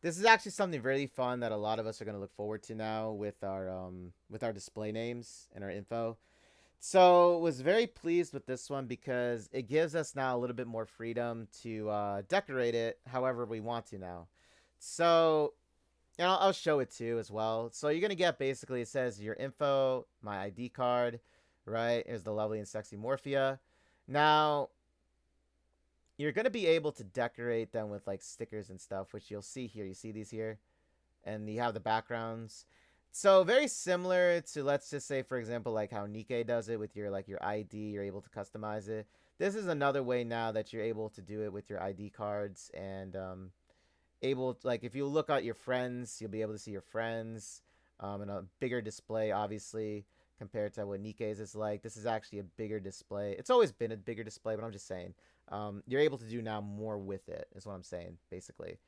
A: this is actually something really fun that a lot of us are going to look forward to now with our display names and our info. So was very pleased with this one because it gives us now a little bit more freedom to decorate it however we want to now. So, and I'll show it too as well. So you're going to get basically, it says your info, my ID card, right? Here's the lovely and sexy Morphia. Now, you're going to be able to decorate them with like stickers and stuff, which you'll see here. You see these here? And you have the backgrounds. So very similar to, let's just say, for example, like how Nikkei does it with your ID, you're able to customize it. This is another way now that you're able to do it with your ID cards and if you look at your friends, you'll be able to see your friends in a bigger display, obviously. compared to what Nikkei's is like. This is actually a bigger display. It's always been a bigger display, but I'm just saying, you're able to do now more with it, is what I'm saying, basically.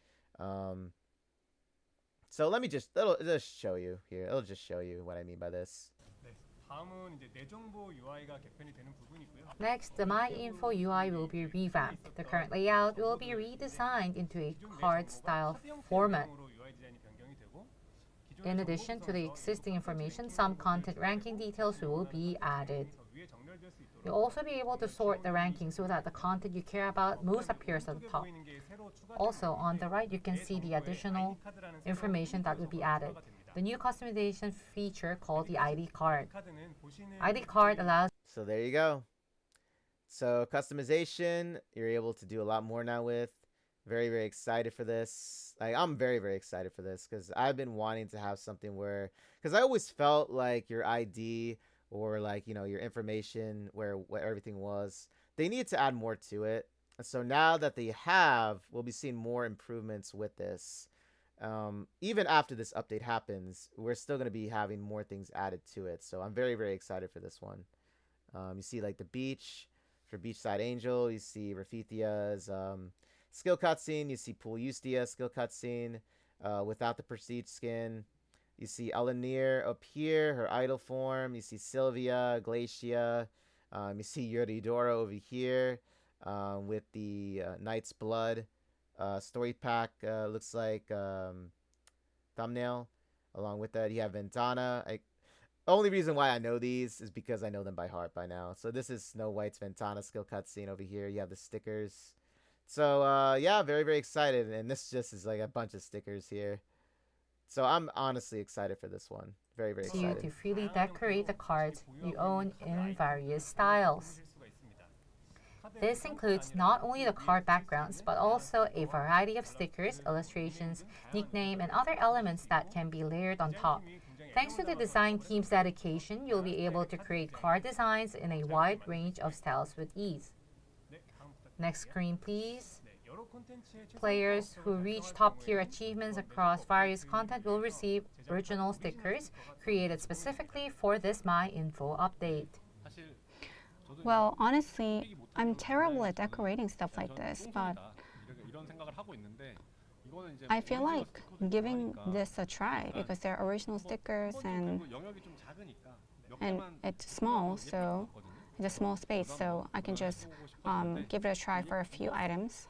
A: So let me it'll just show you here. It'll just show you what I mean by this.
G: 네, 다음은 이제 내 정보 UI가 개편이 되는 부분이고요.
C: Next, the My Info UI will be revamped. The current layout will be redesigned into a card-style format.
G: UI 디자인이 변경이 되고
C: In addition to the existing information, some content ranking details will be added.
G: 위에 정렬될 수 있도록
C: You'll also be able to sort the rankings so that the content you care about most appears at the top.
G: 보이는 게 새로 추가
C: Also, on the right, you can see the additional information that will be added. The new customization feature called the ID card.
G: 카드는 보시는
C: ID card allows
A: So there you go. So customization, you're able to do a lot more now with. Very, very excited for this. Like, I'm very, very excited for this because I've been wanting to have something where, because I always felt like your ID or like, you know, your information where everything was, they need to add more to it. So now that they have, we'll be seeing more improvements with this. Even after this update happens, we're still going to be having more things added to it. So I'm very, very excited for this one. You see like the beach for Beachside Angel. You see Rafithia's skill cutscene. You see Pool Ustia skill cutscene without the prestige skin. You see Elenir up here, her idol form. You see Sylvia, Glacia. You see Yuridora over here with the Knight's Blood story pack, looks like thumbnail. Along with that, you have Ventana. Only reason why I know these is because I know them by heart by now. So this is Snow White's Ventana skill cutscene over here. You have the stickers. So yeah, very, very excited. And this just is like a bunch of stickers here. So I'm honestly excited for this one. Very, very
C: you
A: excited.
C: to freely decorate the cards you own in various styles. This includes not only the card backgrounds, but also a variety of stickers, illustrations, nickname, and other elements that can be layered on top. Thanks to the design team's dedication, you'll be able to create card designs in a wide range of styles with ease. Next screen, please. Players who reach top-tier achievements across various content will receive original stickers created specifically for this My Info update.
B: Well, honestly, I'm terrible at decorating stuff like this, but I feel like giving this a try because they're original stickers and it's small, so it's a small space, so I can just give it a try for a few items.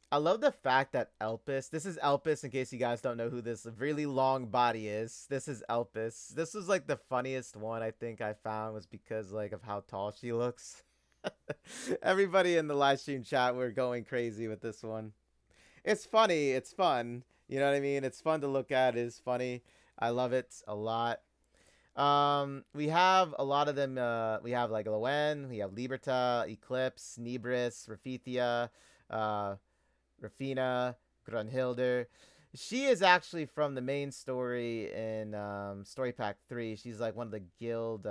A: I love the fact that Elpis, this is Elpis in case you guys don't know who this really long body is. This is Elpis. This was like the funniest one I think I found was because like of how tall she looks. Everybody in the live stream chat were going crazy with this one. It's funny. It's fun. You know what I mean? It's fun to look at. It's funny. I love it a lot. We have a lot of them. We have like Loen, we have Liberta, Eclipse, Nebris, Rafithia, Rafina, Grunhilder. She is actually from the main story in Story Pack 3. She's like one of the guild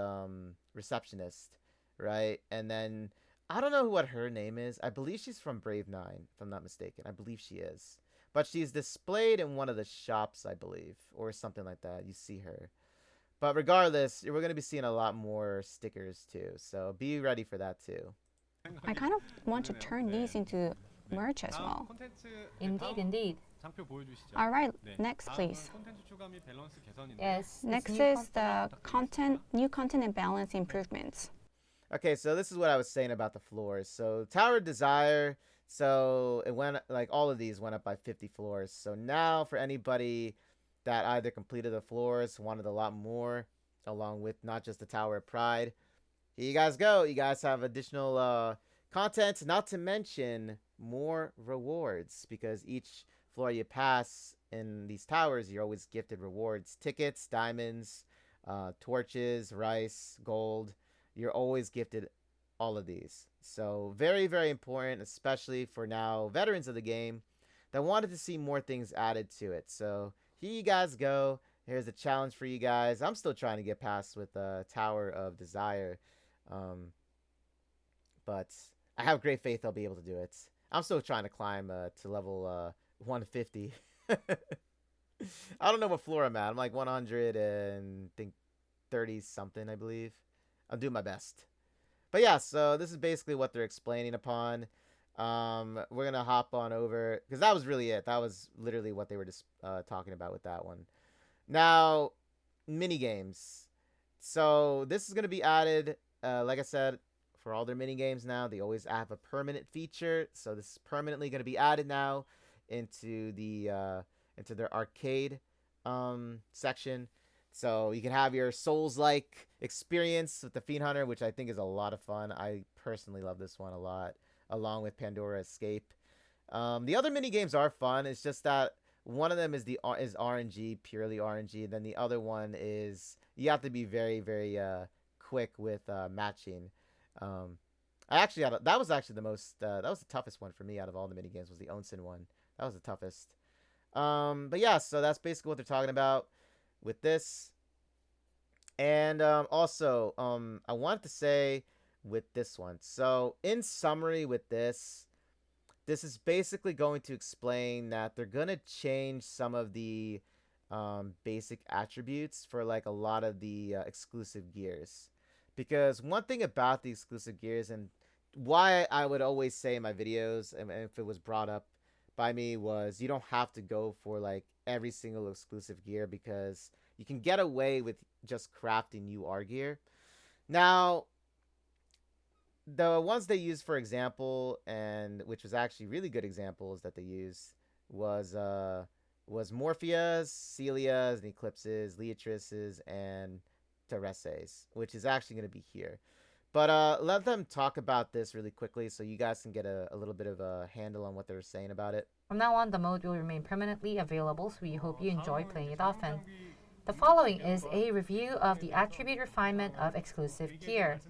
A: receptionists, right? And then I don't know what her name is. I believe she's from Brave 9, if I'm not mistaken. I believe she is. But she's displayed in one of the shops, I believe, or something like that. You see her. But regardless, we're going to be seeing a lot more stickers too. So be ready for that too.
B: I kind of want to turn these into merch as well.
C: Indeed, indeed.
B: All right, next please.
C: Yes.
B: Next
C: new
B: is the new content and balance improvements.
A: Okay, so this is what I was saying about the floors. So Tower of Desire, so it went like all of these went up by 50 floors. So now for anybody that either completed the floors, wanted a lot more, along with not just the Tower of Pride, here you guys go. You guys have additional content, not to mention more rewards, because each floor you pass in these towers, you're always gifted rewards, tickets, diamonds, torches, rice, gold. You're always gifted all of these. So very, very important, especially for now veterans of the game that wanted to see more things added to it. So here you guys go. Here's a challenge for you guys. I'm still trying to get past with Tower of Desire. But I have great faith I'll be able to do it. I'm still trying to climb to level 150. I don't know what floor I'm at. I'm like 100 and think 30 something, I believe. I'll do my best. But yeah, so this is basically what they're explaining upon. We're gonna hop on over because that was really it. That was literally what they were just talking about with that one. Now, mini games. So this is gonna be added. Like I said, for all their mini games now, they always have a permanent feature. So this is permanently gonna be added now into their arcade section. So you can have your Souls-like experience with the Fiend Hunter, which I think is a lot of fun. I personally love this one a lot, along with Pandora Escape. The other mini games are fun. It's just that one of them is RNG, purely RNG. And then the other one is you have to be very, very quick with matching. I actually that was actually that was the toughest one for me out of all the mini games, was the Onsen one. That was the toughest. But yeah, so that's basically what they're talking about with this. And also, I wanted to say with this one. So in summary with this is basically going to explain that they're going to change some of the basic attributes for like a lot of the exclusive gears. Because one thing about the exclusive gears, and why I would always say in my videos, and if it was brought up by me, was you don't have to go for like every single exclusive gear, because you can get away with just crafting UR gear. Now, the ones they use, for example, and which was actually really good examples that they used, was Morpheus, Celia's, and Eclipses, Leatrices, and Teresa's, which is actually going to be here. But let them talk about this really quickly so you guys can get a little bit of a handle on what they're saying about it.
C: From now on, the mode will remain permanently available, so we hope you enjoy playing it often. The following is a review of the attribute refinement of exclusive gear.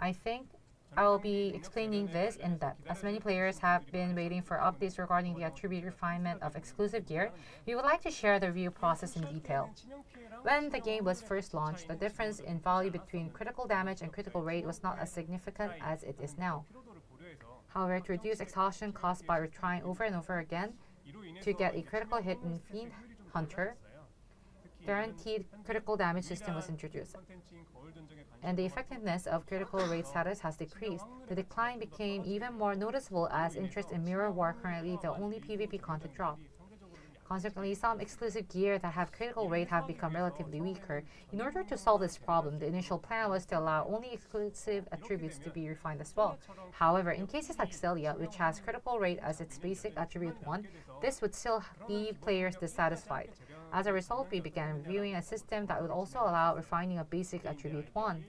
C: I think I will be explaining this in depth. As many players have been waiting for updates regarding the attribute refinement of exclusive gear, we would like to share the review process in detail. When the game was first launched, the difference in value between critical damage and critical rate was not as significant as it is now. However, to reduce exhaustion caused by retrying over and over again to get a critical hit in Fiend Hunter, guaranteed critical damage system was introduced, and the effectiveness of critical rate status has decreased. The decline became even more noticeable as interest in Mirror War, currently the only PvP content, dropped. Consequently, some exclusive gear that have critical rate have become relatively weaker. In order to solve this problem, the initial plan was to allow only exclusive attributes to be refined as well. However, in cases like Celia, which has critical rate as its basic attribute 1, this would still leave players dissatisfied. As a result, we began reviewing a system that would also allow refining a basic attribute 1.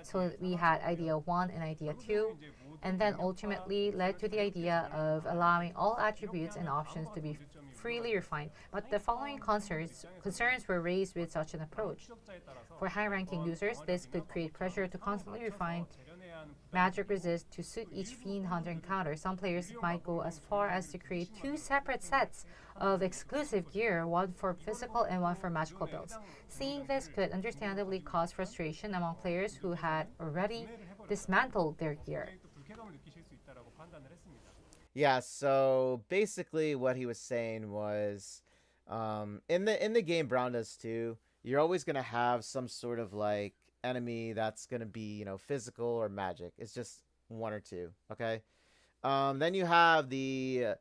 C: So we had idea 1 and idea 2, and then ultimately led to the idea of allowing all attributes and options to be freely refined. But the following concerns were raised with such an approach. For high-ranking users, this could create pressure to constantly refine magic resist to suit each Fiend Hunter encounter. Some players might go as far as to create 2 separate sets of exclusive gear, one for physical and one for magical builds. Seeing this could understandably cause frustration among players who had already dismantled their gear.
A: Yeah, so basically what he was saying was, in the game Brown does too, you're always gonna have some sort of like enemy that's gonna be, you know, physical or magic. It's just one or two, okay? Then you have the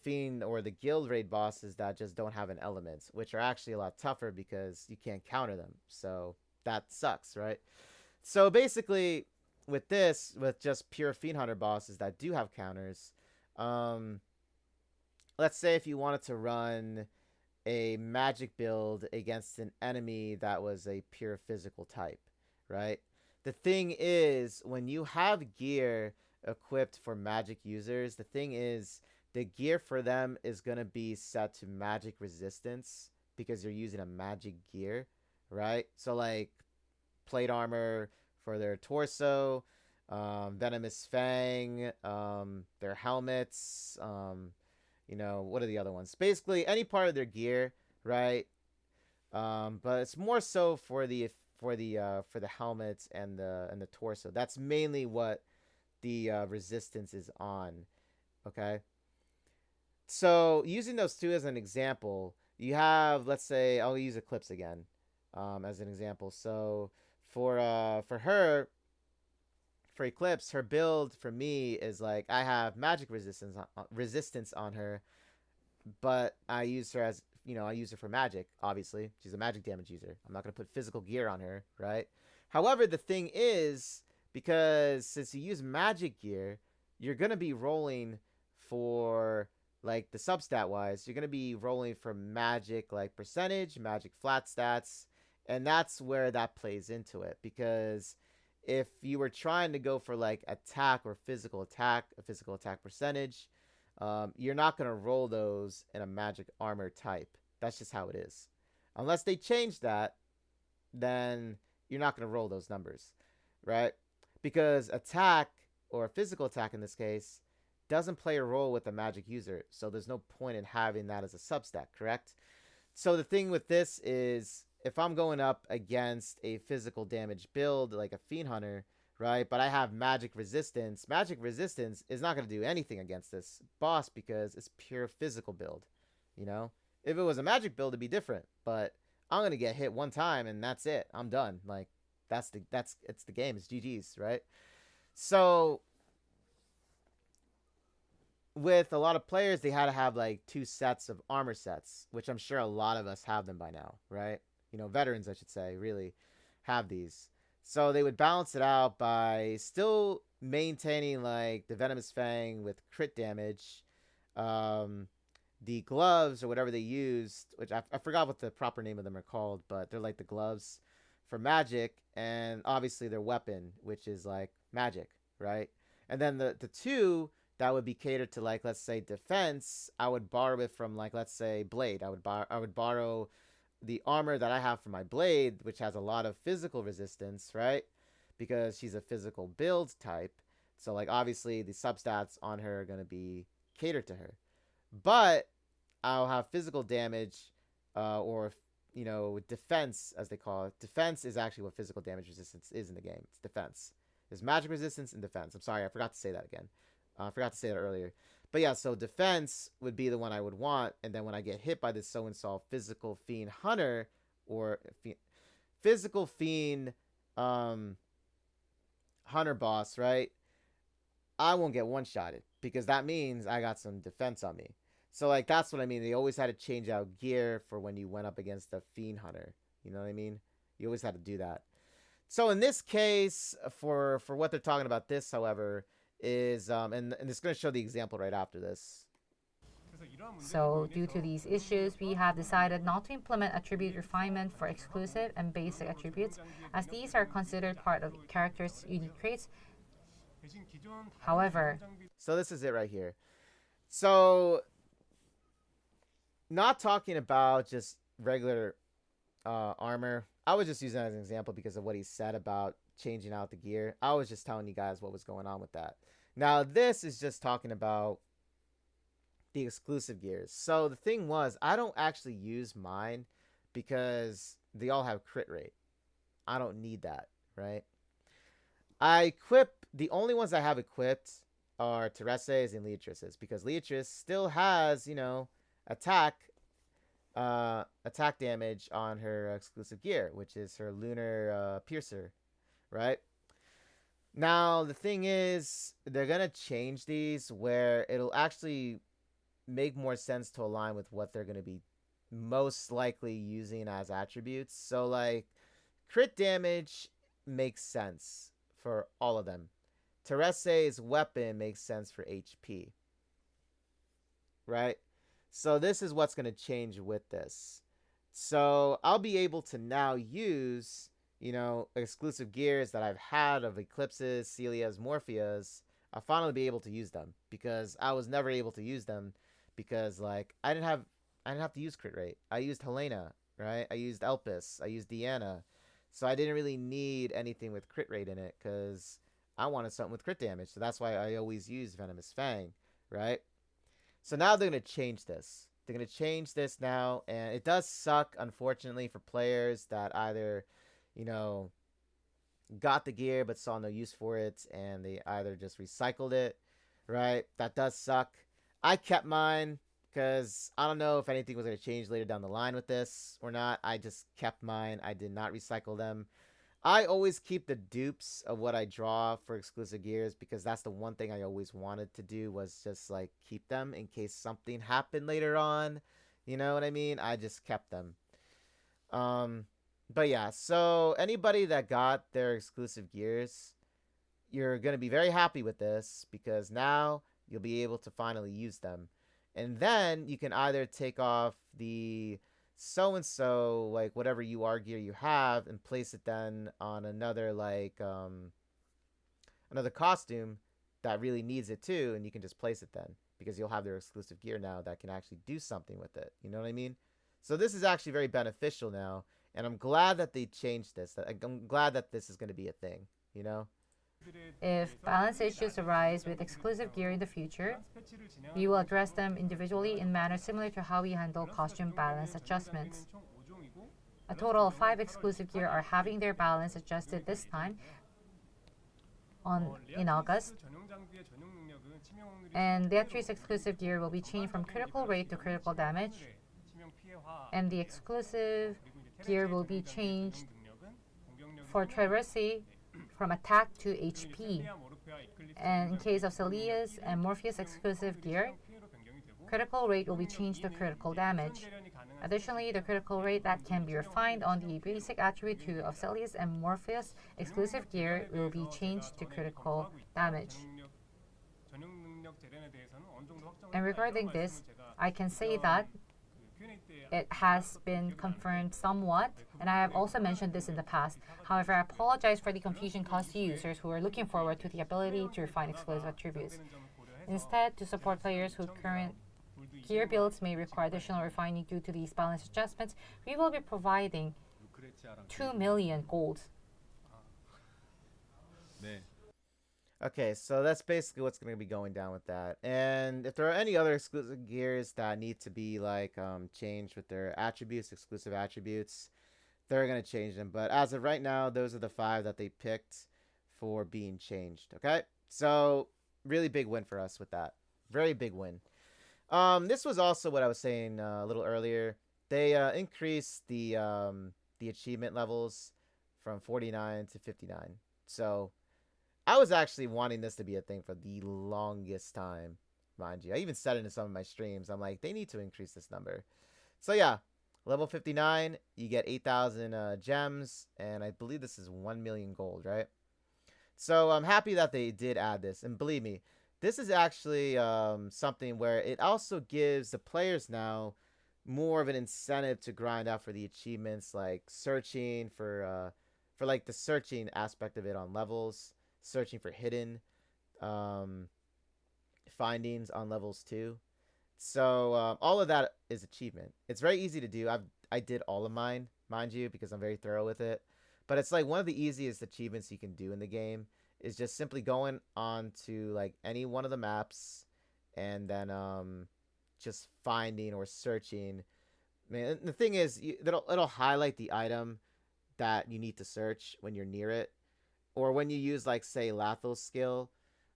A: Fiend or the Guild Raid bosses that just don't have an element, which are actually a lot tougher because you can't counter them. So that sucks, right? So basically, with just pure Fiend Hunter bosses that do have counters, let's say if you wanted to run a magic build against an enemy that was a pure physical type, right? The thing is, when you have gear equipped for magic users, the thing is, the gear for them is going to be set to magic resistance because you're using a magic gear, right? So like plate armor for their torso, venomous fang, their helmets, you know, what are the other ones? Basically any part of their gear, right? But it's more so for the helmets and the torso. That's mainly what the resistance is on. Okay. So using those two as an example, you have, let's say, I'll use Eclipse again as an example. So for her, for Eclipse, her build for me is like I have magic resistance on her, but I use her as, I use her for magic. Obviously, she's a magic damage user. I'm not gonna put physical gear on her, right? However, the thing is, because since you use magic gear, you're gonna be rolling for, like, the substat wise, you're gonna be rolling for magic, like, percentage, magic flat stats, and that's where that plays into it. Because if you were trying to go for like attack or physical attack, a physical attack percentage, you're not gonna roll those in a magic armor type. That's just how it is. Unless they change that, then you're not gonna roll those numbers, right? Because attack, or physical attack in this case, doesn't play a role with a magic user, so there's no point in having that as a substat, correct? So the thing with this is, if I'm going up against a physical damage build like a Fiend Hunter, right, but I have magic resistance is not going to do anything against this boss because it's pure physical build, you know? If it was a magic build, it'd be different, but I'm going to get hit one time and that's it. I'm done. Like, it's the game. It's GG's, right? So with a lot of players, they had to have like 2 sets of armor sets, which I'm sure a lot of us have them by now, right? Veterans, I should say, really have these. So they would balance it out by still maintaining like the Venomous Fang with crit damage, the gloves or whatever they used, which I forgot what the proper name of them are called, but they're like the gloves for magic, and obviously their weapon, which is like magic, right? And then the 2 that would be catered to, like, let's say defense, I would borrow it from, like, let's say blade. I would borrow the armor that I have for my blade, which has a lot of physical resistance, right? Because she's a physical build type. So, like, obviously the substats on her are going to be catered to her. But I'll have physical damage, or, defense, as they call it. Defense is actually what physical damage resistance is in the game. It's defense. There's magic resistance and defense. I'm sorry, I forgot to say that again. I forgot to say that earlier. But yeah, so defense would be the one I would want. And then when I get hit by this so-and-so physical fiend hunter, or physical fiend hunter boss, right? I won't get one-shotted because that means I got some defense on me. So, like, that's what I mean. They always had to change out gear for when you went up against the fiend hunter. You know what I mean? You always had to do that. So in this case, for what they're talking about this, however, is, and it's going to show the example right after this.
C: So due to these issues, we have decided not to implement attribute refinement for exclusive and basic attributes, as these are considered part of characters' unique traits. However,
A: so this is it right here. So, not talking about just regular armor. I was just using that as an example because of what he said about changing out the gear. I was just telling you guys what was going on with that. Now, this is just talking about the exclusive gears. So the thing was, I don't actually use mine because they all have crit rate. I don't need that, right? I equip, the only ones I have equipped are Teresa's and Leatrice's, because Leatrice still has, attack damage on her exclusive gear, which is her lunar piercer, right? Now the thing is, they're gonna change these where it'll actually make more sense to align with what they're gonna be most likely using as attributes. So, like, crit damage makes sense for all of them. Teresa's weapon makes sense for HP, right? So this is what's going to change with this. So I'll be able to now use, exclusive gears that I've had of Eclipses, Celia's, Morphea's. I'll finally be able to use them because I was never able to use them because, like, I didn't have to use crit rate. I used Helena, right? I used Elpis. I used Deanna. So I didn't really need anything with crit rate in it because I wanted something with crit damage. So that's why I always use Venomous Fang, right? So now they're going to change this. They're going to change this now, and it does suck, unfortunately, for players that either, got the gear but saw no use for it, and they either just recycled it, right? That does suck. I kept mine because I don't know if anything was going to change later down the line with this or not. I just kept mine. I did not recycle them. I always keep the dupes of what I draw for exclusive gears because that's the one thing I always wanted to do was just like keep them in case something happened later on. You know what I mean? I just kept them. But yeah, so anybody that got their exclusive gears, you're going to be very happy with this because now you'll be able to finally use them. And then you can either take off the so-and-so, like whatever UR gear you have, and place it then on another, like, another costume that really needs it too, and you can just place it then because you'll have their exclusive gear now that can actually do something with it. You know what I mean? So this is actually very beneficial now, and I'm glad that they changed this. I'm glad that this is going to be a thing, you know?
C: If balance issues arise with exclusive gear in the future, we will address them individually in manner similar to how we handle costume balance adjustments. A total of 5 exclusive gear are having their balance adjusted this time in August, and Leatrice's exclusive gear will be changed from critical rate to critical damage, and the exclusive gear will be changed for Traversi from attack to HP. And in case of Celia's and Morpheus exclusive gear, critical rate will be changed to critical damage. Additionally, the critical rate that can be refined on the basic attribute 2 of Celia's and Morpheus exclusive gear will be changed to critical damage. And regarding this, I can say that it has been confirmed somewhat, and I have also mentioned this in the past. However, I apologize for the confusion caused to users who are looking forward to the ability to refine exclusive attributes. Instead, to support players whose current gear builds may require additional refining due to these balance adjustments, we will be providing 2 million gold.
A: Okay, so that's basically what's going to be going down with that. And if there are any other exclusive gears that need to be like changed with their attributes, exclusive attributes, they're going to change them. But as of right now, those are the 5 that they picked for being changed. Okay, so really big win for us with that. Very big win. This was also what I was saying a little earlier. They increased the achievement levels from 49 to 59. So I was actually wanting this to be a thing for the longest time, mind you. I even said it in some of my streams. I'm like, they need to increase this number. So yeah, level 59, you get 8,000 gems, and I believe this is 1 million gold, right? So I'm happy that they did add this, and believe me, this is actually something where it also gives the players now more of an incentive to grind out for the achievements, like searching for like the searching aspect of it on levels. Searching for hidden findings on levels too. So all of that is achievement. It's very easy to do. I did all of mine, mind you, because I'm very thorough with it. But it's like one of the easiest achievements you can do in the game is just simply going on to like any one of the maps and then just finding or searching. I mean, the thing is, it'll highlight the item that you need to search when you're near it. Or when you use, like, say, Lathel's skill,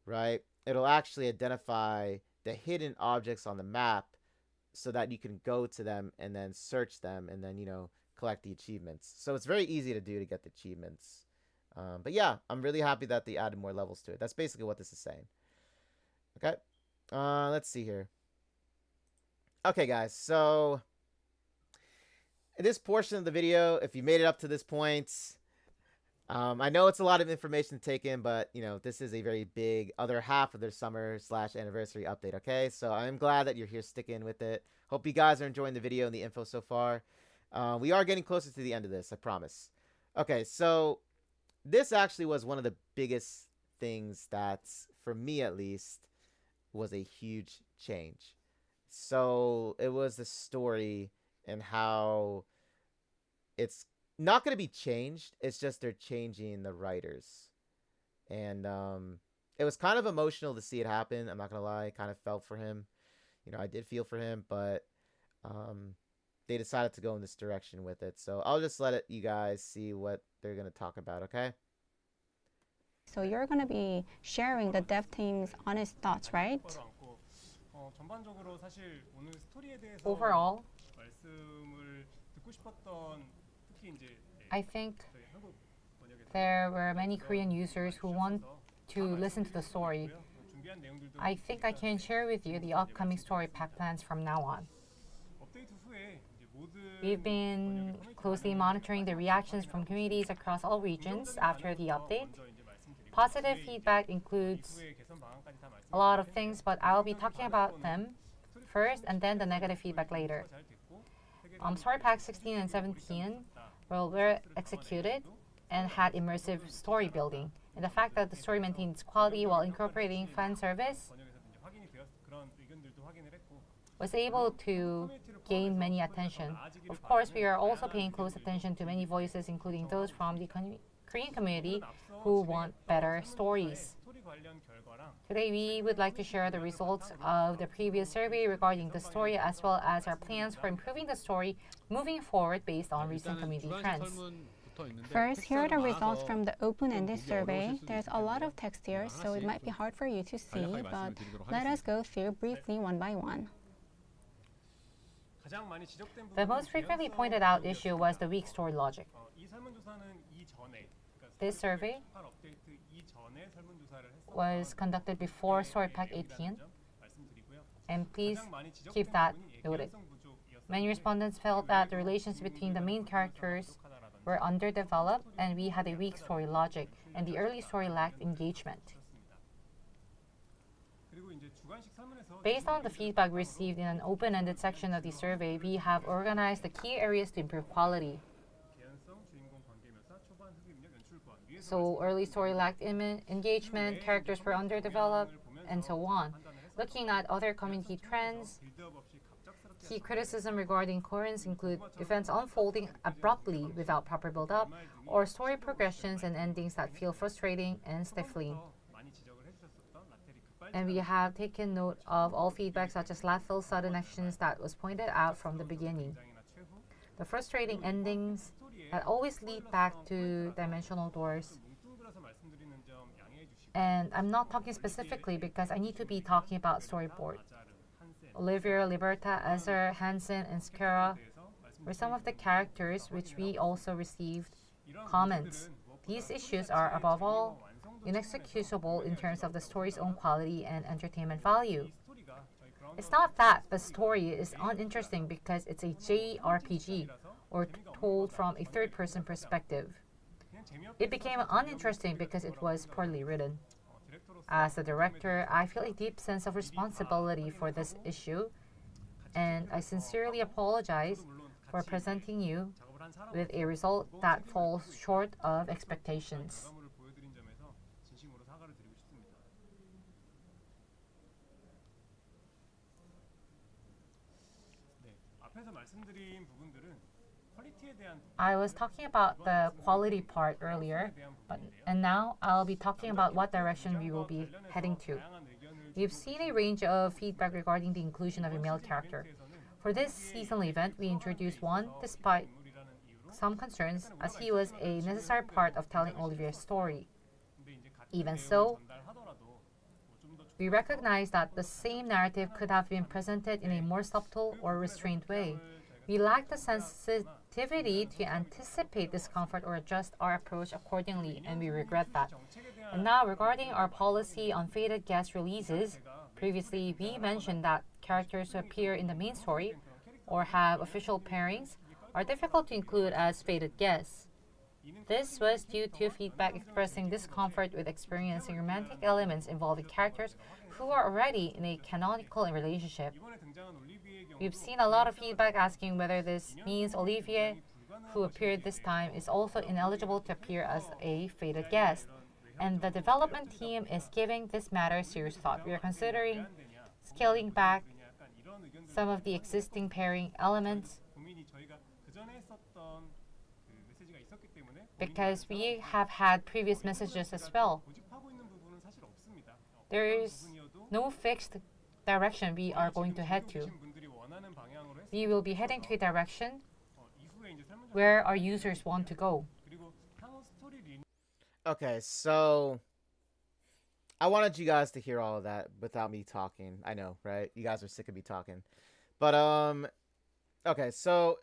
A: right? It'll actually identify the hidden objects on the map so that you can go to them and then search them and then, you know, collect the achievements. So it's very easy to do to get the achievements. But yeah, I'm really happy that they added more levels to it. That's basically what this is saying. Okay. Let's see here. Okay, guys. So in this portion of the video, if you made it up to this point, I know it's a lot of information to take in, but, you know, this is a very big other half of their summer/anniversary update, okay? So I'm glad that you're here sticking with it. Hope you guys are enjoying the video and the info so far. We are getting closer to the end of this, I promise. Okay, so this actually was one of the biggest things that, for me at least, was a huge change. So it was the story and how it's not going to be changed. It's just they're changing the writers. And it was kind of emotional to see it happen. I'm not going to lie. I kind of felt for him. You know, I did feel for him, but they decided to go in this direction with it. So I'll just let you guys see what they're going to talk about, okay?
B: So you're going to be sharing the dev team's honest thoughts, right?
G: 전반적으로 사실 오늘 스토리에 대해서
C: Overall,
G: 말씀을 듣고 싶었던 특히 이제
C: I think
G: 저희 한국 번역에서
C: there were many Korean users who want to listen to the story.
G: 준비한 내용들도
C: I think I can share with you the upcoming story pack plans from now on.
G: 업데이트 후에 이제 모든
C: We've been closely monitoring the reactions from communities across all regions after the update. Positive feedback includes a lot of things, but I'll be talking about them first and then the negative feedback later. Story Pack 16 and 17 were executed and had immersive story building. And the fact that the story maintained its quality while incorporating fan service was able to gain many attention. Of course, we are also paying close attention to many voices, including those from the Korean community who want better stories. Today, we would like to share the results of the previous survey regarding the story as well as our plans for improving the story moving forward based on recent community trends.
B: First, here are the results from the open-ended survey. There's a lot of text here, so it might be hard for you to see, but let us go through briefly one by one.
C: The most frequently pointed out issue was the weak story logic. This survey was conducted before Story Pack 18, and please keep that noted. Many respondents felt that the relations between the main characters were underdeveloped and we had a weak story logic, and the early story lacked engagement. Based on the feedback received in an open-ended section of the survey, we have organized the key areas to improve quality. So early story lacked engagement, characters were underdeveloped, and so on. Looking at other community trends, key criticism regarding coherence include events unfolding abruptly without proper build-up, or story progressions and endings that feel frustrating and stifling. And we have taken note of all feedback such as last-fill sudden actions that was pointed out from the beginning. The frustrating endings that always lead back to dimensional doors. And I'm not talking specifically because I need to be talking about storyboard. Olivia, Liberta, Ezra, Hansen, and Skara were some of the characters which we also received comments. These issues are, above all, inexcusable in terms of the story's own quality and entertainment value. It's not that the story is uninteresting because it's a JRPG or told from a third-person perspective. It became uninteresting because it was poorly written. As the director, I feel a deep sense of responsibility for this issue, and I sincerely apologize for presenting you with a result that falls short of expectations. I was talking about the quality part earlier, and now I'll be talking about what direction we will be heading to. We've seen a range of feedback regarding the inclusion of a male character. For this seasonal event, we introduced one despite some concerns, as he was a necessary part of telling Olivia's story. Even so, we recognize that the same narrative could have been presented in a more subtle or restrained way. We lack the sensitivity to anticipate discomfort or adjust our approach accordingly, and we regret that. And now, regarding our policy on fated guest releases, previously we mentioned that characters who appear in the main story or have official pairings are difficult to include as fated guests. This was due to feedback expressing discomfort with experiencing romantic elements involving characters who are already in a canonical relationship. We've seen a lot of feedback asking whether this means Olivier, who appeared this time, is also ineligible to appear as a fated guest. And the development team is giving this matter serious thought. We are considering scaling back some of the existing pairing elements because we have had previous messages as well. There is no fixed direction we are going to head to. We will be heading to a direction where our users want to go.
A: Okay, so I wanted you guys to hear all of that without me talking. I know, right? You guys are sick of me talking. But okay, so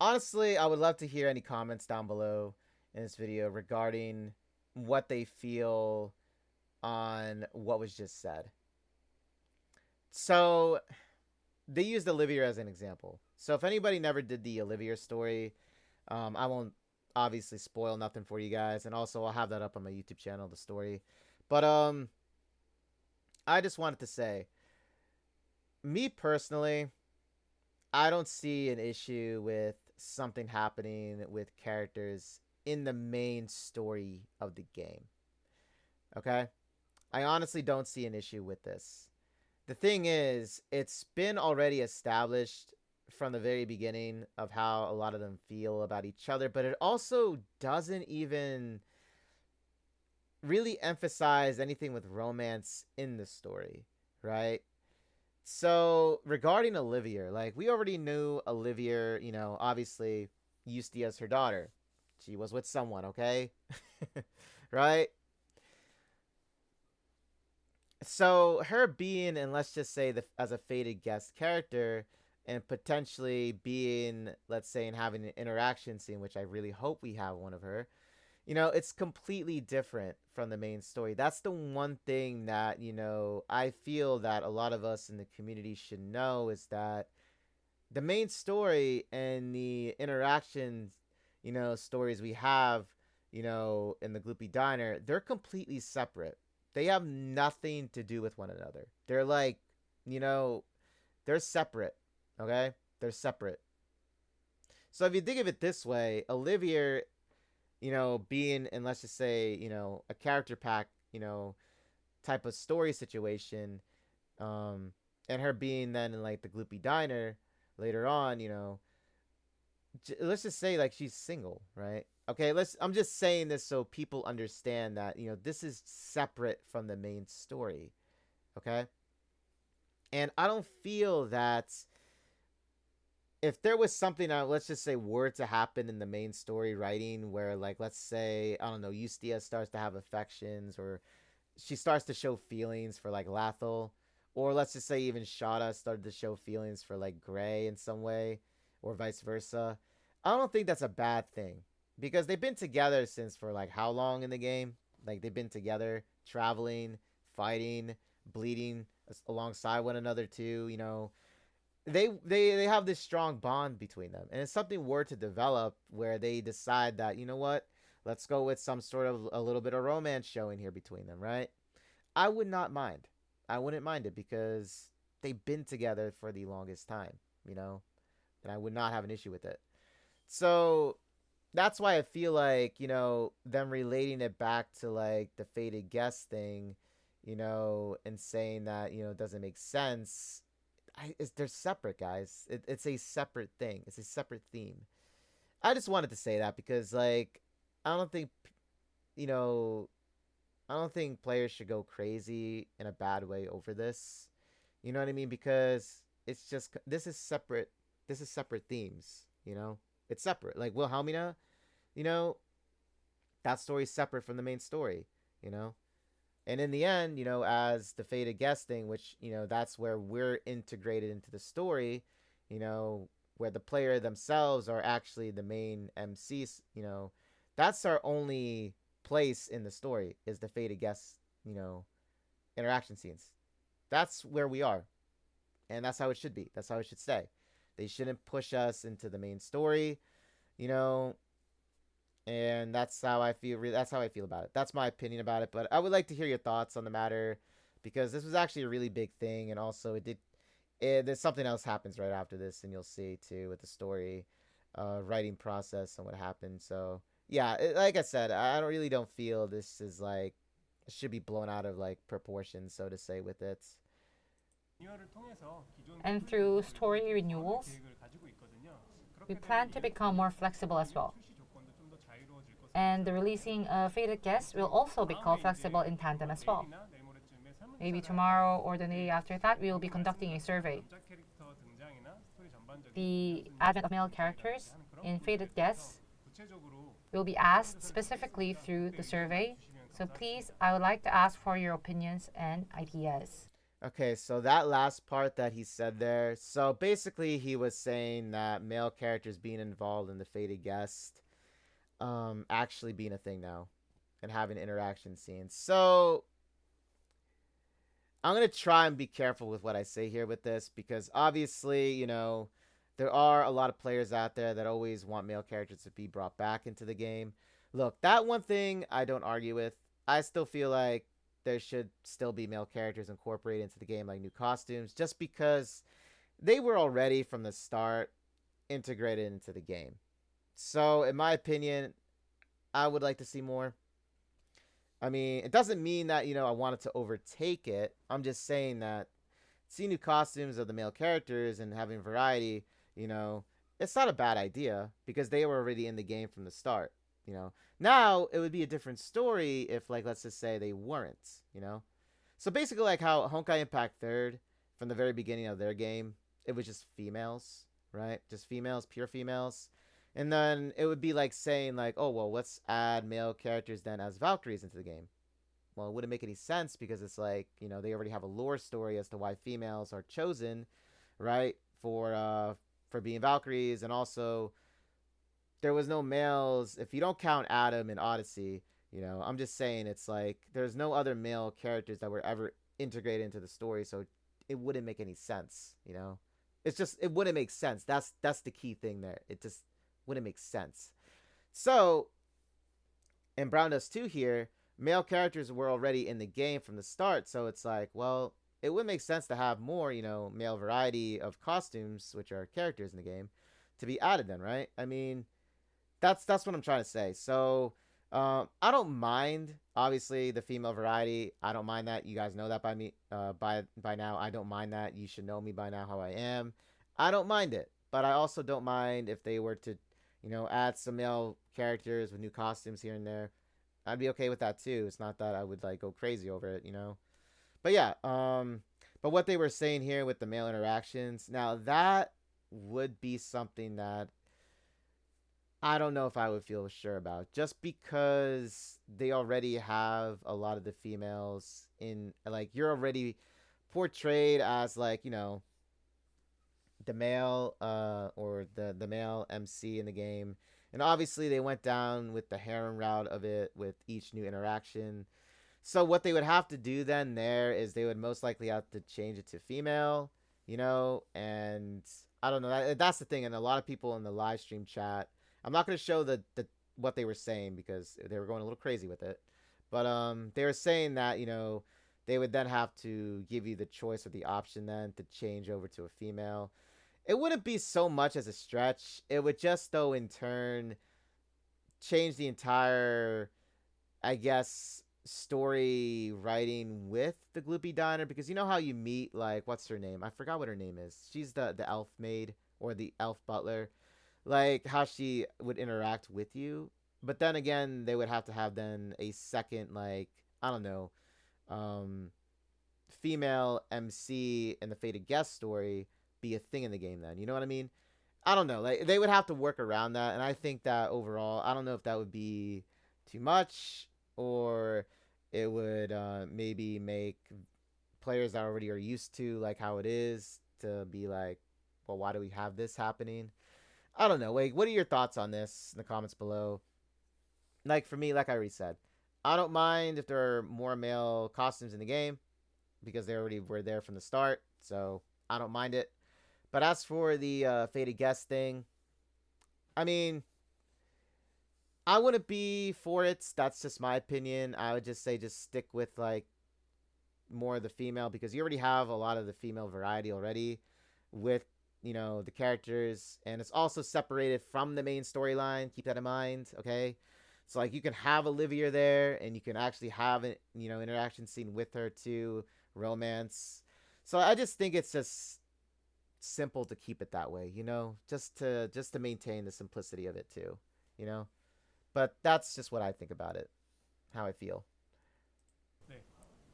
A: honestly, I would love to hear any comments down below in this video regarding what they feel on what was just said. So they used Olivia as an example. So if anybody never did the Olivia story, I won't obviously spoil nothing for you guys, and also I'll have that up on my YouTube channel, the story. But I just wanted to say, me personally, I don't see an issue with something happening with characters in the main story of the game. Okay? I honestly don't see an issue with this. The thing is, it's been already established from the very beginning of how a lot of them feel about each other, but it also doesn't even really emphasize anything with romance in the story, right? So regarding Olivia, like, we already knew Olivia, you know, obviously Eustia's her daughter. She was with someone, okay? Right? So her being, and let's just say as a fated guest character, and potentially being, let's say, and having an interaction scene, which I really hope we have one of her, you know, it's completely different from the main story. That's the one thing that, you know, I feel that a lot of us in the community should know, is that the main story and the interactions, you know, stories we have, you know, in the Gloopy Diner, they're completely separate. They have nothing to do with one another. They're like, you know, they're separate. Okay? They're separate. So if you think of it this way, Olivia, you know, being in, let's just say, you know, a character pack, you know, type of story situation, and her being then in like the Gloopy Diner later on, you know, let's just say like she's single, right? Okay, I'm just saying this so people understand that, you know, this is separate from the main story. Okay? And I don't feel that if there was something that, let's just say, were to happen in the main story writing where, like, let's say, I don't know, Eustia starts to have affections, or she starts to show feelings for, like, Lathel, or let's just say even Shada started to show feelings for, like, Gray in some way, or vice versa, I don't think that's a bad thing, because they've been together since, for, like, how long in the game? Like, they've been together, traveling, fighting, bleeding alongside one another too, you know. They have this strong bond between them, and if something were to develop where they decide that, you know what, let's go with some sort of a little bit of romance showing here between them, right? I would not mind. I wouldn't mind it, because they've been together for the longest time, you know, and I would not have an issue with it. So that's why I feel like, you know, them relating it back to like the fated guest thing, you know, and saying that, you know, it doesn't make sense. They're separate, guys. It's a separate thing. It's a separate theme. I just wanted to say that because, like, I don't think, you know, I don't think players should go crazy in a bad way over this. You know what I mean? Because it's just, this is separate. This is separate themes, you know? It's separate. Like, Wilhelmina, you know, that story's separate from the main story, you know? And in the end, you know, as the fated guest thing, which, you know, that's where we're integrated into the story, you know, where the player themselves are actually the main MCs, you know, that's our only place in the story, is the fated guest, you know, interaction scenes. That's where we are. And that's how it should be. That's how it should stay. They shouldn't push us into the main story, you know, and that's how I feel. That's how I feel about it. That's my opinion about it. But I would like to hear your thoughts on the matter, because this was actually a really big thing, and also there's something else happens right after this, and you'll see too with the story, writing process and what happened. So yeah, like I said, I don't feel this is like, it should be blown out of like proportion, so to say, with it.
C: And through story renewals, we plan to become more flexible as well. And the releasing of Fated Guest will also become flexible in tandem as well. Maybe tomorrow or the day after that, we will be conducting a survey. The advent of male characters in Fated Guests will be asked specifically through the survey So please, I would like to ask for your opinions and ideas.
A: Okay, so that last part that he said there. So basically, he was saying that male characters being involved in the Fated Guest, actually being a thing now, and having interaction scenes. So I'm gonna try and be careful with what I say here with this because obviously, there are a lot of players out there that always want male characters to be brought back into the game. Look, that one thing I don't argue with. I still feel like there should still be male characters incorporated into the game, like new costumes, just because they were already from the start integrated into the game. So, in my opinion, I would like to see more. I mean, it doesn't mean that, I wanted to overtake it. I'm just saying that seeing new costumes of the male characters and having variety, it's not a bad idea because they were already in the game from the start. Now it would be a different story if, like, let's just say they weren't. So basically, like how Honkai Impact Third, from the very beginning of their game, it was just females, right? Just females, pure females. And then it would be like saying, like, oh, well, let's add male characters then as Valkyries into the game. Well, it wouldn't make any sense because it's like, they already have a lore story as to why females are chosen, right, for being Valkyries. And also, there was no males, if you don't count Adam in Odyssey, I'm just saying it's like there's no other male characters that were ever integrated into the story, so it wouldn't make any sense. It's just, it wouldn't make sense. That's the key thing there. It just wouldn't make sense. So in Brown Dust 2 here, male characters were already in the game from the start, so it's like, well, it would make sense to have more, male variety of costumes, which are characters in the game, to be added then, right? I mean, that's what I'm trying to say. So I don't mind, obviously, the female variety. I don't mind that. You guys know that by me, by now. I don't mind that. You should know me by now how I am. I don't mind it, but I also don't mind if they were to, add some male characters with new costumes here and there. I'd be okay with that too. It's not that I would like go crazy over it, But yeah, but what they were saying here with the male interactions, now that would be something that I don't know if I would feel sure about, just because they already have a lot of the females in, like, you're already portrayed as, like, the male or the male MC in the game. And obviously they went down with the harem route of it with each new interaction. So what they would have to do then there is they would most likely have to change it to female, and I don't know. That's the thing. And a lot of people in the live stream chat, I'm not going to show the what they were saying because they were going a little crazy with it. But they were saying that, they would then have to give you the choice or the option then to change over to a female. It wouldn't be so much as a stretch. It would just, though, in turn, change the entire, I guess, story writing with the Gloopy Diner, because you know how you meet, like, what's her name? I forgot what her name is. She's the elf maid or the elf butler. Like, how she would interact with you. But then again, they would have to have then a second, like, I don't know, female MC in the Fated Guest story be a thing in the game then. You know what I mean? I don't know. Like, they would have to work around that, and I think that overall, I don't know if that would be too much, or it would maybe make players that already are used to, like, how it is to be like, well, why do we have this happening? I don't know. Like, what are your thoughts on this in the comments below? Like, for me, like I already said, I don't mind if there are more male costumes in the game because they already were there from the start, so I don't mind it. But as for the Fated Guest thing, I mean, I wouldn't be for it. That's just my opinion. I would just say just stick with, like, more of the female, because you already have a lot of the female variety already with, the characters, and it's also separated from the main storyline. Keep that in mind, okay? So, like, you can have Olivia there, and you can actually have an, interaction scene with her too, romance. So I just think it's just simple to keep it that way, just to maintain the simplicity of it too, But that's just what I think about it, how I feel.
G: 네,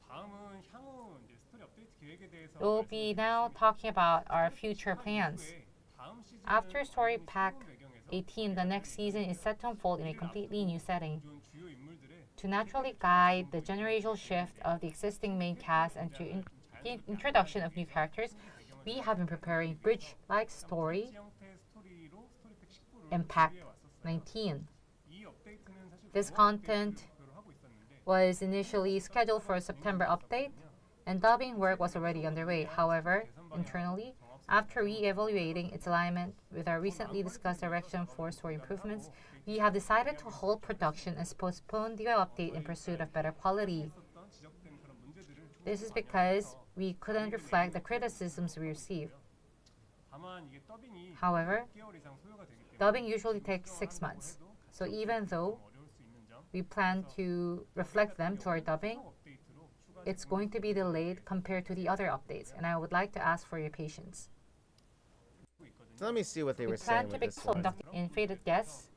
G: 다음은 향후 이제 스토리 업데이트 계획에 대해서
C: We'll be now talking about our future plans.
G: 다음 시즌은
C: After story pack
G: 배경에서
C: 18, the next season is set to unfold in a completely new setting.
G: 기존 주요 인물들의
C: To naturally guide the generational shift of the existing main cast and to the introduction of new characters, we have been preparing bridge-like story in PAK 19. This content was initially scheduled for a September update, and dubbing work was already underway. However, internally, after re-evaluating its alignment with our recently discussed direction for story improvements, we have decided to hold production and postpone the update in pursuit of better quality. This is because we couldn't reflect the criticisms we received. However, dubbing usually takes 6 months, so even though we plan to reflect them to our dubbing, it's going to be delayed compared to the other updates, and I would like to ask for your patience.
A: So let me see what they
C: We
A: were
C: plan
A: saying
C: to
A: with
C: be
A: this one.
C: conducting invited guests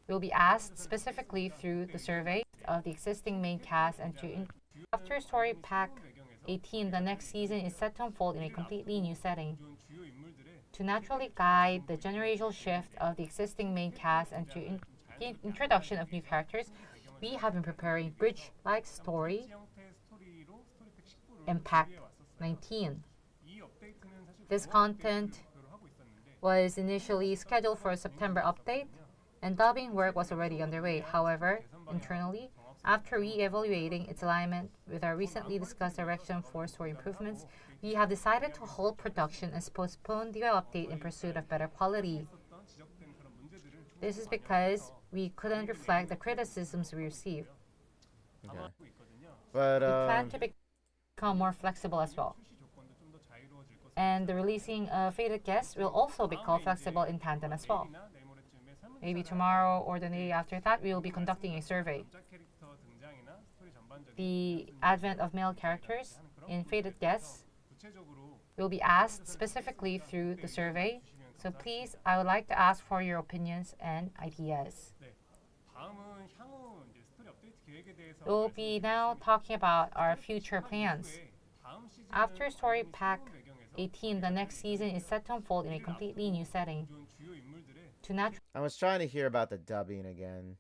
C: will be asked specifically through the survey of the existing main cast and to after story PAK 18, the next season is set to unfold in a completely new setting. To naturally guide the generational shift of the existing main cast and to the introduction of new characters, we have been preparing bridge-like story in PAK 19. This content was initially scheduled for a September update, and dubbing work was already underway. However, internally, after re-evaluating its alignment with our recently discussed direction for story improvements, we have decided to hold production and postpone the update in pursuit of better quality. This is because we couldn't reflect the criticisms we received.
A: Okay. But
C: We plan to become more flexible as well. And the releasing of Faded Guests will also become flexible in tandem as well. Maybe tomorrow or the day after that, we will be conducting a survey. The advent of male characters in Faded Guests will be asked specifically through the survey. So please, I would like to ask for your opinions and ideas. We'll be now talking about our future plans. After story PAK 18, the next season is set to unfold in a completely new setting.
A: I was trying to hear about the dubbing again.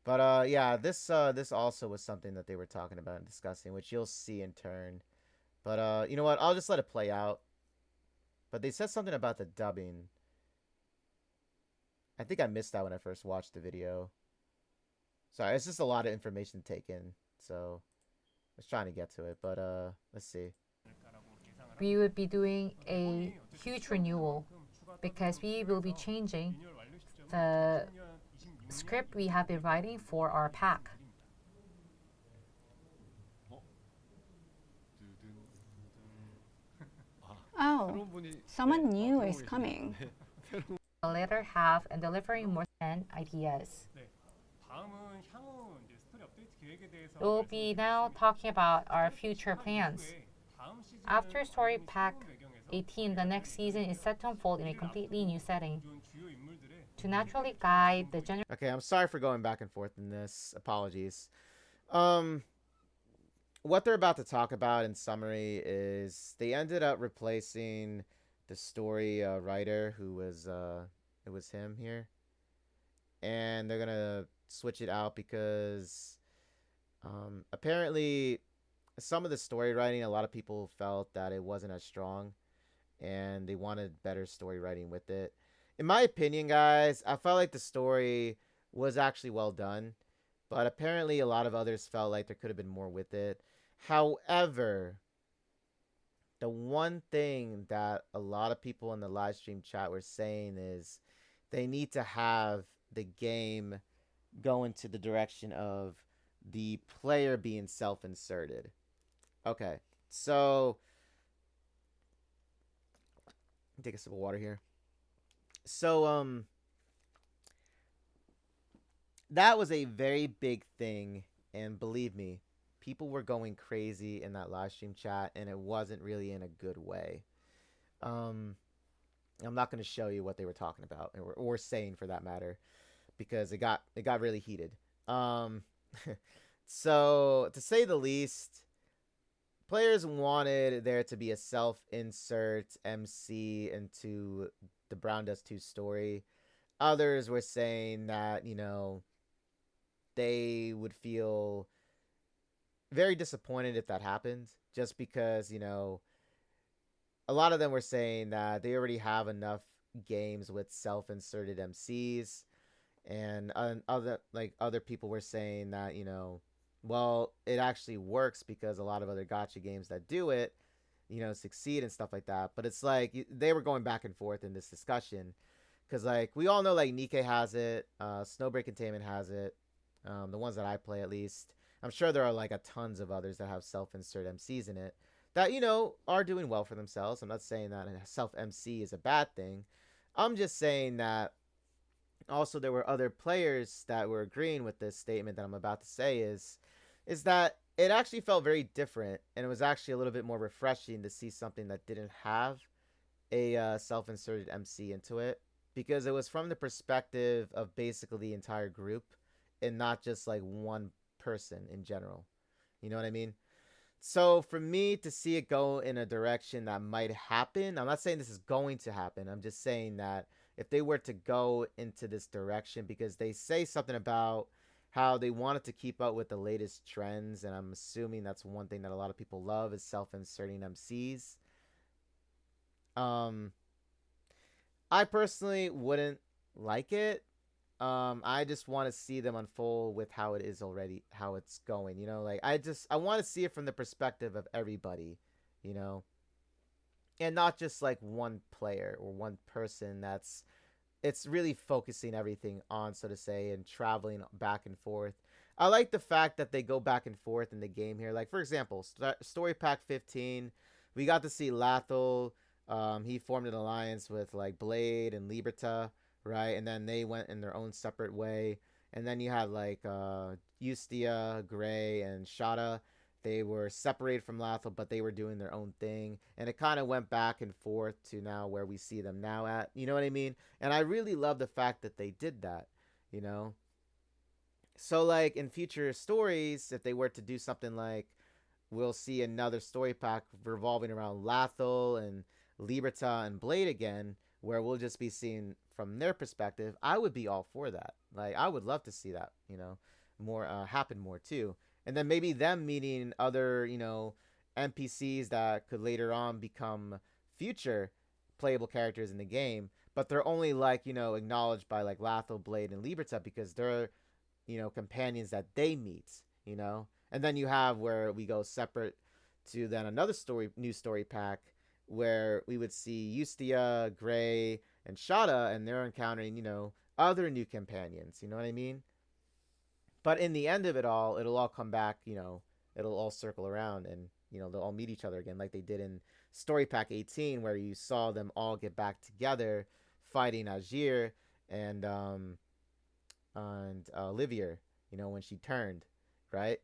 A: But yeah, this also was something that they were talking about and discussing, which you'll see in turn. But you know what? I'll just let it play out. But they said something about the dubbing. I think I missed that when I first watched the video. Sorry, it's just a lot of information to take in. So I was trying to get to it, but let's see.
C: We would be doing a huge renewal because we will be changing the script we have been writing for our PAK.
B: Oh, someone new is coming.
C: The latter half and delivering more than ideas. We'll be now talking about our future plans. After story PAK 18, the next season is set to unfold in a completely new setting. To naturally guide the general.
A: Okay, I'm sorry for going back and forth in this. Apologies. What they're about to talk about in summary is they ended up replacing the story writer who was it was him here, and they're gonna switch it out because apparently some of the story writing, a lot of people felt that it wasn't as strong and they wanted better story writing with it. In my opinion, guys, I felt like the story was actually well done, but apparently a lot of others felt like there could have been more with it. However, the one thing that a lot of people in the live stream chat were saying is they need to have the game go into the direction of the player being self-inserted. Okay, so take a sip of water here. So that was a very big thing, and believe me, people were going crazy in that live stream chat, and it wasn't really in a good way. I'm not going to show you what they were talking about or saying for that matter, because it got really heated. So to say the least, players wanted there to be a self-insert MC into the Brown Dust 2 story. Others were saying that, you know, they would feel very disappointed if that happened, just because, you know, a lot of them were saying that they already have enough games with self-inserted MCs, and other people were saying that, you know, well, it actually works because a lot of other gacha games that do it, you know, succeed and stuff like that. But it's like they were going back and forth in this discussion, because like we all know, like Nikkei has it, Snowbreak Containment has it, the ones that I play at least. I'm sure there are like a tons of others that have self-insert MCs in it that, you know, are doing well for themselves. I'm not saying that self MC is a bad thing. I'm just saying that also there were other players that were agreeing with this statement that I'm about to say, is that it actually felt very different, and it was actually a little bit more refreshing to see something that didn't have a self-inserted MC into it, because it was from the perspective of basically the entire group and not just like one person in general. You know what I mean? So for me to see it go in a direction that might happen, I'm not saying this is going to happen. I'm just saying that if they were to go into this direction, because they say something about how they wanted to keep up with the latest trends, and I'm assuming that's one thing that a lot of people love is self-inserting MCs. I personally wouldn't like it. I just want to see them unfold with how it is already, how it's going. You know, like I want to see it from the perspective of everybody, you know, and not just like one player or one person that's it's really focusing everything on, so to say, and traveling back and forth. I like the fact that they go back and forth in the game here. Like, for example, Story Pack 15, we got to see Lathel. He formed an alliance with, like, Blade and Liberta, right? And then they went in their own separate way. And then you had, like, Ustia, Gray, and Shada. They were separated from Lathel, but they were doing their own thing. And it kind of went back and forth to now where we see them now at. You know what I mean? And I really love the fact that they did that, you know? So, like, in future stories, if they were to do something like, we'll see another story pack revolving around Lathel and Liberta and Blade again, where we'll just be seeing from their perspective, I would be all for that. Like, I would love to see that, you know, more happen more too. And then maybe them meeting other, you know, NPCs that could later on become future playable characters in the game, but they're only, like, you know, acknowledged by like Lathel, Blade, and Liberta because they're, you know, companions that they meet, you know. And then you have where we go separate to then another new story pack where we would see Ustia, Gray, and Shada, and they're encountering, you know, other new companions. You know what I mean? But in the end of it all, it'll all come back, you know, it'll all circle around, and, you know, they'll all meet each other again like they did in Story Pack 18, where you saw them all get back together fighting Ajir and Livier, you know, when she turned, right?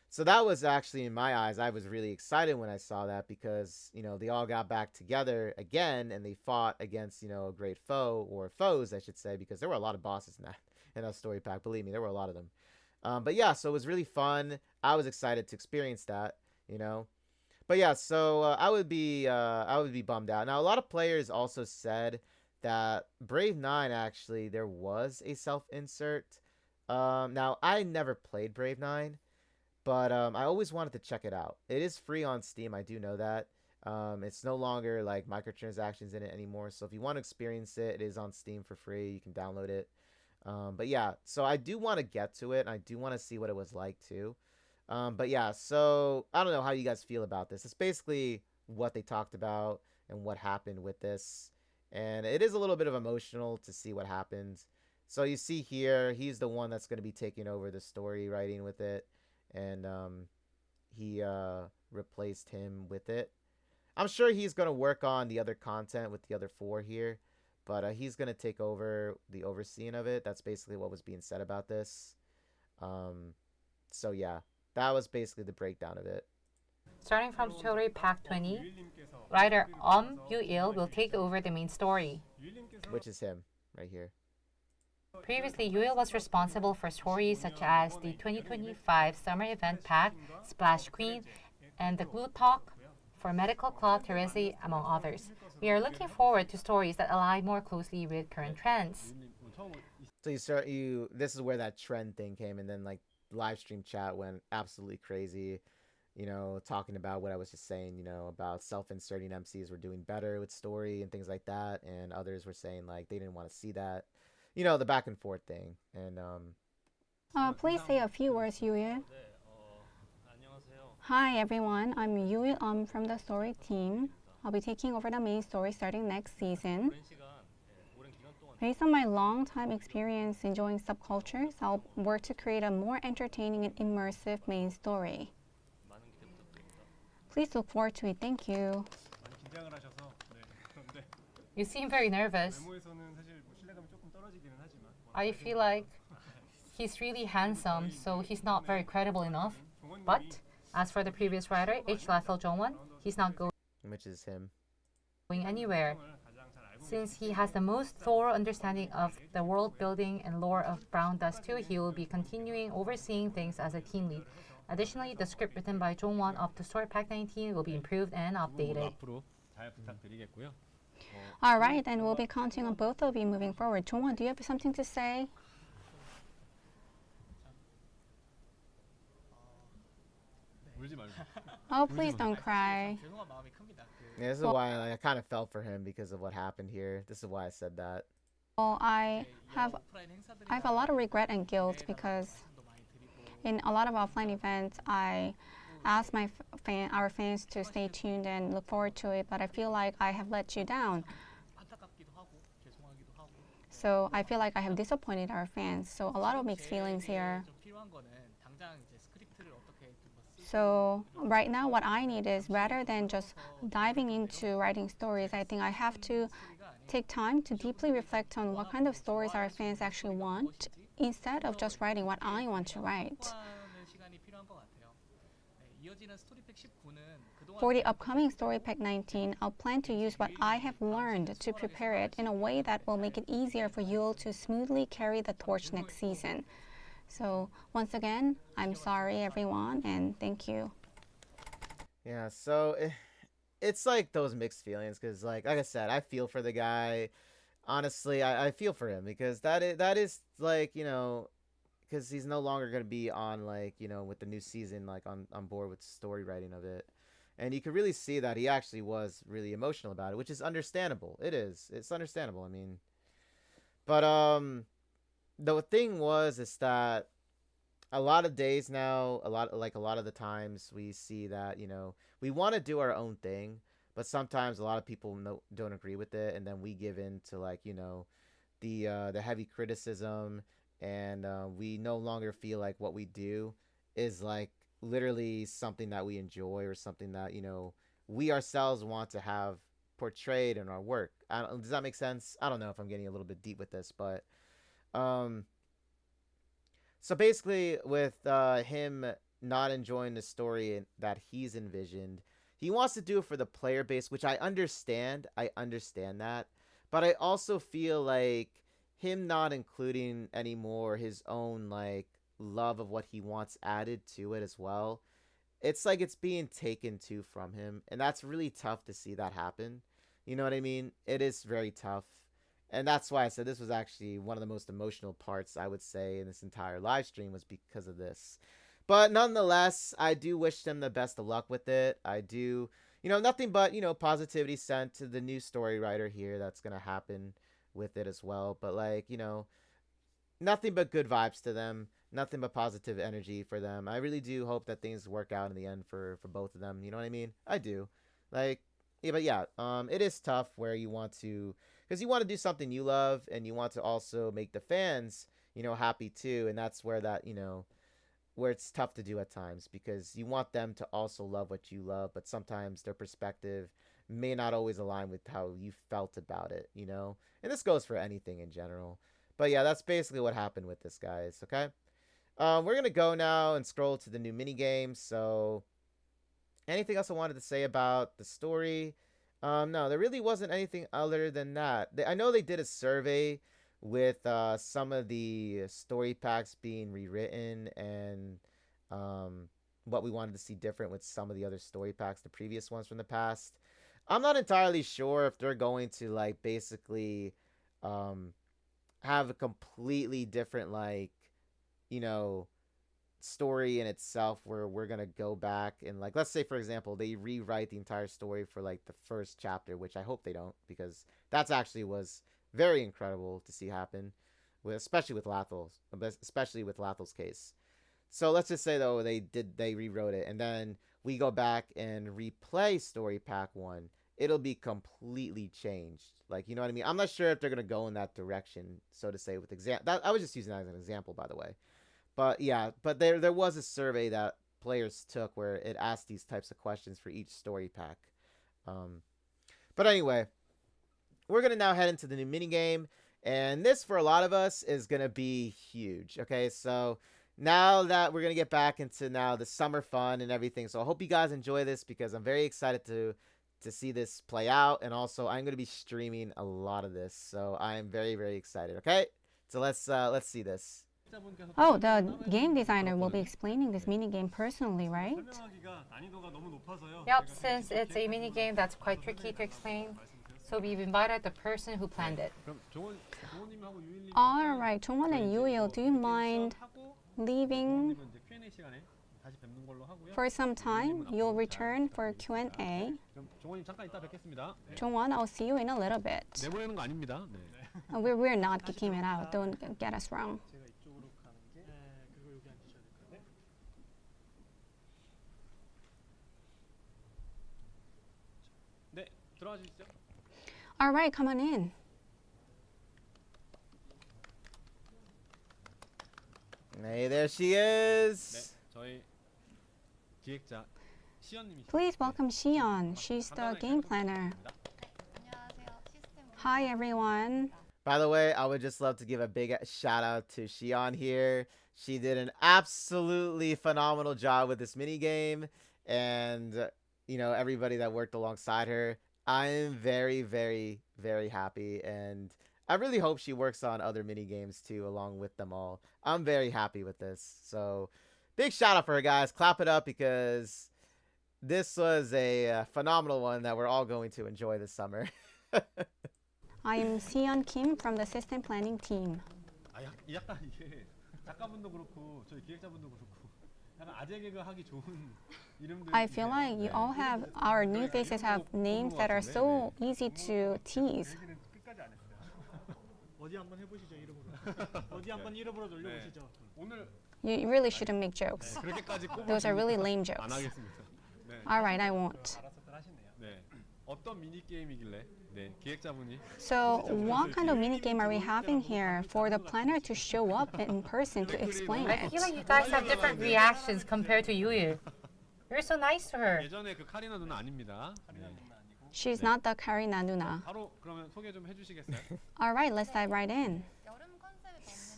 A: So that was actually, in my eyes, I was really excited when I saw that, because, you know, they all got back together again and they fought against, you know, a great foe, or foes, I should say, because there were a lot of bosses in that story pack. Believe me, there were a lot of them. But yeah, so it was really fun. I was excited to experience that, you know. But yeah, so I would be bummed out. Now, a lot of players also said that Brave 9, actually, there was a self-insert. Now, I never played Brave 9, but I always wanted to check it out. It is free on Steam, I do know that. It's no longer like microtransactions in it anymore, so if you want to experience it, it is on Steam for free. You can download it. But yeah, so I do want to get to it, and I do want to see what it was like too. But yeah, so I don't know how you guys feel about this. It's basically what they talked about and what happened with this. And it is a little bit of emotional to see what happens. So you see here, he's the one that's going to be taking over the story writing with it. And he replaced him with it. I'm sure he's going to work on the other content with the other four here. But he's going to take over the overseeing of it. That's basically what was being said about this. So yeah, that was basically the breakdown of it.
C: Starting from Story Pack 20, writer Yuil will take over the main story.
A: Which is him, right here.
C: Previously, Yuil was responsible for stories such as the 2025 Summer Event Pack, Splash Queen, and the Glue Talk for Medical Club Teresi, among others. We are looking forward to stories that align more closely with current trends.
A: So this is where that trend thing came, and then like live stream chat went absolutely crazy. Talking about what I was just saying, about self-inserting MCs were doing better with story and things like that, and others were saying like they didn't want to see that, the back and forth thing, and
B: Please say a few words, Yuil. Hi everyone, I'm Yuil. I'm from the story team. I'll be taking over the main story starting next season. Based on my long-time experience enjoying subcultures, I'll work to create a more entertaining and immersive main story. Please look forward to it. Thank you.
G: 많이 긴장을 하셔서 그런데
C: You seem very nervous.
G: 외모에서는 사실 뭐 신뢰감이 조금 떨어지기는 하지만
C: I feel like he's really handsome, so he's not very credible enough. But as for the previous writer, H. Lethal Jongwon, he's not
A: which is him.
C: going anywhere. Since he has the most thorough understanding of the world building and lore of Brown Dust 2, he will be continuing overseeing things as a team lead. Additionally, the script written by Jongwon of the story Pack 19 will be improved and updated.
D: 앞으로 잘 부탁드리겠고요.
B: All right, and we'll be counting on both of you moving forward. Jongwon, do you have something to say?
D: 울지 말고.
B: Oh, please don't cry.
F: 죄송한 마음이 큽니다.
A: Yeah, this is why I kind of felt for him because of what happened here. This is why I said that.
B: Well, I have a lot of regret and guilt because in a lot of offline events, I ask our fans to stay tuned and look forward to it, but I feel like I have let you down.
F: 안타깝기도 하고 죄송하기도 하고.
B: So I feel like I have disappointed our fans. So a lot of mixed feelings here.
F: 좀 필요한 거는 당장 이제 스크립트를 어떻게 좀
B: So right now what I need is rather than just diving into writing stories, I think I have to take time to deeply reflect on what kind of stories our fans actually want instead of just writing what I want to write.
F: 하는 시간이 필요한 것 같아요. 네, 이어지는 스토리팩 19는 그동안
B: For the upcoming Story Pack 19, I'll plan to use what I have learned to prepare it in a way that will make it easier for you all to smoothly carry the torch next season. So once again, I'm sorry everyone and thank you.
A: Yeah, so it's like those mixed feelings because, like I said, I feel for the guy. Honestly, I feel for him because that is like, because he's no longer going to be on, like, with the new season, like on board with story writing of it. And you could really see that he actually was really emotional about it, which is understandable. It's understandable. I mean, but the thing is that a lot of days now, a lot of the times we see that, we want to do our own thing, but sometimes a lot of people don't agree with it, and then we give in to, like, the heavy criticism, and we no longer feel like what we do is like literally something that we enjoy or something that we ourselves want to have portrayed in our work. Does that make sense? I don't know if I'm getting a little bit deep with this, but so basically with him not enjoying the story that he's envisioned, he wants to do it for the player base, which I understand that, but I also feel like him not including anymore his own, like, love of what he wants added to it as well, it's like it's being taken too from him, and that's really tough to see that happen. You know what I mean? It is very tough, and that's why I said this was actually one of the most emotional parts, I would say, in this entire live stream, was because of this. But nonetheless, I do wish them the best of luck with it. I do, nothing but, positivity sent to the new story writer here that's going to happen with it as well. But, like, nothing but good vibes to them. Nothing but positive energy for them. I really do hope that things work out in the end for both of them. You know what I mean? I do. Like, yeah, but yeah, it is tough where you want to, because you want to do something you love, and you want to also make the fans, happy too. And that's where that, where it's tough to do at times, because you want them to also love what you love, but sometimes their perspective may not always align with how you felt about it, And this goes for anything in general. But yeah, that's basically what happened with this, guys, okay? We're going to go now and scroll to the new mini games. So anything else I wanted to say about the story? No, there really wasn't anything other than that. I know they did a survey with some of the story packs being rewritten, and what we wanted to see different with some of the other story packs, the previous ones from the past. I'm not entirely sure if they're going to, like, basically have a completely different, like, you know, story in itself, where we're gonna go back and, like, let's say for example they rewrite the entire story for like the first chapter, which I hope they don't, because that's actually was very incredible to see happen, with especially with Lathel's case. So let's just say though they rewrote it, and then we go back and replay story pack 1, it'll be completely changed. Like, you know what I mean? I'm not sure if they're gonna go in that direction, so to say, with that I was just using that as an example, by the way. But yeah, but there was a survey that players took where it asked these types of questions for each story pack. But anyway, we're gonna now head into the new mini game, and this for a lot of us is gonna be huge. Okay, so now that we're gonna get back into now the summer fun and everything, so I hope you guys enjoy this, because I'm very excited to see this play out, and also I'm gonna be streaming a lot of this, so I am very, very excited. Okay, so let's see this.
B: Oh, the game designer will be explaining this minigame personally, right?
C: Yep, since it's a mini game that's quite tricky to explain, so we've invited the person who planned it.
B: All right, Jongwon and Yuil, do you mind leaving for some time? You'll return for Q&A. Jongwon, I'll see you in a little bit.
D: 내보내는 거 아닙니다. 네.
B: We're not kicking it out. Don't get us wrong.
D: 네, 들어와 주시죠.
B: All right, come on in.
A: Hey, there she is.
D: 네, 저희 기획자 시연님이시죠.
B: Please welcome Xion. She's the game planner. Hi, everyone.
A: By the way, I would just love to give a big shout out to Xion here. She did an absolutely phenomenal job with this mini game, and you know, everybody that worked alongside her. I am very, very, very happy, and I really hope she works on other mini games too, along with them all. I'm very happy with this. So, big shout out for her, guys. Clap it up, because this was a phenomenal one that we're all going to enjoy this summer.
B: I am Xion Kim from the system planning team.
D: 아, 약간 이게 작가분도 그렇고 저희 기획자분도 그렇고 약간 아재 개그 하기 좋은 이름들.
B: I feel like you all have, our new faces have names that are so easy to tease.
G: 끝까지 안 했어요.
E: 어디 한번 해보시죠, 이름으로. 어디 한번 이름으로 돌려보시죠.
D: 오늘
B: You really shouldn't make jokes.
D: 그렇게까지
B: Those are really lame
D: 안
B: jokes.
D: 하겠습니다. 네.
B: All right, I won't.
G: 알아서들 하시네요.
D: 네. 어떤 미니 게임이길래 네, 기획자분이
B: So, what kind of mini game are we having here for the planner to show up in person to explain
C: I
B: it?
C: feel like you guys have different reactions compared to Yuil. You're so nice to her.
D: 예전에 그 카리나 누나 아닙니다. 네.
B: She's not the Karina Nuna.
D: 바로 그러면 소개 좀 해주시겠어요?
B: All right, let's dive right in.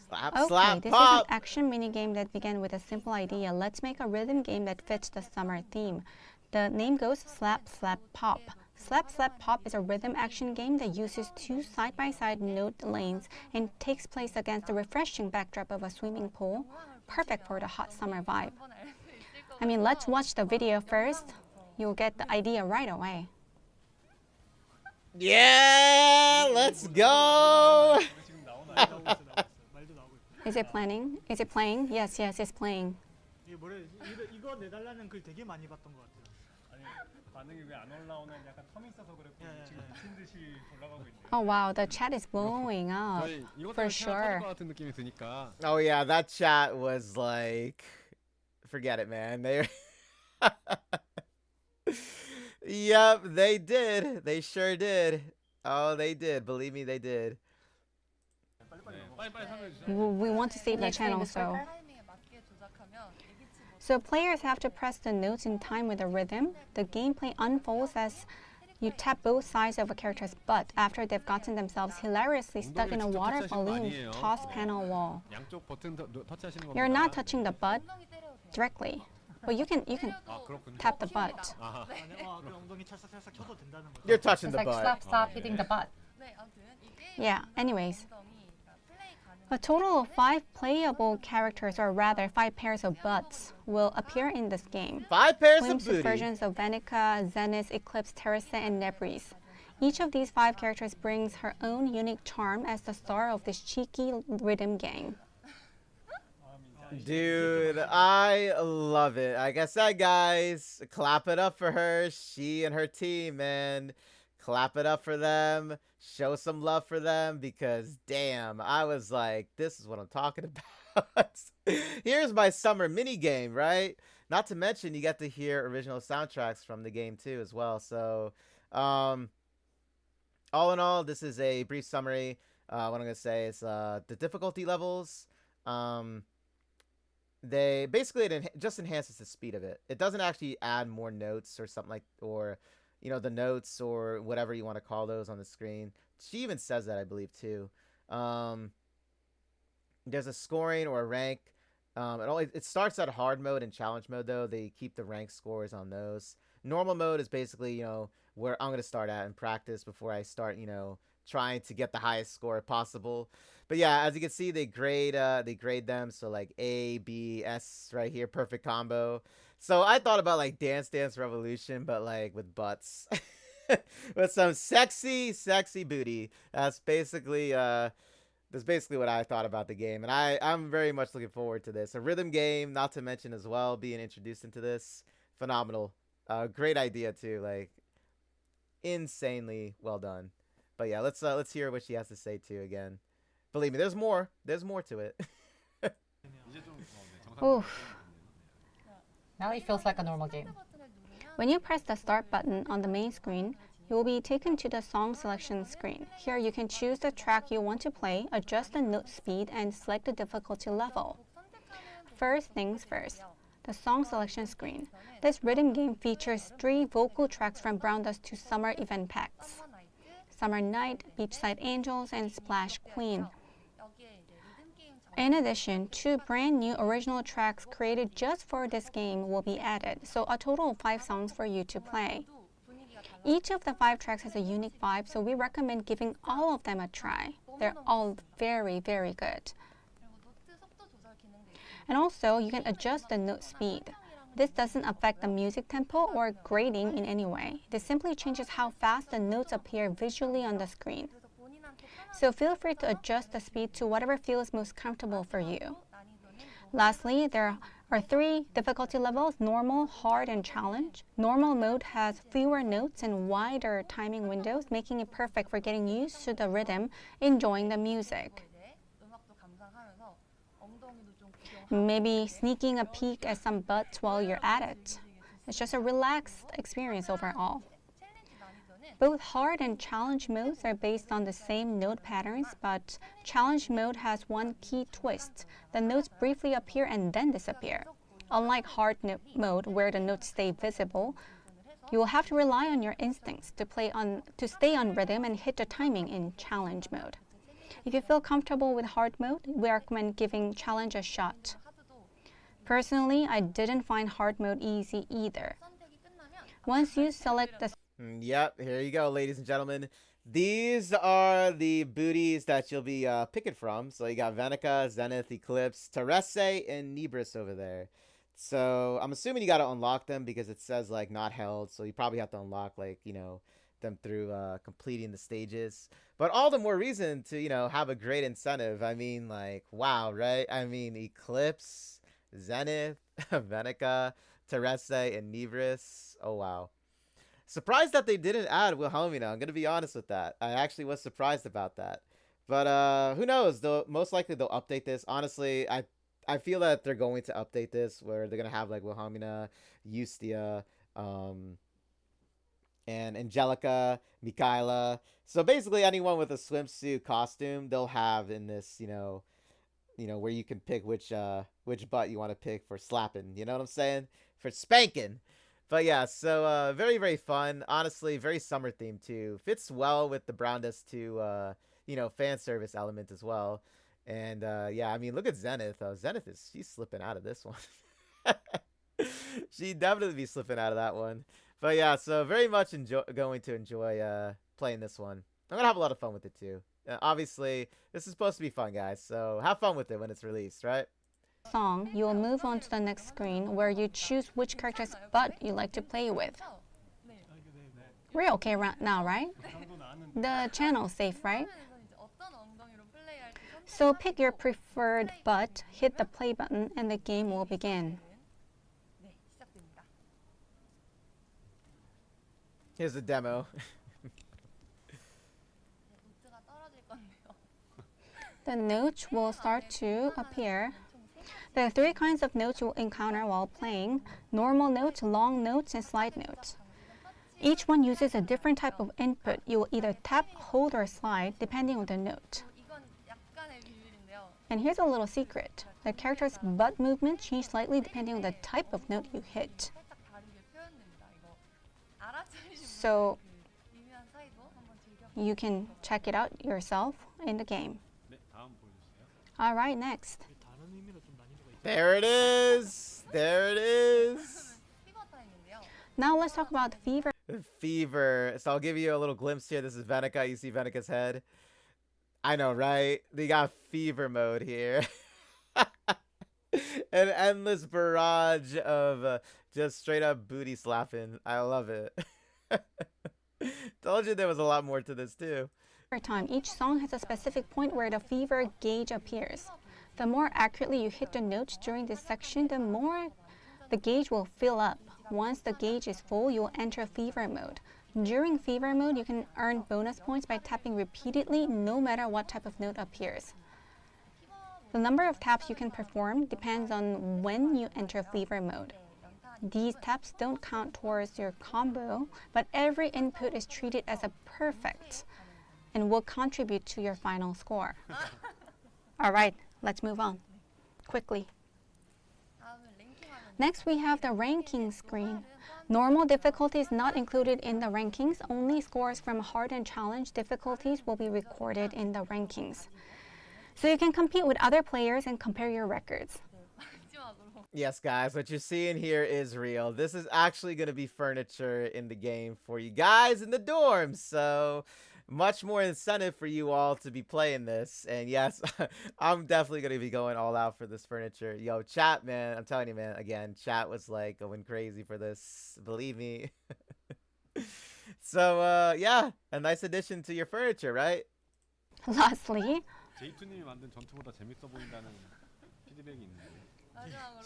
A: Slap,
B: Okay,
A: slap,
B: this is an
A: pop.
B: action mini game that began with a simple idea. Let's make a rhythm game that fits the summer theme. The name goes Slap, Slap, Pop. Slap, Slap, Pop is a rhythm action game that uses two side-by-side note lanes and takes place against the refreshing backdrop of a swimming pool. Perfect for the hot summer vibe. I mean, let's watch the video first. You'll get the idea right away.
A: Yeah, let's go.
E: 말도 나오고 있고.
B: Is it planning? Is it playing? Yes, yes, it's playing.
E: 이게 뭐래? 이거 내달라는 글 되게 많이 봤던 것 같아요.
G: 아니 반응이 왜 안 올라오는 약간 텀이 있어서 그랬고 지금 미친 듯이 올라가고 있네요.
B: Oh wow, the chat is blowing up.
D: 저희 이것
B: For
D: 때문에
B: sure.
D: 터질 것 같은 느낌이 드니까
A: Oh yeah, that chat was like, forget it, man. They, yep, they did. They sure did. Oh, they did. Believe me, they did.
D: 네, 빨리 설명해 주세요.
B: We want to save the channel, so. So players have to press the notes in time with the rhythm. The gameplay unfolds as you tap both sides of a character's butt after they've gotten themselves hilariously stuck in a water balloon toss panel wall.
D: 양쪽 버튼 터치하시는 겁니다.
B: You're not touching the butt directly, but you can
D: 아, 그렇군요.
B: tap the butt.
D: 아하.
E: 그 엉덩이 찰싹찰싹 쳐도 된다는 거죠.
A: You're touching
C: It's
A: the
C: like
A: butt.
C: slap, stop, hitting the butt.
B: Yeah, anyways. A total of 5 playable characters, or rather 5 pairs of butts, will appear in this game.
A: 5 pairs of
B: Swimsuit
A: booty.
B: versions of Vanica, Zenith, Eclipse, Teresa, and Nebris. Each of these 5 characters brings her own unique charm as the star of this cheeky rhythm game.
A: Dude, I love it. Like I said, guys, clap it up for her. She and her team, man. Clap it up for them. Show some love for them because, damn, I was like, this is what I'm talking about. Here's my summer mini game, right? Not to mention, you get to hear original soundtracks from the game, too, as well. So, all in all, this is a brief summary. What I'm going to say is the difficulty levels. They basically it just enhances the speed of it. It doesn't actually add more notes or something like, or the notes or whatever you want to call those on the screen. She even says that, I believe, too. There's a scoring or a rank. It starts at hard mode and challenge mode, though. They keep the rank scores on those. Normal mode is basically where I'm going to start at in practice before I start trying to get the highest score possible. But yeah, as you can see, they grade them. So like A, B, S right here, perfect combo. So I thought about like Dance Dance Revolution, but like with butts, with some sexy booty. That's basically what I thought about the game, and I'm very much looking forward to this. A rhythm game, not to mention as well, being introduced into this, phenomenal. Great idea too, like insanely well done. But yeah, let's hear what she has to say too again. Believe me, there's more to it.
B: Oof.
C: Now it feels like a normal game.
B: When you press the start button on the main screen, you will be taken to the song selection screen. Here you can choose the track you want to play, adjust the note speed, and select the difficulty level. First things first, the song selection screen. This rhythm game features 3 vocal tracks from Brown Dust 2 summer event packs: Summer Night, Beachside Angels, and Splash Queen. In addition, 2 brand new original tracks created just for this game will be added, so a total of 5 songs for you to play. Each of the 5 tracks has a unique vibe, so we recommend giving all of them a try. They're all very, very good. And also, you can adjust the note speed. This doesn't affect the music tempo or grading in any way. This simply changes how fast the notes appear visually on the screen. So feel free to adjust the speed to whatever feels most comfortable for you. Lastly, there are 3 difficulty levels: normal, hard, and challenge. Normal mode has fewer notes and wider timing windows, making it perfect for getting used to the rhythm, enjoying the music. Maybe sneaking a peek at some butts while you're at it. It's just a relaxed experience overall. Both hard and challenge modes are based on the same note patterns, but challenge mode has one key twist. The notes briefly appear and then disappear. Unlike hard mode, where the notes stay visible, you will have to rely on your instincts to stay on rhythm and hit the timing in challenge mode. If you feel comfortable with hard mode, we recommend giving challenge a shot. Personally, I didn't find hard mode easy either. Once you select the
A: Yep, here you go, ladies and gentlemen. These are the booties that you'll be picking from. So you got Venica, Zenith, Eclipse, Terese, and Nebris over there. So I'm assuming you got to unlock them because it says like not held. So you probably have to unlock like, them through completing the stages. But all the more reason to, have a great incentive. I mean, like, wow, right? I mean, Eclipse, Zenith, Venica, Terese, and Nebris. Oh, wow. Surprised that they didn't add Wilhelmina. I'm going to be honest with that. I actually was surprised about that. But who knows? Most likely they'll update this. Honestly, I feel that they're going to update this where they're going to have like Wilhelmina, Eustia, and Angelica, Mikaela. So basically anyone with a swimsuit costume, they'll have in this, where you can pick which butt you want to pick for slapping. You know what I'm saying? For spanking. But yeah, so very, very fun. Honestly, very summer themed too. Fits well with the Brown Dust 2, fan service element as well. And yeah, I mean, look at Zenith. Zenith she's slipping out of this one. She'd definitely be slipping out of that one. But yeah, so very much going to enjoy playing this one. I'm gonna have a lot of fun with it too. Obviously, this is supposed to be fun, guys. So have fun with it when it's released, right?
B: song, you will move on to the next screen where you choose which character's butt you like to play with. We're okay right now, right?
G: 그 정도 나왔는데
B: The channel's safe, right?
H: 화면에서 이제 어떤 엉덩이로 플레이할지
B: So pick your preferred butt, hit the play button, and the game will begin.
H: 네, 시작됩니다.
A: Here's the demo.
H: 네, 노트가 떨어질 건데요.
B: The notes will start to appear. There are three kinds of notes you will encounter while playing: normal notes, long notes, and slide notes. Each one uses a different type of input. You will either tap, hold, or slide depending on the note.
H: 이건 약간의 비밀인데요.
B: And here's a little secret. The character's butt movement change slightly depending on the type of note you hit.
H: 살짝 다르게 표현됩니다. 이거 알아차리신
B: So
H: 그 미묘한 차이도 한번 즐겨.
B: you can check it out yourself in the game.
D: 네, 다음 보여주세요.
B: Alright, next.
E: 다른 의미로 좀 난이도가 있어요.
A: There it is. There it is.
H: 피버 타임인데요.
B: Now let's talk about fever.
A: Fever. So I'll give you a little glimpse here. This is Venica. You see Venica's head. I know, right? They got fever mode here. An endless barrage of just straight up booty slapping. I love it. Told you there was a lot more to this too.
B: Time. Each song has a specific point where the fever gauge appears. The more accurately you hit the notes during this section, the more the gauge will fill up. Once the gauge is full, you will enter fever mode. During fever mode, you can earn bonus points by tapping repeatedly, no matter what type of note appears. The number of taps you can perform depends on when you enter fever mode. These taps don't count towards your combo, but every input is treated as a perfect and will contribute to your final score. All right, let's move on quickly.
H: 다음은 랭킹하면
B: Next, we have the ranking screen. Normal difficulty is not included in the rankings. Only scores from hard and challenge difficulties will be recorded in the rankings. So you can compete with other players and compare your records.
H: 마지막으로
A: Yes, guys, what you're seeing here is real. This is actually going to be furniture in the game for you guys in the dorms. So much more incentive for you all to be playing this. And yes, I'm definitely going to be going all out for this furniture. Yo, chat, man, I'm telling you, man, again, chat was like going crazy for this. Believe me. So, yeah, a nice addition to your furniture, right?
B: Lastly,
D: 제이투님이 만든 전투보다 재밌어 보인다는 피드백이 있는데.
H: 마지막으로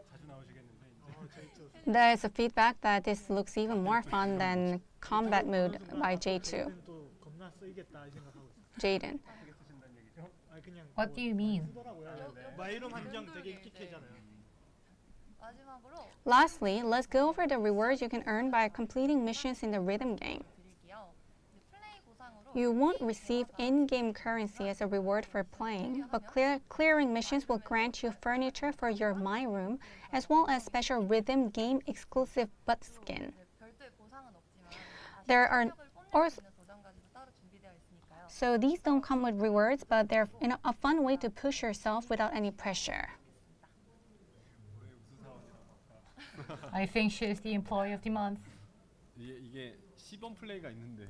G: 자주 나오시겠는데 이제.
B: there's a feedback that this looks even more fun than combat mode by J2,
E: 얘는 또 겁나 쓰이겠다 이 생각하고 있어요.
B: Jaden.
G: 어떻게 쓰신다는 얘기죠?
E: 아니 그냥
C: What do you mean?
E: 쓰더라고요. 마이룸 함정 되게 인기캐잖아요.
H: 마지막으로
B: Lastly, let's go over the rewards you can earn by completing missions in the rhythm game.
H: 드릴게요. 이제 플레이 보상으로
B: You won't receive in-game currency as a reward for playing, but clearing missions will grant you furniture for your My Room, as well as special rhythm game exclusive butt skin.
H: 별도의 보상은 없지만
B: There are
H: 실력을 뽐낼 수 있는 도전까지도 따로 준비되어 있으니까요.
B: So these don't come with rewards, but they're a fun way to push yourself without any pressure.
C: I think she is the employee of the month.
D: 이게 시범 플레이가 있는데.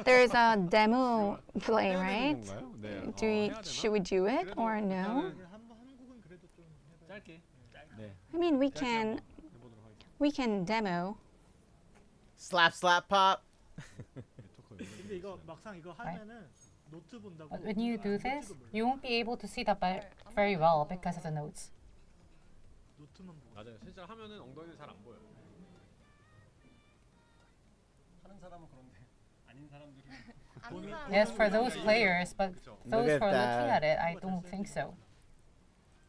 B: There's a demo play,
D: 해야
B: right?
D: 되는 건가요? 네.
B: Do we,
D: 해야 되나?
B: should we do it or no?
D: 일단은
E: 한 곡은 그래도 좀 해봐요.
D: 짧게. 네.
B: I mean, we
D: 짧게
B: can
D: 한번 해보도록 하겠습니다.
B: we can demo.
A: Slap, slap, pop.
D: 네트워크
E: 근데 이거 막상 이거 하면은 노트 본다고.
C: But when you do this,
E: 노트도 몰라요.
C: you won't be able to see that very well because of the notes.
E: 노트만 보고.
D: 맞아요. 실제로 하면은 엉덩이는 잘 안 보여요.
G: 하는 사람은 그런데 아닌 사람들은
H: 아는 사람
C: Yes, for those players, but
D: 그쵸.
C: those
A: Look at
C: who are looking
A: that.
C: at it, I don't think so.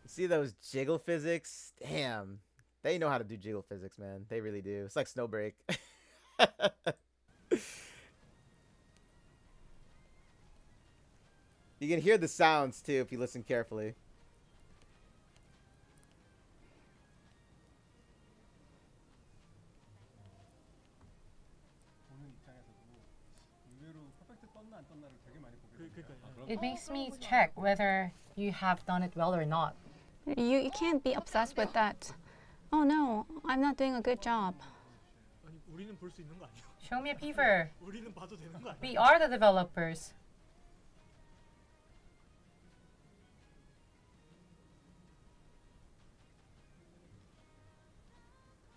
A: See those jiggle physics? Damn. They know how to do jiggle physics, man. They really do. It's like Snowbreak. You can hear the sounds too if you listen carefully.
G: 보는 입장에서도 의외로 퍼펙트 떴나 안 떴나를 되게 많이 보게 됩니다.
E: 그러니까요.
C: It makes me check whether you have done it well or not.
B: You can't be obsessed with that. Oh no, I'm not doing a good job.
E: 아니 우리는 볼 수 있는 거 아니야?
C: Show me a beaver.
E: 우리는 봐도 되는 거 아니야?
C: We are the developers.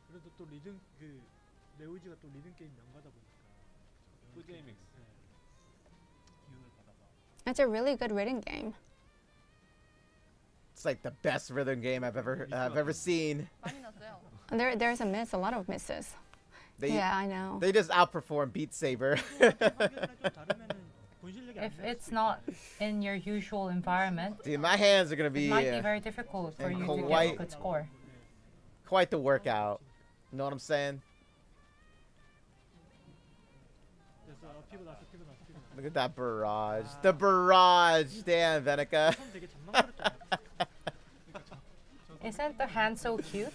E: 그래도 또 리듬 그 네오지가 또 리듬 게임 명가다 보니까.
D: 푸제이믹스
E: 네.
D: 기운을 받아서.
B: It's a really good rhythm game.
A: It's like the best rhythm game I've ever seen.
H: 많이 났어요.
B: There's a miss, a lot of misses.
A: They
B: Yeah, I know.
A: they just outperform Beat Saber.
E: 환경이랑 좀 다르면은 본 실력이 안
C: If
E: 나올
C: it's
E: 수도
C: not in your usual environment,
A: Dude, my hands are gonna
C: it
A: be
C: might be very difficult for
A: and
C: you to get a
A: quite-
C: good score.
A: quite the workout. You know what I'm saying?
E: 그래서 피고 나서 피고 나서 피고 나서.
A: Look at that barrage. The barrage. Damn, Venica.
E: 처음 되게 잔망스럽잖아요.
C: Isn't the hand so cute?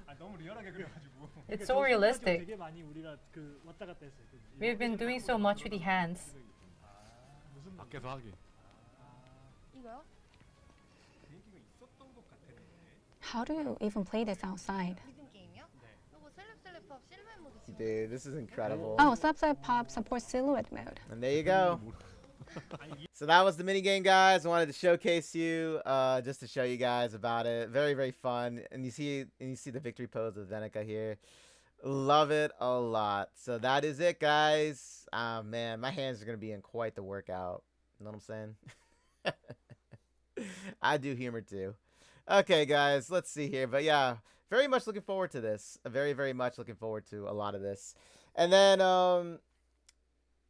G: 아 너무 리얼하게 그려가지고.
C: It's so realistic.
E: 되게 많이 우리가 그 왔다 갔다 했어요. 그
C: We've been doing so much with the hands.
E: 무슨
D: 밖에서 하기.
H: 이거요?
G: 비행기가 있었던 것 같았는데.
B: How do you even play this outside?
H: 리듬 게임이요? 이거 슬랩슬랩팝 실루엣 모드 지금.
A: Dude, this is incredible.
B: Oh, Slapside Pop supports silhouette mode.
A: And there you go. So that was the mini game, guys. I wanted to showcase you, just to show you guys about it. Very, very fun. And you see the victory pose of Venica here. Love it a lot. So that is it, guys. Man, my hands are gonna be in quite the workout. You know what I'm saying? I do humor too. Okay, guys, let's see here. But yeah, very much looking forward to this. Very, very much looking forward to a lot of this. And then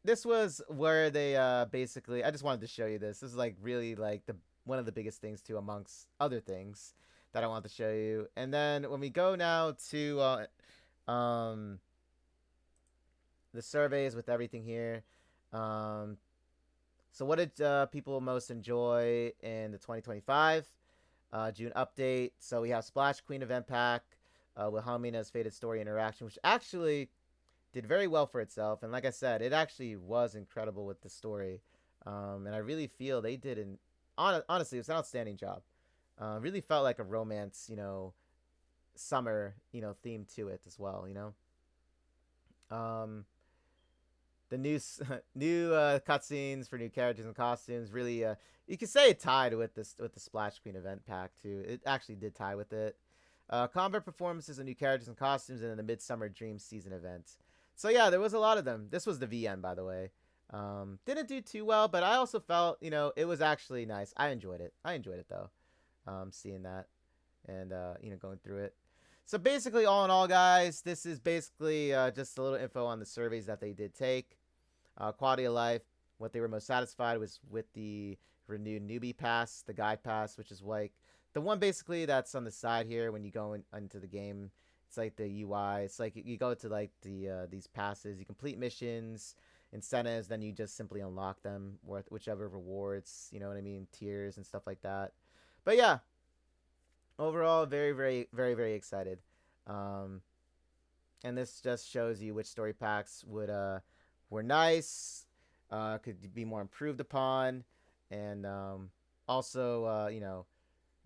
A: this was where they basically, I just wanted to show you this. This is like really like one of the biggest things too, amongst other things that I want to show you. And then when we go now to the surveys with everything here, so what did people most enjoy in the 2025 June update? So we have Splash Queen event pack with Hamina's Faded Story interaction, which actually did very well for itself. And like I said, it actually was incredible with the story. And I really feel they did honestly, it's an outstanding job. Really felt like a romance, summer, theme to it as well, The new cutscenes for new characters and costumes really, you could say it tied with the Splash Queen event pack too. It actually did tie with it. Combat performances of new characters and costumes, and then the Midsummer Dream season event. So yeah, there was a lot of them. This was the VN, by the way. Didn't do too well, but I also felt, it was actually nice. I enjoyed it. Though, seeing that and going through it. So basically, all in all, guys, this is basically just a little info on the surveys that they did take. Quality of life. What they were most satisfied was with the renewed newbie pass, the guide pass, which is like the one basically that's on the side here when you go into the game. It's like the UI. It's like you go to like these passes, you complete missions, incentives, then you just simply unlock them with whichever rewards, you know what I mean, tiers and stuff like that. But yeah, overall, very, very, very, very excited. And this just shows you which story packs were nice, could be more improved upon, and also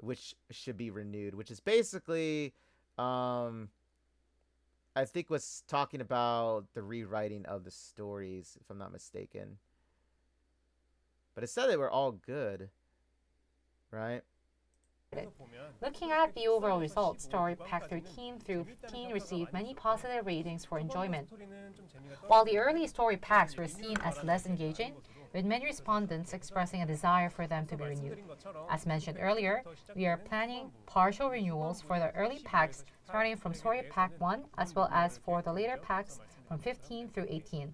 A: which should be renewed, which is basically I think was talking about the rewriting of the stories, if I'm not mistaken. But it said they were all good, right?
C: Looking at the overall results, Story Pack 13 through 15 received many positive ratings for enjoyment. While the early story packs were seen as less engaging, with many respondents expressing a desire for them to be renewed. As mentioned earlier, we are planning partial renewals for the early packs starting from Story Pack 1 as well as for the later packs from 15 through 18.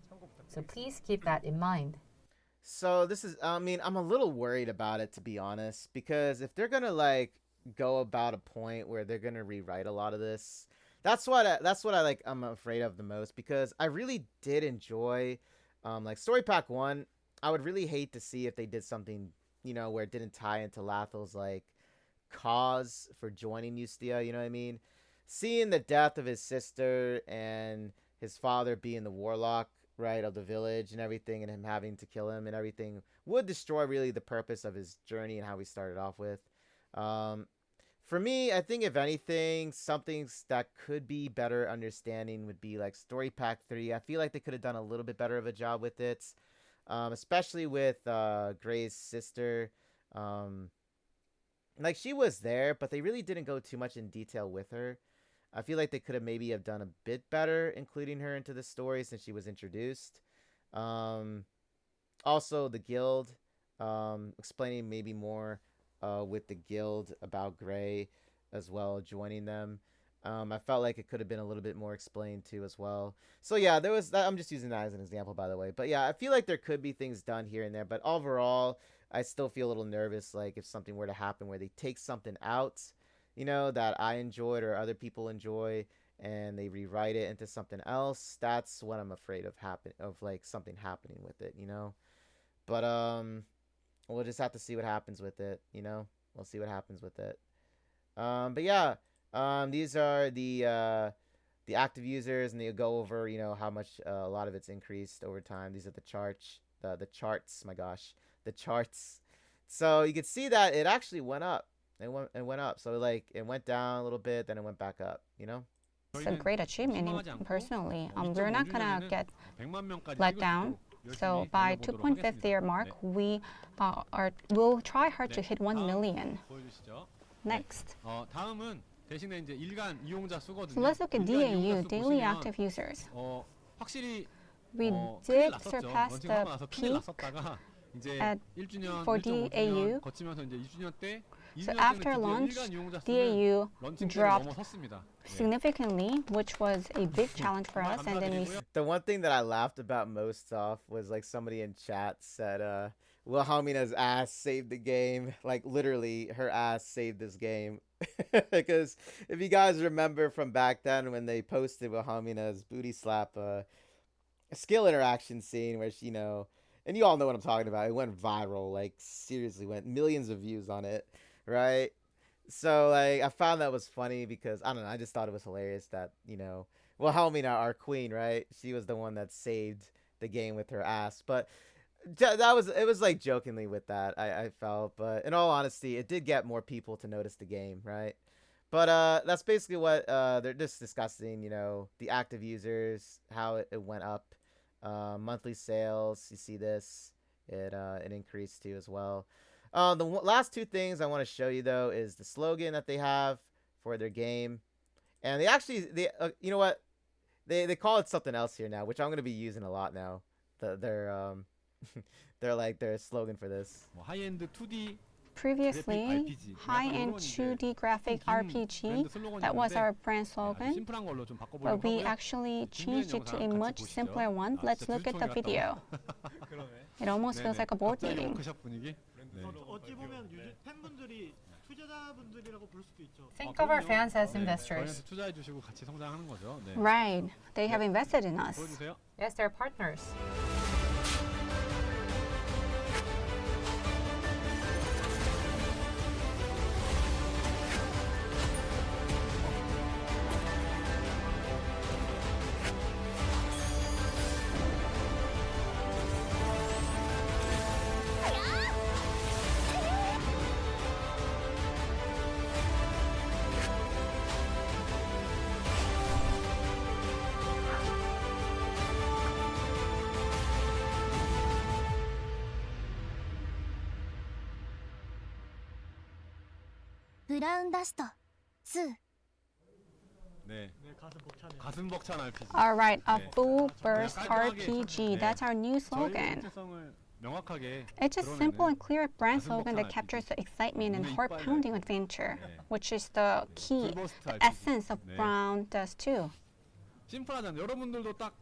C: So please keep that in mind.
A: So this is, I'm a little worried about it, to be honest, because if they're gonna like go about a point where they're gonna rewrite a lot of this, that's what I'm afraid of the most, because I really did enjoy like Story Pack 1. I would really hate to see if they did something, where it didn't tie into Lathal's like cause for joining Ustia, you know what I mean? Seeing the death of his sister and his father being the warlock, right, of the village and everything, and him having to kill him and everything would destroy really the purpose of his journey and how we started off with. For me, I think if anything, something that could be better understanding would be like Story Pack 3. I feel like they could have done a little bit better of a job with it, especially with Gray's sister. Like, she was there, but they really didn't go too much in detail with her. I feel like they could have maybe have done a bit better including her into the story since she was introduced. Also, the guild, explaining maybe more with the guild about Gray as well, joining them. I felt like it could have been a little bit more explained too as well. So yeah, there was that. I'm just using that as an example, by the way. But yeah, I feel like there could be things done here and there. But overall, I still feel a little nervous, like if something were to happen where they take something out, that I enjoyed or other people enjoy, and they rewrite it into something else. That's what I'm afraid of like something happening with it, But we'll just have to see what happens with it, We'll see what happens with it. But yeah, these are the active users, and they'll go over, how much a lot of it's increased over time. These are the charts, the charts. My gosh, the charts. So you can see that it actually went up. It went up. So like it went down a little bit, then it went back up.
B: It's a great achievement personally. We're not gonna get let down. So by 2.5 year mark, we'll try hard to hit 1 million. Next.
D: 다음은 대신에 이제 일간 이용자 수거든요.
B: So let's look at DAU, daily active users.
D: 확실히
B: We did surpass the peak at, for DAU.
D: 거치면서 이제 2주년 때
B: So after launch, DAU dropped significantly, which was a big challenge for us. And then
A: the one thing that I laughed about most off was like somebody in chat said, Wilhelmina's ass saved the game. Like literally, her ass saved this game. Because if you guys remember from back then when they posted Wilhelmina's booty slap skill interaction scene where she, and you all know what I'm talking about. It went viral, like seriously went millions of views on it, right? So like I found that was funny because I don't know, I just thought it was hilarious that, Wilhelmina, our queen, right? She was the one that saved the game with her ass. But it was like jokingly with that, I felt, but in all honesty, it did get more people to notice the game, right? But that's basically what they're just discussing, the active users, how it went up, monthly sales. You see this, it increased too as well. The last two things I want to show you though is the slogan that they have for their game, and they you know what, they call it something else here now, which I'm going to be using a lot now. Their slogan for this.
B: Previously, high-end 2D graphic RPG, that was our brand slogan, but we actually changed it to a much simpler one. Let's look at the video. It almost feels like a board meeting.
C: Think of our fans as investors.
B: Right, they have invested in us.
C: Yes, they're partners.
H: 브라운 다스터 2.
D: 네. 가슴 벅찬 RPG.
B: All right, a full burst RPG. That's our new slogan. It's a simple and clear brand slogan that captures the excitement and heart-pounding adventure, which is the key, the essence of Brown Dust 2.
D: 심플하잖아요. 여러분들도 딱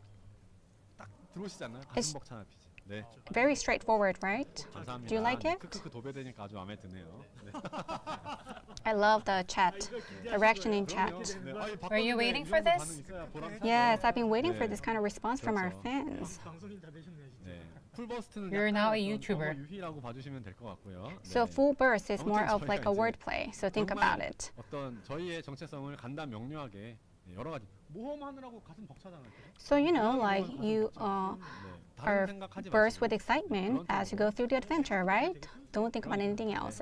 D: 들어오시지 않나요? 가슴 벅찬 RPG. 네.
B: Very straightforward, right?
D: 감사합니다.
B: Do you like it?
D: 크크크 도배되니까 아주 마음에 드네요. 네.
B: I love the chat, the reaction in chat.
C: Were you waiting for this?
B: Yes, I've been waiting for this kind of response from our fans.
C: You're now a YouTuber.
D: 유희라고 봐주시면 될 것 같고요.
B: So full burst is more of like a wordplay, so think about it.
D: 어떤 저희의 정체성을 간단 명료하게 여러 가지 모험하느라고 가슴 벅차잖아요.
B: So like you are burst with excitement as you go through the adventure, right? Don't think about anything else.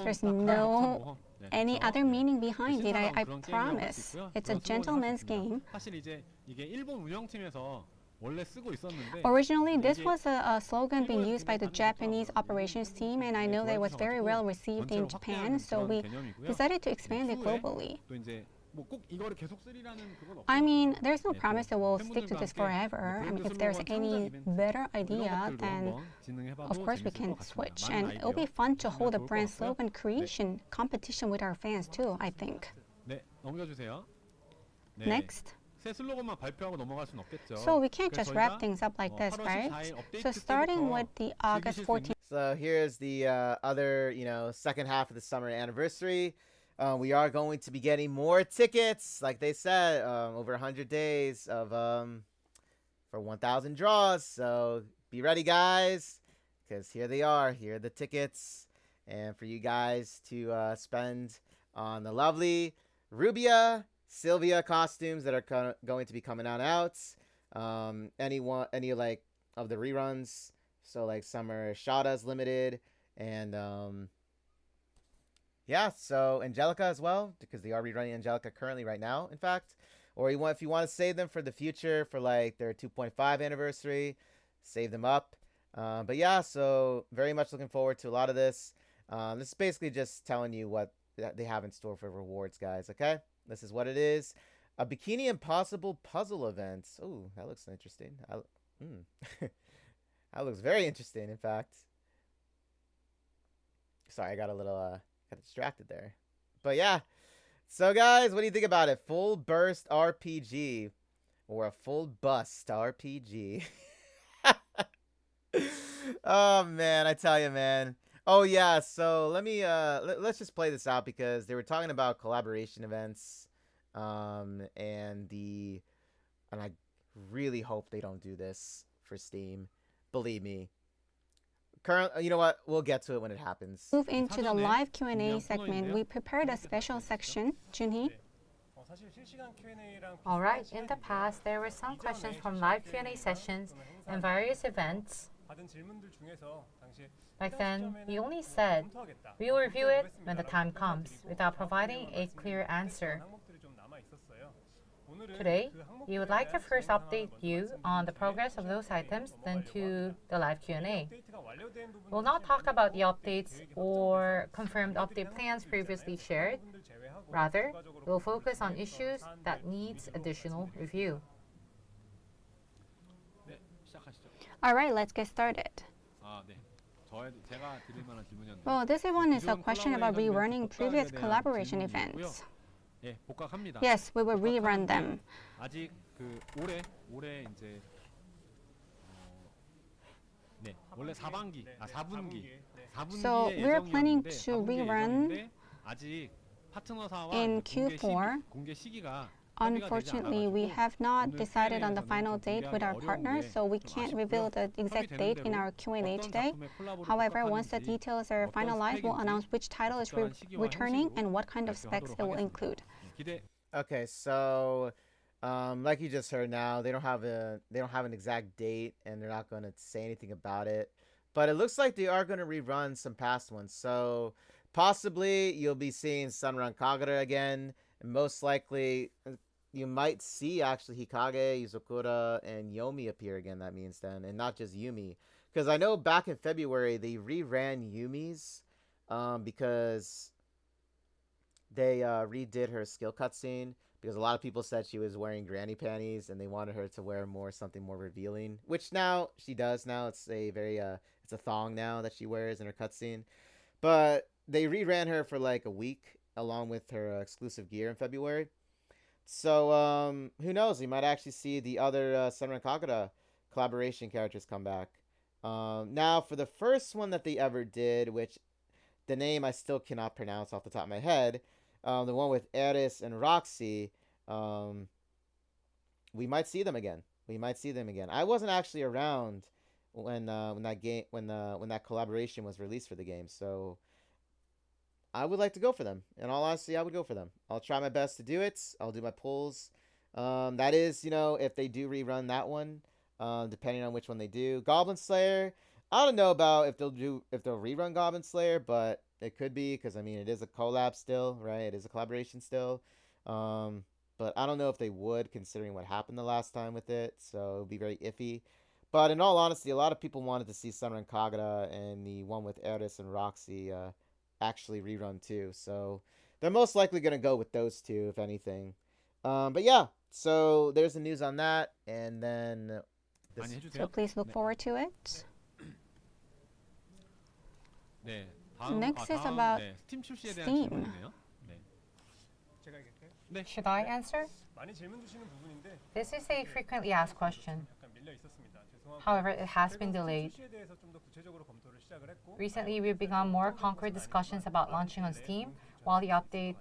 B: There's no any other meaning behind it. I promise. It's a gentleman's game.
D: 사실 이제 이게 일본 운영팀에서 원래 쓰고 있었는데
B: Originally, this was a slogan being used by the Japanese operations team, and I know that it was very well received in Japan, so we decided to expand it globally.
D: 또 이제 뭐 꼭 이거를 계속 쓰리라는 그건 없어요.
B: I mean, there's no
D: 네,
B: promise that we'll stick to
D: 팬분들과
B: this
D: 함께
B: forever. I mean,
D: 브랜드
B: if there's
D: 슬로건
B: any
D: 창작 이벤트
B: better
D: 이런
B: idea,
D: 것들도
B: then
D: 한번 진행해봐도
B: of course we
D: 재밌을
B: can
D: 것 같습니다.
B: switch.
D: 많은
B: And it'll be
D: 아이디어
B: fun to hold a
D: 주시면 좋을 것
B: brand
D: 같고요.
B: slogan creation competition with our fans too, I think.
D: 네, 넘겨주세요. 네,
B: Next.
D: 새 슬로건만 발표하고 넘어갈 수는 없겠죠.
B: So we can't
D: 그래서
B: just wrap
D: 저희가
B: things up like this,
D: 8월
B: right?
D: 14일 업데이트
B: So starting
D: 때부터
B: with the August
D: 즐기실 수 있는
B: 14th.
A: So here's the other, second half of the summer anniversary. We are going to be getting more tickets, like they said, over 100 days of for 1,000 draws. So be ready, guys, because here they are. Here are the tickets, and for you guys to spend on the lovely Rubia, Sylvia costumes that are going to be coming out. Any like of the reruns. So like some are Shada's limited, and yeah, so Angelica as well, because they are rerunning Angelica currently right now, in fact. Or if you want to save them for the future, for like their 2.5 anniversary, save them up. But yeah, so very much looking forward to a lot of this. This is basically just telling you what they have in store for rewards, guys, okay? This is what it is. A Bikini Impossible puzzle event. Oh, that looks interesting. That looks very interesting, in fact. Sorry, I got a little got distracted there. But yeah. So guys, what do you think about it? Full burst RPG or a full bust RPG? Oh man, I tell you, man. Oh yeah, so let me let's just play this out, because they were talking about collaboration events, and I really hope they don't do this for Steam. Believe me. You know what? We'll get to it when it happens.
B: Move into the live Q&A segment. We prepared a special section. Junhee?
G: 사실 실시간 Q&A랑
C: All right, in the past, there were some questions from live Q&A sessions and various events.
G: 받은 질문들 중에서 당시
C: Back then, we only said we will review it when the time comes without providing a clear answer.
G: 항목들이 좀 남아 있었어요.
C: Today, we would like to first update you on the progress of those items, then to the live Q&A. We'll not talk about the updates or confirmed update plans previously shared. Rather, we'll focus on issues that needs additional review.
D: 네, 시작하시죠.
B: All right, let's get started.
D: 네. 제가 드릴 만한 질문이었는데.
B: Well, this one is a question about rerunning previous collaboration events.
D: 예, 복각합니다.
B: Yes, we will rerun them.
D: 아직 그 올해 이제 네, 원래 4분기
B: So we're planning to rerun
D: 예정이었는데 아직 파트너사와
B: in Q4.
D: 공개 시기가
B: Unfortunately, we have not decided on the final date with our partners, so we can't reveal the exact date in our Q&A today. However, once the details are finalized, we'll announce which title is returning and what kind of specs it will include.
A: Okay, so like you just heard now, they don't have an exact date, and they're not going to say anything about it. But it looks like they are going to rerun some past ones. So possibly you'll be seeing Sunrun Kagura again. And most likely you might see actually Hikage, Yuzokura, and Yomi appear again, that means then, and not just Yumi. Because I know back in February they reran Yumi's because they redid her skill cutscene, because a lot of people said she was wearing granny panties and they wanted her to wear something more revealing, which now she does. Now it's a it's a thong now that she wears in her cutscene. But they reran her for like a week along with her exclusive gear in February. So who knows, we might actually see the other Senran Kagura collaboration characters come back. Now for the first one that they ever did, which the name I still cannot pronounce off the top of my head, the one with Eris and Roxy, we might see them again. I wasn't actually around when that collaboration was released for the game, so I would like to go for them. In all honesty, I would go for them. I'll try my best to do it. I'll do my pulls. That is, if they do rerun that one, depending on which one they do. Goblin Slayer, I don't know about if they'll rerun Goblin Slayer, but it could be, because I mean it is a collab still, right? It is a collaboration still. But I don't know if they would, considering what happened the last time with it. So it would be very iffy. But in all honesty, a lot of people wanted to see Sunrun Kagura and the one with Eris and Roxy actually rerun too. So they're most likely gonna go with those two, if anything. But yeah, so there's the news on that, and then
D: 많이
B: So
D: 해주세요.
B: please look forward to it.
D: 네.
B: Next is
D: 다음,
B: about
D: 네, 스팀 출시에 대한
B: Steam.
D: 질문이네요. 네.
G: 제가 얘기할까요?
C: Should I answer?
G: 많이 질문 주시는 부분인데
C: This is a frequently asked question.
G: 약간 밀려 있었습니다. 죄송하고
C: However, it has been delayed.
G: 출시에 대해서 좀 더 구체적으로 검토를 시작을 했고
C: Recently, we've begun more concrete discussions about launching on Steam. While the update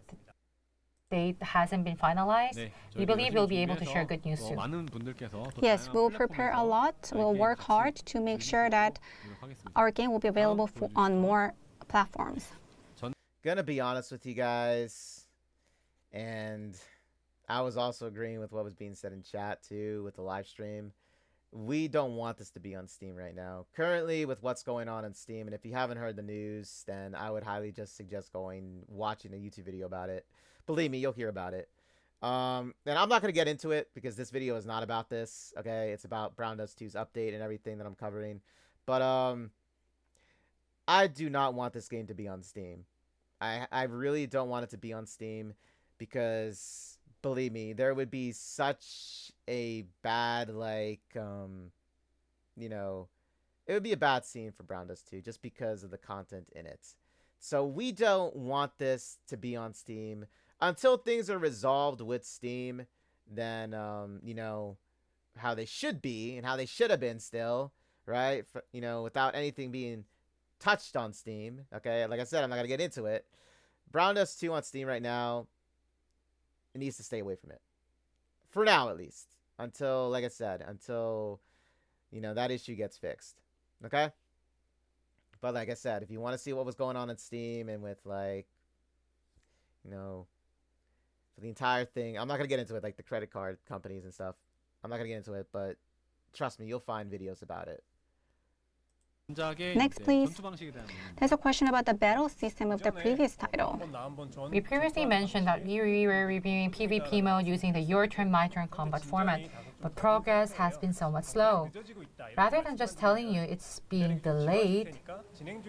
C: date hasn't been finalized,
D: 네,
C: we believe we'll be able to share good news soon.
D: 많은 분들께서 또
B: Yes,
D: 다양한
B: we'll prepare a lot. We'll
D: 게임
B: work
D: 같이
B: hard to make sure that
D: 노력하겠습니다.
B: our game will be available on more platforms.
A: Gonna be honest with you guys, and I was also agreeing with what was being said in chat too with the live stream. We don't want this to be on Steam right now. Currently, with what's going on Steam, and if you haven't heard the news, then I would highly just suggest watching a YouTube video about it. Believe me, you'll hear about it. And I'm not gonna get into it because this video is not about this. Okay, it's about Brown Dust 2's update and everything that I'm covering. But I do not want this game to be on Steam. I really don't want it to be on Steam because believe me, there would be such a bad you know, it would be a bad scene for Brown Dust 2 just because of the content in it. So we don't want this to be on Steam until things are resolved with Steam. Then you know, how they should be and how they should have been still, right? You know, without anything being touched on Steam. Okay, like I said, I'm not gonna get into it. Brown Dust 2 on Steam right now, it needs to stay away from it for now, at least, until, like I said, until you know that issue gets fixed. Okay, but like I said, if you want to see what was going on Steam and with you know, for the entire thing, I'm not gonna get into it, like the credit card companies and stuff. I'm not gonna get into it, but trust me, you'll find videos about it.
B: Next, please. There's a question about the battle system of the previous title.
C: We previously mentioned that we were reviewing PvP mode using the Your Turn, My Turn combat format, but progress has been somewhat slow. Rather than just telling you it's being delayed,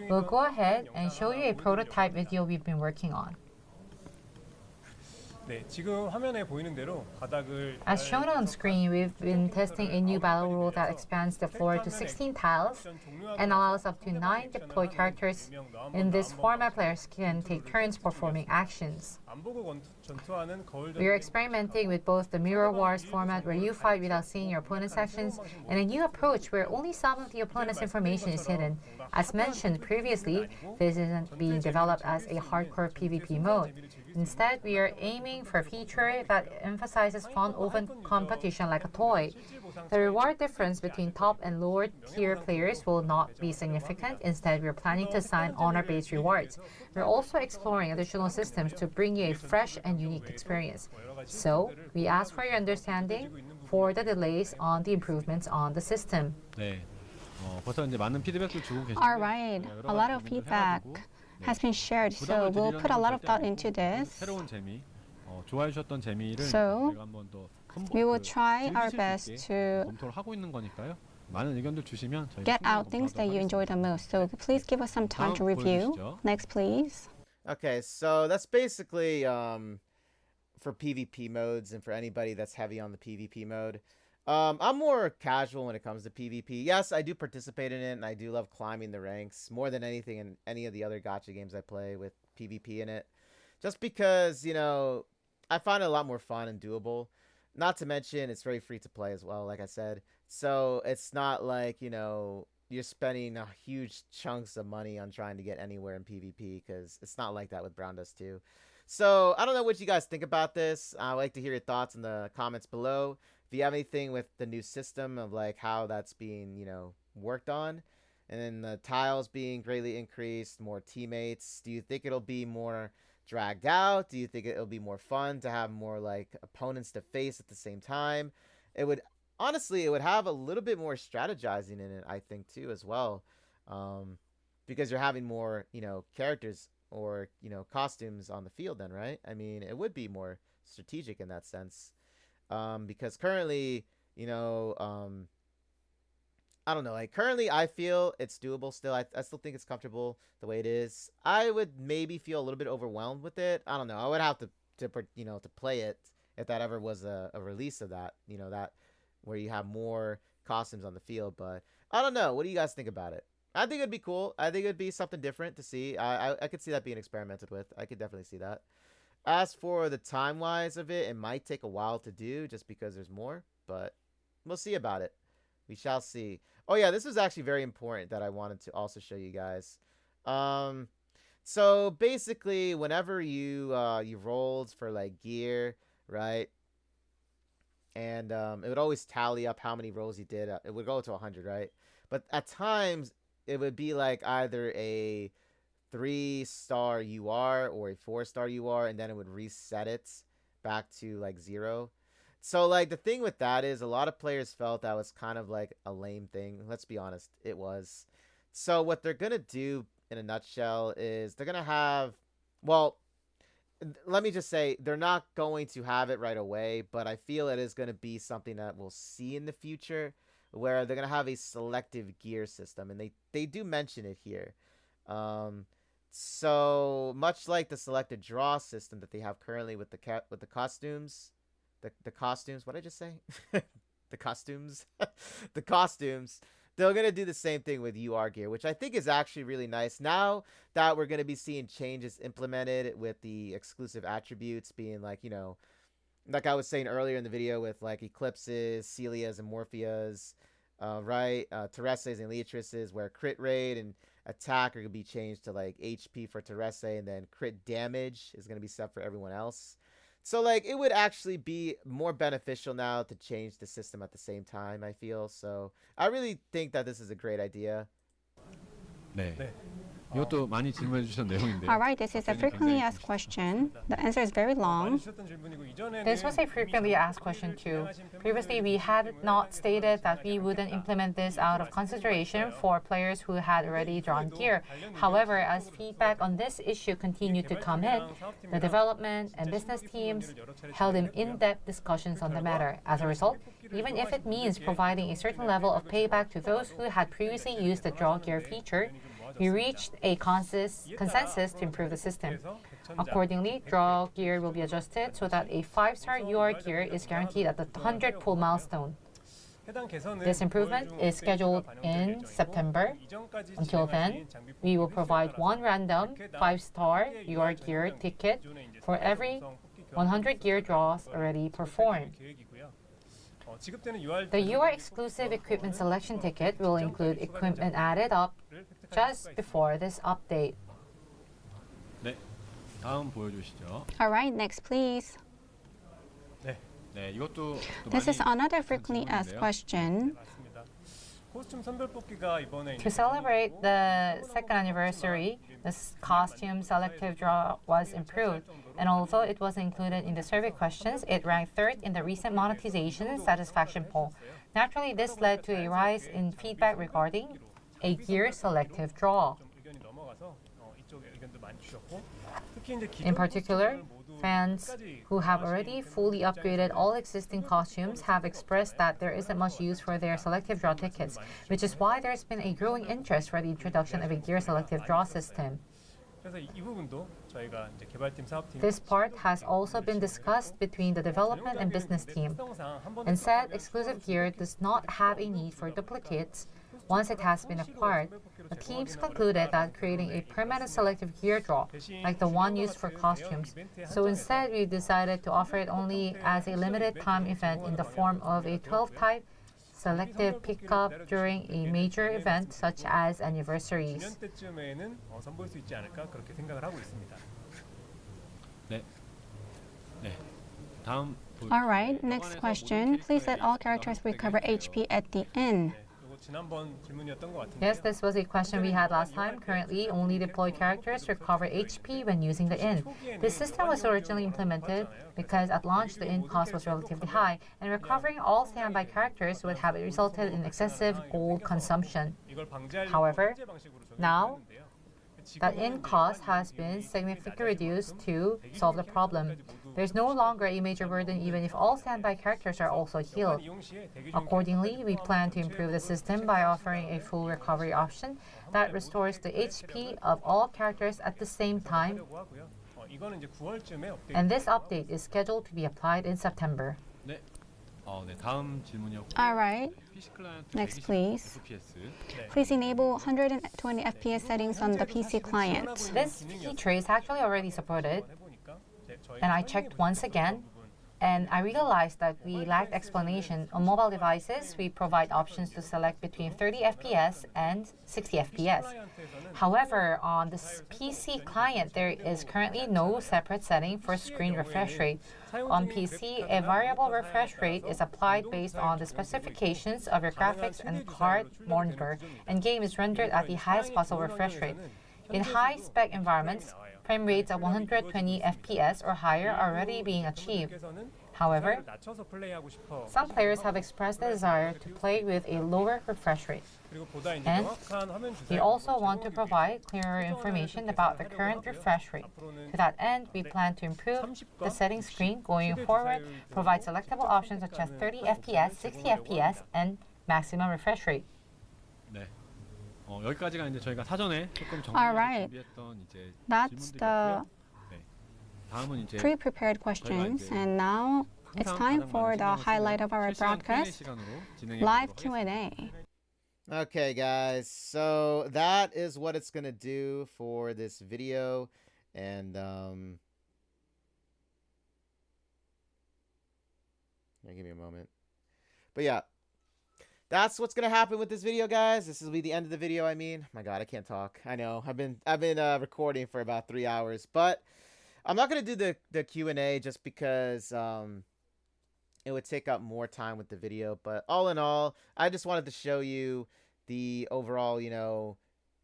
C: we'll go ahead and show you a prototype video we've been working on.
G: 네, 지금 화면에 보이는 대로 바닥을
C: As shown on screen, we've been testing a new battle rule that expands the floor to 16 tiles and allows up to 9 deployed characters. In this format, players can take turns performing actions.
G: 안 보고 전투하는 거울
C: We are experimenting with both the Mirror Wars format where you fight without seeing your opponent's actions and a new approach where only some of the opponent's information is hidden. As mentioned previously, this isn't being developed as a hardcore PvP mode. Instead, we are aiming for a feature that emphasizes fun open competition like a toy. The reward difference between top and lower tier players will not be significant. Instead, we're planning to assign honor-based rewards. We're also exploring additional systems to bring you a fresh and unique experience. So, we ask for your understanding for the delays on the improvements on the system.
D: 네. 벌써 이제 많은 피드백도 주고 계시고.
B: All right, a lot of feedback has been shared, so we'll put a lot of thought into this.
D: 새로운 재미, 좋아해 주셨던 재미를
B: So,
D: 제가 한번 더
B: We will try our
D: 즐기실 수
B: best
D: 있게
B: to
D: 검토를 하고 있는 거니까요. 많은 의견들 주시면 저희가
B: get
D: 충분히
B: out things that you
D: 검토하도록
B: enjoy the most. So please give us some time to
D: 다음
B: review.
D: 보여주시죠.
B: Next, please.
A: Okay, so that's basically for PvP modes and for anybody that's heavy on the PvP mode. I'm more casual when it comes to PvP. Yes, I do participate in it, and I do love climbing the ranks more than anything in any of the other gacha games I play with PvP in it. Just because, you know, I find it a lot more fun and doable. Not to mention, it's very free to play as well, like I said. So it's not like, you know, you're spending huge chunks of money on trying to get anywhere in PvP, because it's not like that with Brown Dust 2. So I don't know what you guys think about this. I'd like to hear your thoughts in the comments below. If you have anything with the new system of like how that's being, you know, worked on, and then the tiles being greatly increased, more teammates, do you think it'll be more dragged out? Do you think it'll be more fun to have more like opponents to face at the same time? It would honestly, it would have a little bit more strategizing in it, I think, too, as well, because you're having more, you know, characters or, you know, costumes on the field then, right? I mean, it would be more strategic in that sense. Because currently, you know, I don't know. Like currently, I feel it's doable still. I still think it's comfortable the way it is. I would maybe feel a little bit overwhelmed with it. I don't know. I would have to to play it if that ever was a release of that. That where you have more costumes on the field. But I don't know. What do you guys think about it? I think it'd be cool. I think it'd be something different to see. I could see that being experimented with. I could definitely see that. As for the time wise of it, it might take a while to do just because there's more, but we'll see about it. We shall see. Oh yeah, this was actually very important that I wanted to also show you guys. So basically, whenever you rolled for like gear, right? And it would always tally up how many rolls you did. It would go to 100, right? But at times it would be like either a 3-star UR or a 4-star UR, and then it would reset it back to like 0. So like the thing with that is a lot of players felt that was kind of like a lame thing. Let's be honest, it was. So what they're gonna do in a nutshell is they're gonna have, well, let me just say they're not going to have it right away, but I feel it is going to be something that we'll see in the future where they're going to have a selective gear system, and they do mention it here. So much like the selected draw system that they have currently with the costumes, the costumes, what did I just say? The costumes. The costumes. They're going to do the same thing with UR gear, which I think is actually really nice. Now that we're going to be seeing changes implemented with the exclusive attributes being like, like I was saying earlier in the video with like Eclipses, Celias, and Morpheas, right? Teresa's and Leatrice's, where crit rate and attack are going to be changed to like HP for Teresa, and then crit damage is going to be set for everyone else. So, like, it would actually be more beneficial now to change the system at the same time, I feel. So, I really think that this is a great idea.
D: 네. 이것도 많이 질문해 주신 내용인데요.
B: Alright, this is a frequently asked question. The answer is very long.
C: This was a frequently asked question too. Previously, we had not stated that we wouldn't implement this out of consideration for players who had already drawn gear. However, as feedback on this issue continued to come in, the development and business teams held in-depth discussions on the matter. As a result, even if it means providing a certain level of payback to those who had previously used the draw gear feature, we reached a consensus to improve the system. Accordingly, draw gear will be adjusted so that a 5-star UR gear is guaranteed at the 100 pull milestone. This improvement is scheduled in September. Until then, we will provide one random 5-star UR gear ticket for every 100 gear draws already performed. The UR exclusive equipment selection ticket will include equipment added up just before this update.
D: 네, 다음 보여주시죠.
B: Alright, next please.
D: 네, 이것도 또
B: This is
D: 많이
B: another frequently asked
D: 질문인데요.
B: question.
C: To celebrate the second anniversary, the costume selective draw was improved, and although it was included in the survey questions, it ranked 3rd in the recent monetization satisfaction poll. Naturally, this led to a rise in feedback regarding a gear selective draw. In particular, fans who have already fully upgraded all existing costumes have expressed that there isn't much use for their selective draw tickets, which is why there's been a growing interest for the introduction of a gear selective draw system. This part has also been discussed between the development and business team. Instead, exclusive gear does not have a need for duplicates once it has been acquired. The teams concluded that creating a permanent selective gear draw, like the one used for costumes, so instead we decided to offer it only as a limited time event in the form of a 12-type selective pickup during a major event such as anniversaries.
D: 네, 다음
B: Alright, next question. Please let all characters recover HP at the end.
C: Yes, this was a question we had last time. Currently, only deployed characters recover HP when using the inn. This system was originally implemented because at launch the inn cost was relatively high, and recovering all standby characters would have resulted in excessive gold consumption. However, now that inn cost has been significantly reduced to solve the problem. There's no longer a major burden even if all standby characters are also healed. Accordingly, we plan to improve the system by offering a full recovery option that restores the HP of all characters at the same time. And this update is scheduled to be applied in September.
D: 네. 네, 다음 질문이었고.
B: All right.
D: PC 클라이언트
B: Next, please.
D: FPS.
B: Please enable 120 FPS settings on the PC client.
C: This feature is actually already supported, and I checked once again, and I realized that we lacked explanation. On mobile devices, we provide options to select between 30 FPS and 60 FPS. However, on the PC client, there is currently no separate setting for screen refresh rate. On PC, a variable refresh rate is applied based on the specifications of your graphics and card monitor, and game is rendered at the highest possible refresh rate. In high-spec environments, frame rates of 120 FPS or higher are already being achieved. However, some players have expressed the desire to play with a lower refresh rate. And we also want to provide clearer information about the current refresh rate. To that end, we plan to improve the settings screen going forward, provide selectable options such as 30 FPS, 60 FPS, and maximum refresh rate.
D: 네. 여기까지가 이제 저희가 사전에 조금
B: Alright.
D: 준비했던 이제
B: That's the
D: 네. 다음은 이제
B: pre-prepared questions, and now it's time for the highlight of our
D: 실시간 Q&A
B: broadcast,
D: 시간으로 진행해
B: live
D: 보도록 하겠습니다.
B: Q&A.
A: Okay, guys, so that is what it's gonna do for this video, and give me a moment. But yeah, that's what's gonna happen with this video, guys. This will be the end of the video. I mean, my God, I can't talk. I know I've been recording for about 3 hours, but I'm not gonna do the Q&A just because it would take up more time with the video. But all in all, I just wanted to show you the overall, you know,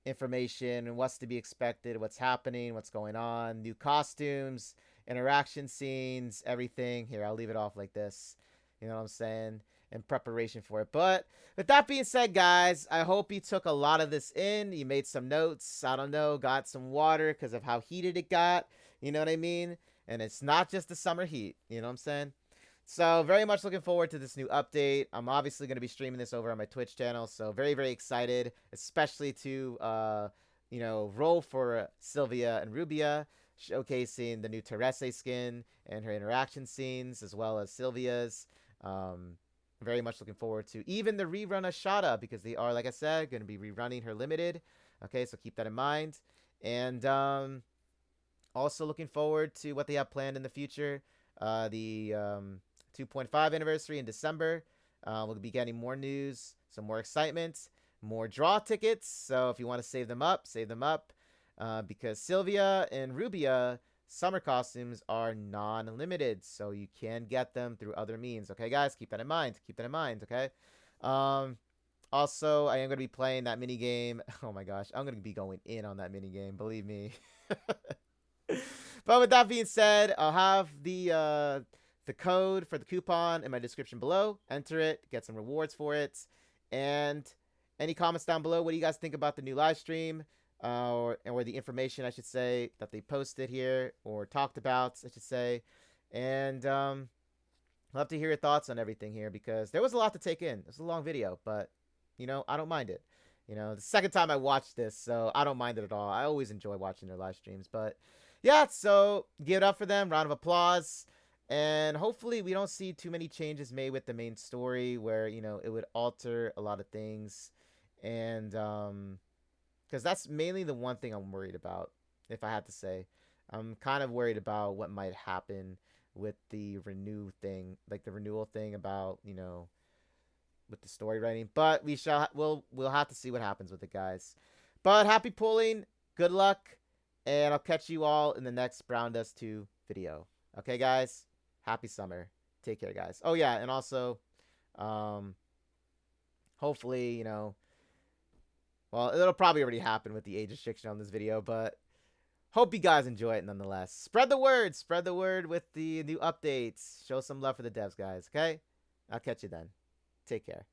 A: information and what's to be expected, what's happening, what's going on, new costumes, interaction scenes, everything. Here, I'll leave it off like this. You know what I'm saying? In preparation for it. But with that being said, guys, I hope you took a lot of this in. You made some notes. I don't know, got some water because of how heated it got. You know what I mean? And it's not just the summer heat. You know what I'm saying? So very much looking forward to this new update. I'm obviously going to be streaming this over on my Twitch channel. So very, very excited, especially to, you know, roll for Sylvia and Rubia, showcasing the new Terese skin and her interaction scenes, as well as Sylvia's. Very much looking forward to even the rerun of Shada, because they are, like I said, going to be rerunning her limited. Okay, so keep that in mind. And also looking forward to what they have planned in the future. The 2.5 anniversary in December. We'll be getting more news, some more excitement, more draw tickets. So if you want to save them up, because Sylvia and Rubia summer costumes are non-limited, so you can get them through other means. Okay, guys, keep that in mind. Okay. Also, I am going to be playing that mini game. Oh my gosh, I'm going to be going in on that mini game, believe me. But with that being said, I'll have the code for the coupon in my description below. Enter it, get some rewards for it. And any comments down below, what do you guys think about the new live stream? Or the information, I should say, that they posted here or talked about, I should say. And I'd love to hear your thoughts on everything here, because there was a lot to take in. It was a long video, but, you know, I don't mind it. You know, the second time I watched this, so I don't mind it at all. I always enjoy watching their live streams. But, yeah, so give it up for them. Round of applause. And hopefully we don't see too many changes made with the main story where, you know, it would alter a lot of things. And, because that's mainly the one thing I'm worried about, if I had to say. I'm kind of worried about what might happen with the renewal thing about, you know, with the story writing. But we'll have to see what happens with it, guys. But happy pulling, good luck, and I'll catch you all in the next Brown Dust 2 video. Okay, guys? Happy summer. Take care, guys. Oh, yeah, and also, hopefully, you know, well, it'll probably already happen with the age restriction on this video, but hope you guys enjoy it nonetheless. Spread the word with the new updates. Show some love for the devs, guys, okay? I'll catch you then. Take care.